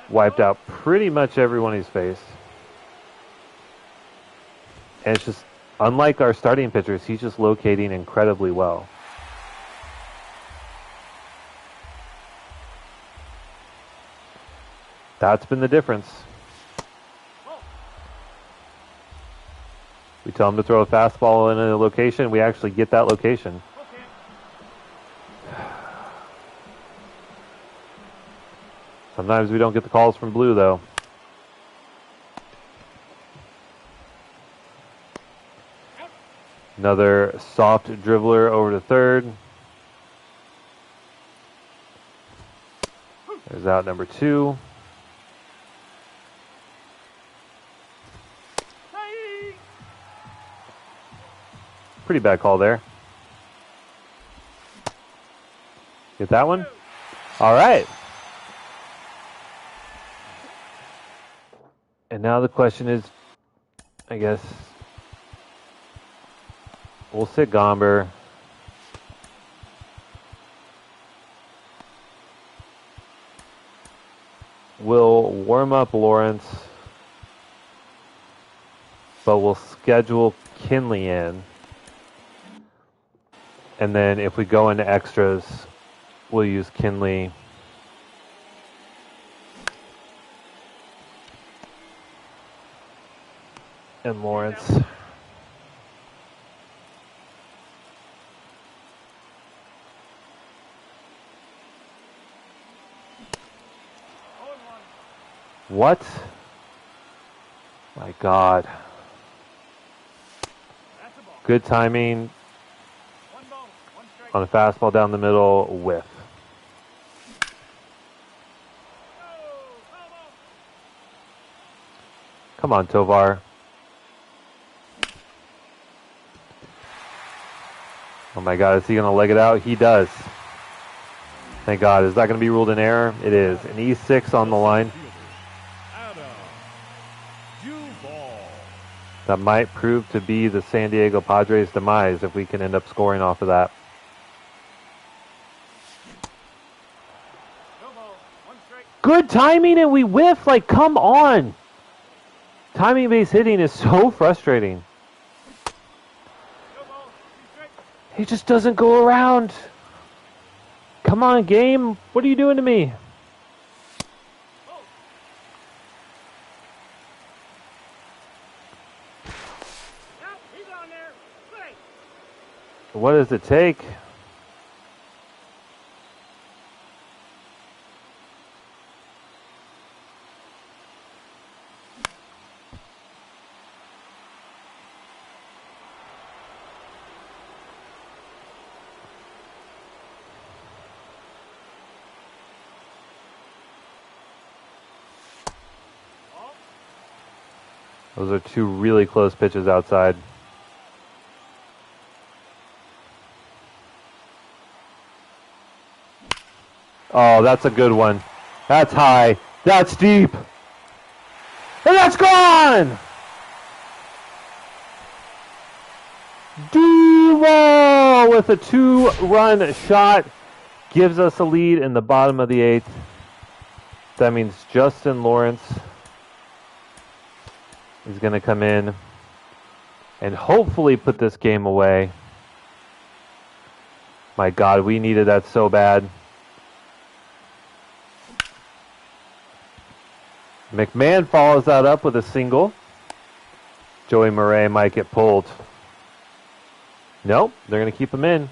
Wiped out pretty much everyone he's faced. And it's just, unlike our starting pitchers, he's just locating incredibly well. That's been the difference. We tell him to throw a fastball in a location, we actually get that location. Sometimes we don't get the calls from Blue, though. Another soft dribbler over to third. There's out number 2. Pretty bad call there. Get that one? All right. And now the question is, I guess we'll sit Gomber. We'll warm up Lawrence, but we'll schedule Kinley in. And then if we go into extras, we'll use Kinley. And Lawrence. What? My God. Good timing on a fastball down the middle, whiff. Come on, Tovar. Oh my God, is he going to leg it out? He does. Thank God. Is that going to be ruled an error? It is. An E6 on the line. That might prove to be the San Diego Padres' demise if we can end up scoring off of that. Good timing and we whiff. Like, come on. Timing base hitting is so frustrating. He just doesn't go around. Come on, game. What are you doing to me? What does it take? Those are two really close pitches outside. Oh, that's a good one. That's high. That's deep. And that's gone! Duval with a 2-run shot gives us a lead in the bottom of the 8th. That means Justin Lawrence is going to come in and hopefully put this game away. My God, we needed that so bad. McMahon follows that up with a single. Joey Murray might get pulled. Nope, they're going to keep him in.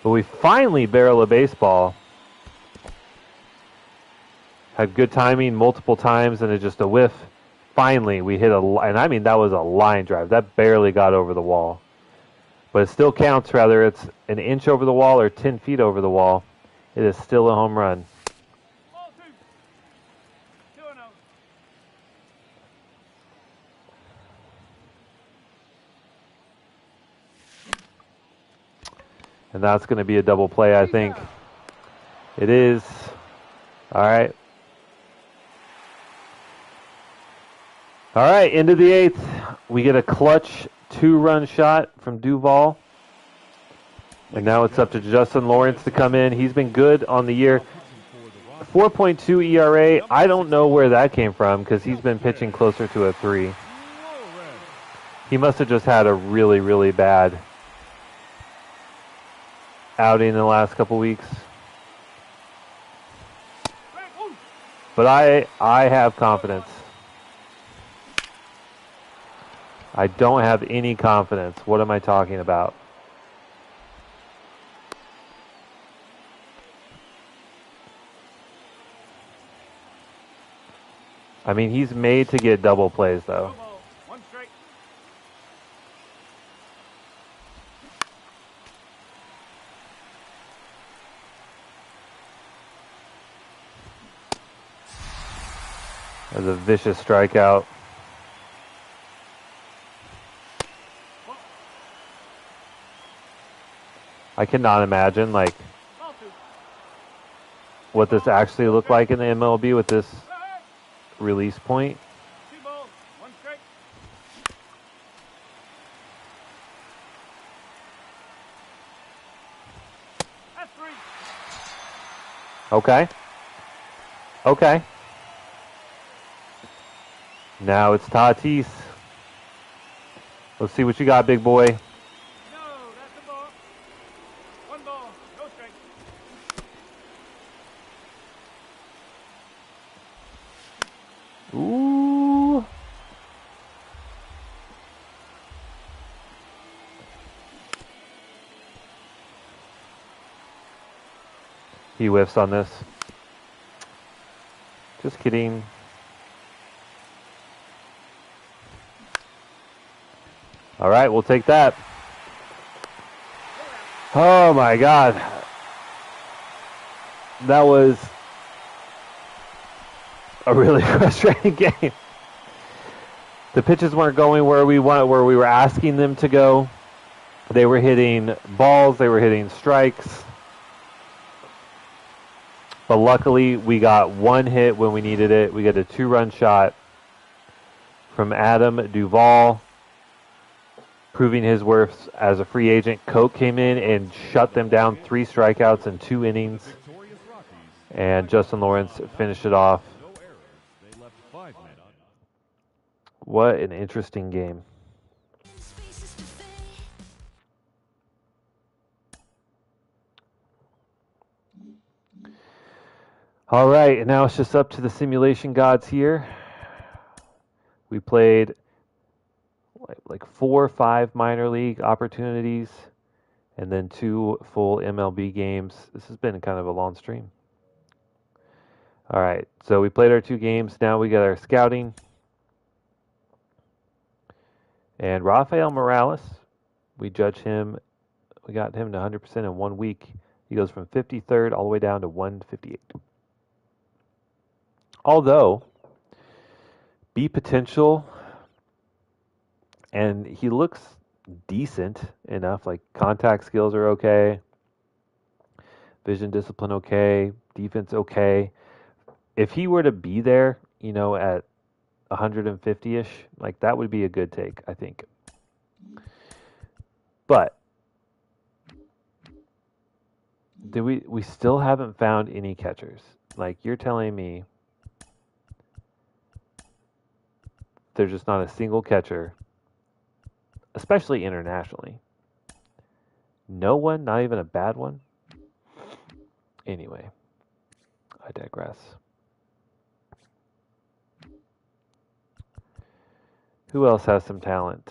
But we finally barrel a baseball. Had good timing multiple times and it's just a whiff. Finally, we hit and I mean that was a line drive. That barely got over the wall. But it still counts, whether it's an inch over the wall or 10 feet over the wall. It is still a home run. And that's going to be a double play, I think. It is. All right. All right, into the 8th. We get a clutch 2-run shot from Duval. And now it's up to Justin Lawrence to come in. He's been good on the year. 4.2 ERA. I don't know where that came from because he's been pitching closer to a 3. He must have just had a really, really bad outing in the last couple weeks. But I have confidence. I don't have any confidence. What am I talking about? I mean, he's made to get double plays, though. That's a vicious strikeout. I cannot imagine, like, what this actually looked like in the MLB with this release point. Okay. Okay. Now it's Tatis. Let's see what you got, big boy. No, that's a ball. One ball, no strike. Ooh. He whiffs on this. Just kidding. All right, we'll take that. Oh my God. That was a really frustrating game. The pitches weren't going where we were asking them to go. They were hitting balls, they were hitting strikes. But luckily, we got one hit when we needed it. We got a 2-run shot from Adam Duvall, proving his worth as a free agent. Coke came in and shut them down, 3 strikeouts in 2 innings. And Justin Lawrence finished it off. What an interesting game. All right, and now it's just up to the simulation gods here. We played like 4 or 5 minor league opportunities and then 2 full MLB games. This has been kind of a long stream. All right, so we played our 2 games. Now we got our scouting. And Rafael Morales, we judge him. We got him to 100% in 1 week. He goes from 53rd all the way down to 158. Although, B potential, and he looks decent enough. Like contact skills are okay, vision discipline okay, defense okay. If he were to be there, you know, at 150-ish, like that would be a good take, I think. But we still haven't found any catchers. Like you're telling me there's just not a single catcher, especially internationally. No one, not even a bad one. Anyway, I digress. Who else has some talent?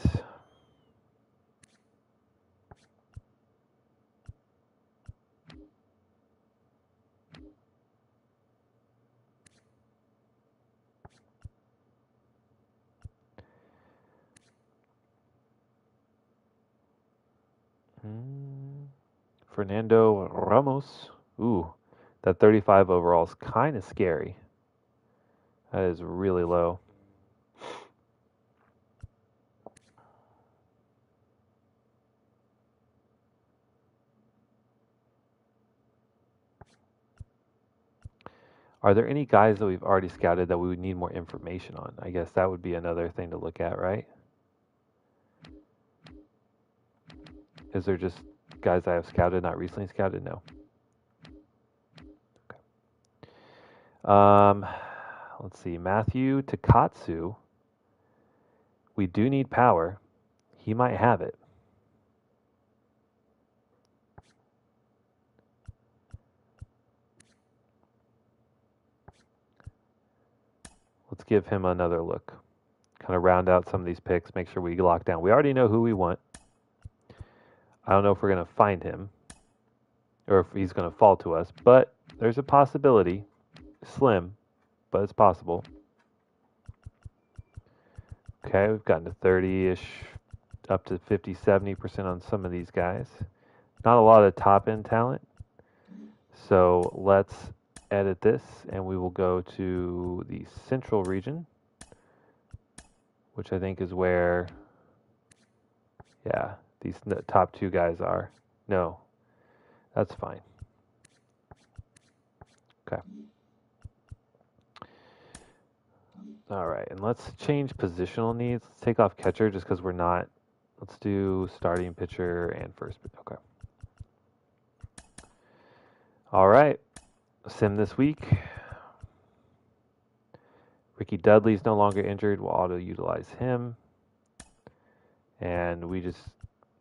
Fernando Ramos. Ooh, that 35 overall is kind of scary. That is really low. Are there any guys that we've already scouted that we would need more information on? I guess that would be another thing to look at, right? Is there just guys I have scouted, not recently scouted? No. Okay. Let's see. Matthew Takatsu. We do need power. He might have it. Let's give him another look. Kind of round out some of these picks, make sure we lock down. We already know who we want. I don't know if we're going to find him or if he's going to fall to us, but there's a possibility. Slim, but it's possible. Okay, we've gotten to 30-ish, up to 50, 70% on some of these guys. Not a lot of top-end talent. So let's edit this, and we will go to the central region, which I think is where, yeah, these top 2 guys are. No, that's fine. Okay. All right, and let's change positional needs. Let's take off catcher just because we're not. Let's do starting pitcher and first pitcher. Okay. All right. Sim this week. Ricky Dudley's no longer injured. We'll auto-utilize him. And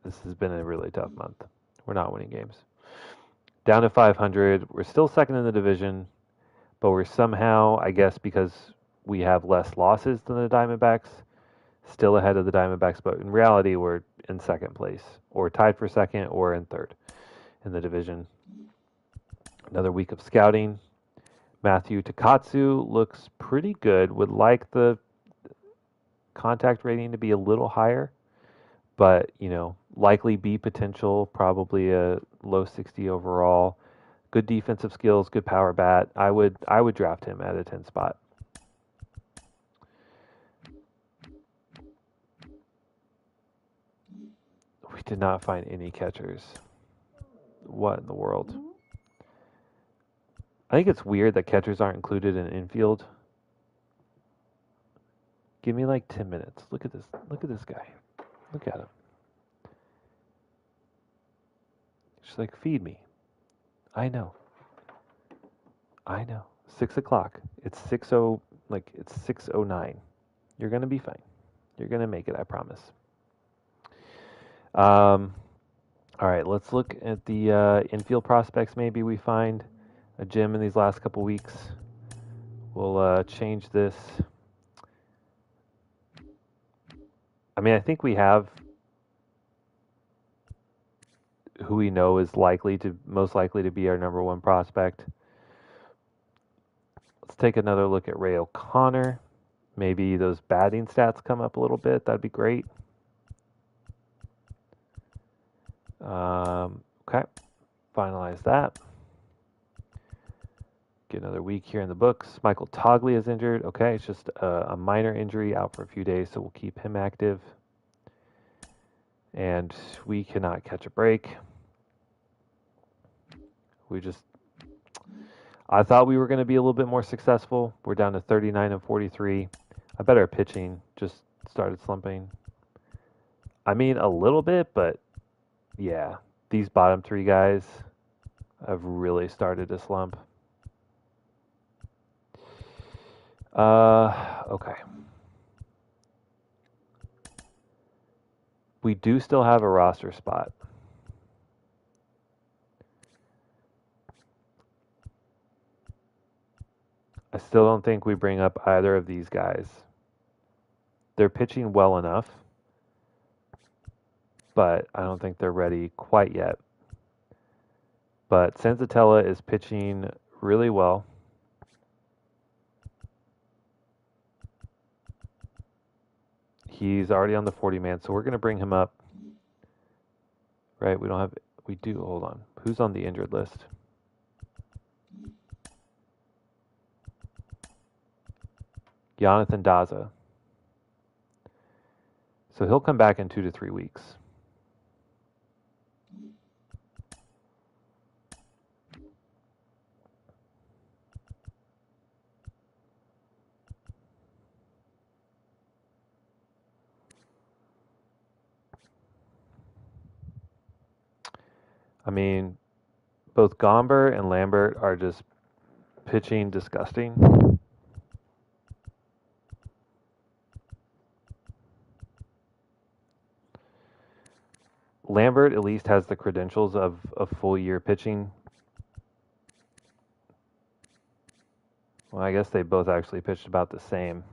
this has been a really tough month. We're not winning games. Down to 500. We're still second in the division, but we're somehow, I guess because we have less losses than the Diamondbacks, still ahead of the Diamondbacks, but in reality, we're in second place, or tied for second, or in third in the division. Another week of scouting. Matthew Takatsu looks pretty good. Would like the contact rating to be a little higher, but likely B potential, probably a low 60 overall. Good defensive skills, good power bat. I would draft him at a 10 spot. We did not find any catchers. What in the world? I think it's weird that catchers aren't included in infield. Give me like 10 minutes. Look at this. Look at this guy. Look at him. Just like, feed me. I know. 6 o'clock. It's 6:09. You're gonna be fine. You're gonna make it. I promise. All right. Let's look at the infield prospects. Maybe we find a gem in these last couple weeks. We'll change this. I mean, I think we have who we know is most likely to be our number one prospect. Let's take another look at Ray O'Connor. Maybe those batting stats come up a little bit. That'd be great. Okay, finalize that. Get another week here in the books. Michael Togley is injured. Okay, it's just a minor injury, out for a few days, so we'll keep him active. And we cannot catch a break. I thought we were going to be a little bit more successful. We're down to 39 and 43. I bet our pitching just started slumping. I mean, a little bit, but yeah, these bottom three guys have really started to slump. Okay. We do still have a roster spot. I still don't think we bring up either of these guys. They're pitching well enough, but I don't think they're ready quite yet. But Senzatella is pitching really well. He's already on the 40-man, so we're going to bring him up. Right, hold on. Who's on the injured list? Jonathan Daza. So he'll come back in 2 to 3 weeks. I mean, both Gomber and Lambert are just pitching disgusting. Lambert at least has the credentials of a full year pitching. Well, I guess they both actually pitched about the same.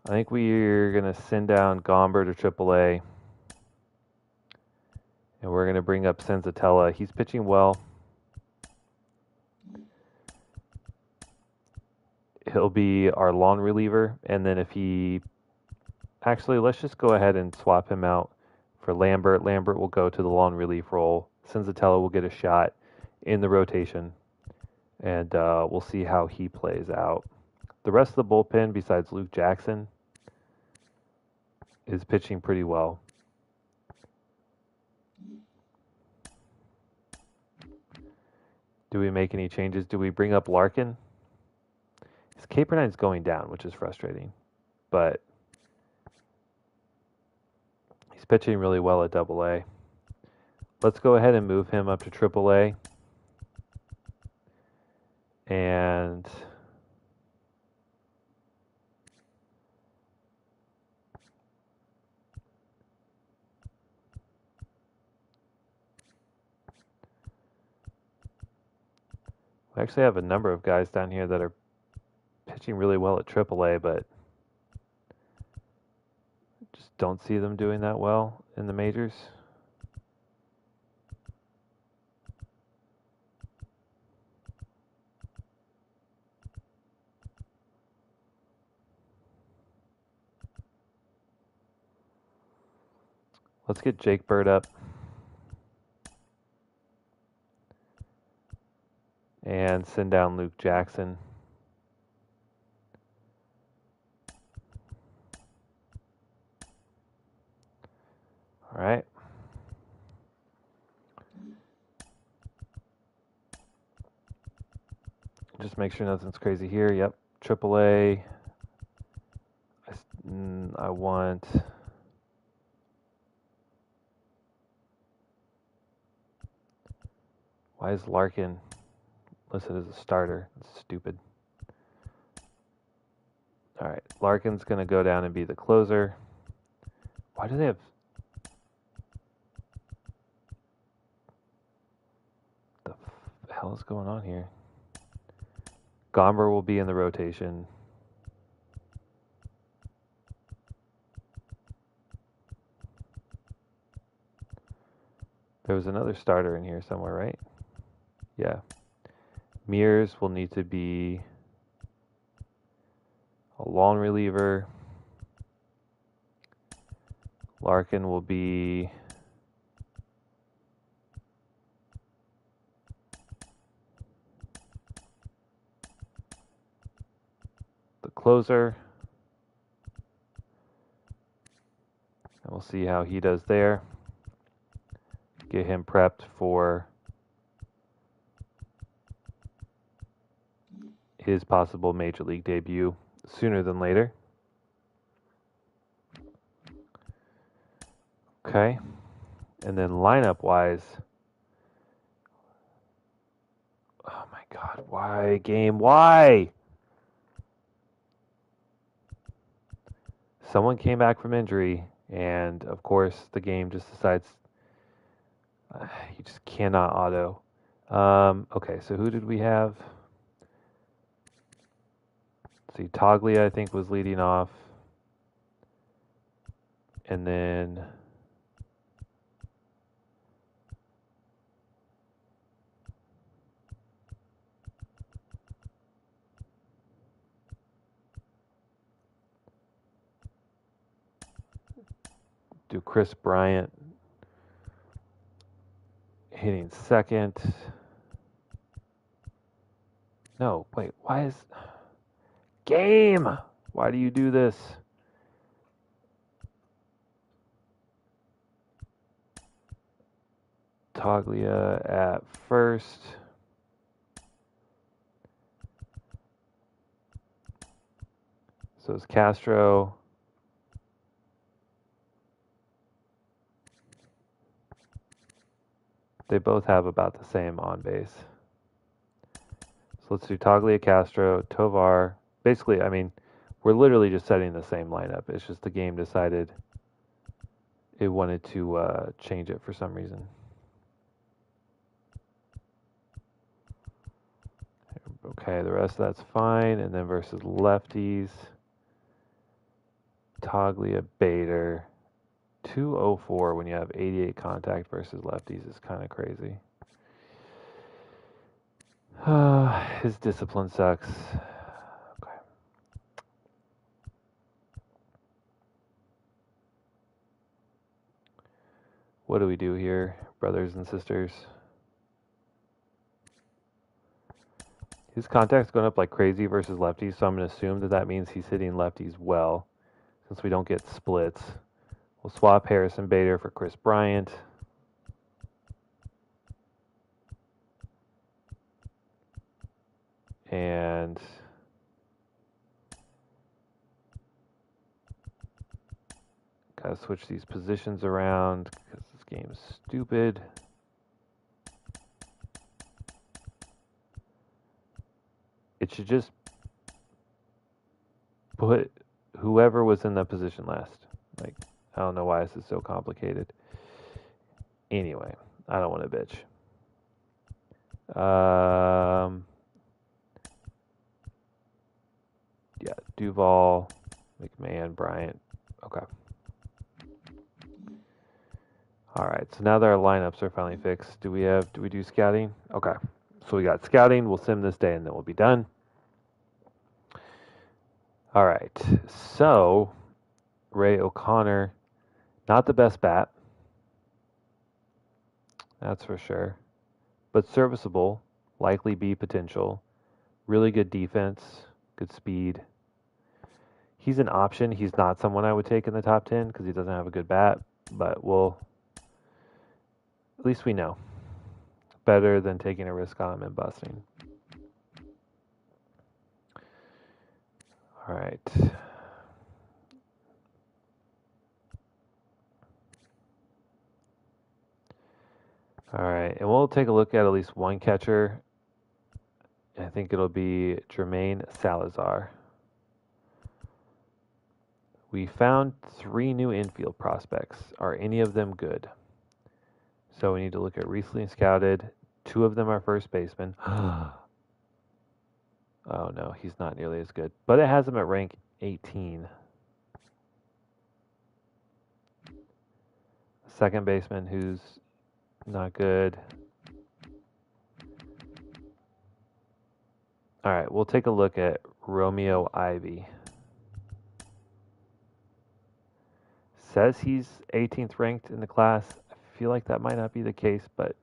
I think we're going to send down Gomber to AAA. And we're going to bring up Senzatella. He's pitching well. He'll be our long reliever. And then actually, let's just go ahead and swap him out for Lambert. Lambert will go to the long relief role. Senzatella will get a shot in the rotation. And we'll see how he plays out. The rest of the bullpen, besides Luke Jackson, is pitching pretty well. Do we make any changes? Do we bring up Larkin? His K/9 is going down, which is frustrating. But pitching really well at Double-A. Let's go ahead and move him up to Triple-A. And we actually have a number of guys down here that are pitching really well at Triple-A, but just don't see them doing that well in the majors. Let's get Jake Bird up. And send down Luke Jackson. All right. Just make sure nothing's crazy here. Yep. AAA. I want... Why is Larkin listed as a starter? That's stupid. All right. Larkin's going to go down and be the closer. Why do they have... The hell is going on here? Gomber will be in the rotation. There was another starter in here somewhere, right? Yeah. Mears will need to be a long reliever. Larkin will be the closer. And we'll see how he does there. Get him prepped for his possible major league debut sooner than later. Okay. And then lineup wise, oh my God, why game? Why? Someone came back from injury, and of course the game just decides you just cannot auto. Okay, so who did we have? Let's see, Toglia I think was leading off, and then do Chris Bryant hitting second. No, wait, why is... Game! Why do you do this? Toglia at first. So it's Castro. They both have about the same on base. So let's do Toglia, Castro, Tovar. Basically, I mean, we're literally just setting the same lineup. It's just the game decided it wanted to change it for some reason. Okay, the rest of that's fine. And then versus lefties, Toglia, Bader. 204 when you have 88 contact versus lefties is kind of crazy. His discipline sucks. Okay. What do we do here, brothers and sisters? His contact's going up like crazy versus lefties, so I'm going to assume that that means he's hitting lefties well, since we don't get splits. We'll swap Harrison Bader for Chris Bryant. And Gotta switch these positions around because this game's stupid. It should just put whoever was in that position last. Like, I don't know why this is so complicated. Anyway, I don't want to bitch. Yeah, Duval, McMahon, Bryant. Okay. All right, so now that our lineups are finally fixed, do we do scouting? Okay, so we got scouting. We'll sim this day and then we'll be done. All right, so Ray O'Connor, not the best bat, that's for sure, but serviceable, likely B potential, really good defense, good speed. He's an option. He's not someone I would take in the top 10 because he doesn't have a good bat, but at least we know. Better than taking a risk on him and busting. All right. All right, and we'll take a look at least one catcher. I think it'll be Jermaine Salazar. We found 3 new infield prospects. Are any of them good? So we need to look at recently scouted. 2 of them are first basemen. Oh no, he's not nearly as good. But it has him at rank 18. Second baseman who's not good. All right, we'll take a look at Romeo Ivy. Says he's 18th ranked in the class. I feel like that might not be the case, but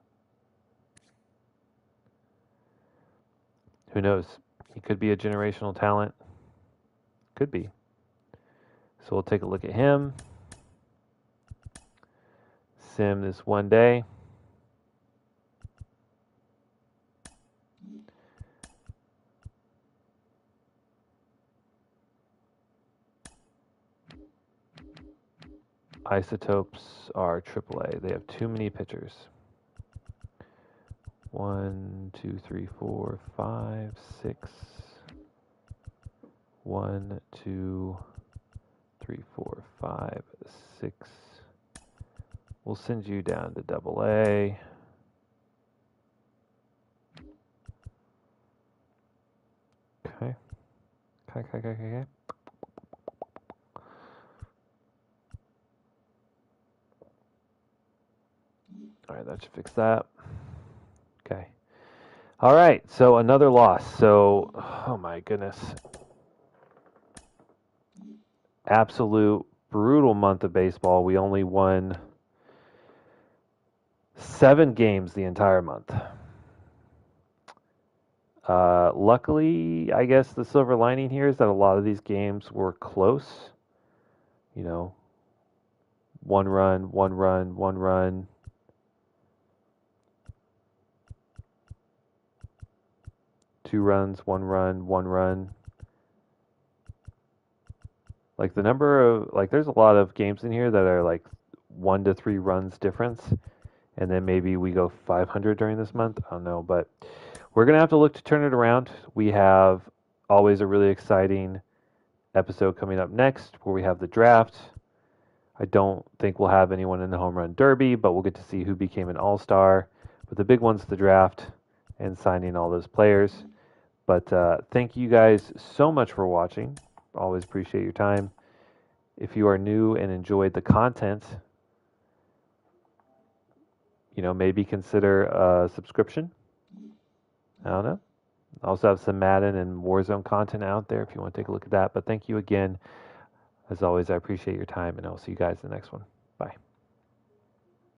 who knows? He could be a generational talent. Could be. So we'll take a look at him. Sim this one day. Isotopes are AAA. They have too many pitchers. 1, 2, 3, 4, 5, 6. 1, 2, 3, 4, 5, 6. We'll send you down to AA. Okay. Okay. All right, that should fix that. Okay. All right, so another loss. So, oh my goodness. Absolute brutal month of baseball. We only won 7 games the entire month. Luckily, I guess the silver lining here is that a lot of these games were close. You know, 1 run, 1 run, 1 run. Two runs, 1 run, 1 run. Like the number of, like there's a lot of games in here that are like 1 to 3 runs difference. And then maybe we go 500 during this month. I don't know, but we're going to have to look to turn it around. We have always a really exciting episode coming up next where we have the draft. I don't think we'll have anyone in the home run derby, but we'll get to see who became an all-star. But the big one's the draft and signing all those players. But thank you guys so much for watching. Always appreciate your time. If you are new and enjoyed the content, you know, maybe consider a subscription. I don't know. I also have some Madden and Warzone content out there if you want to take a look at that. But thank you again. As always, I appreciate your time, and I'll see you guys in the next one.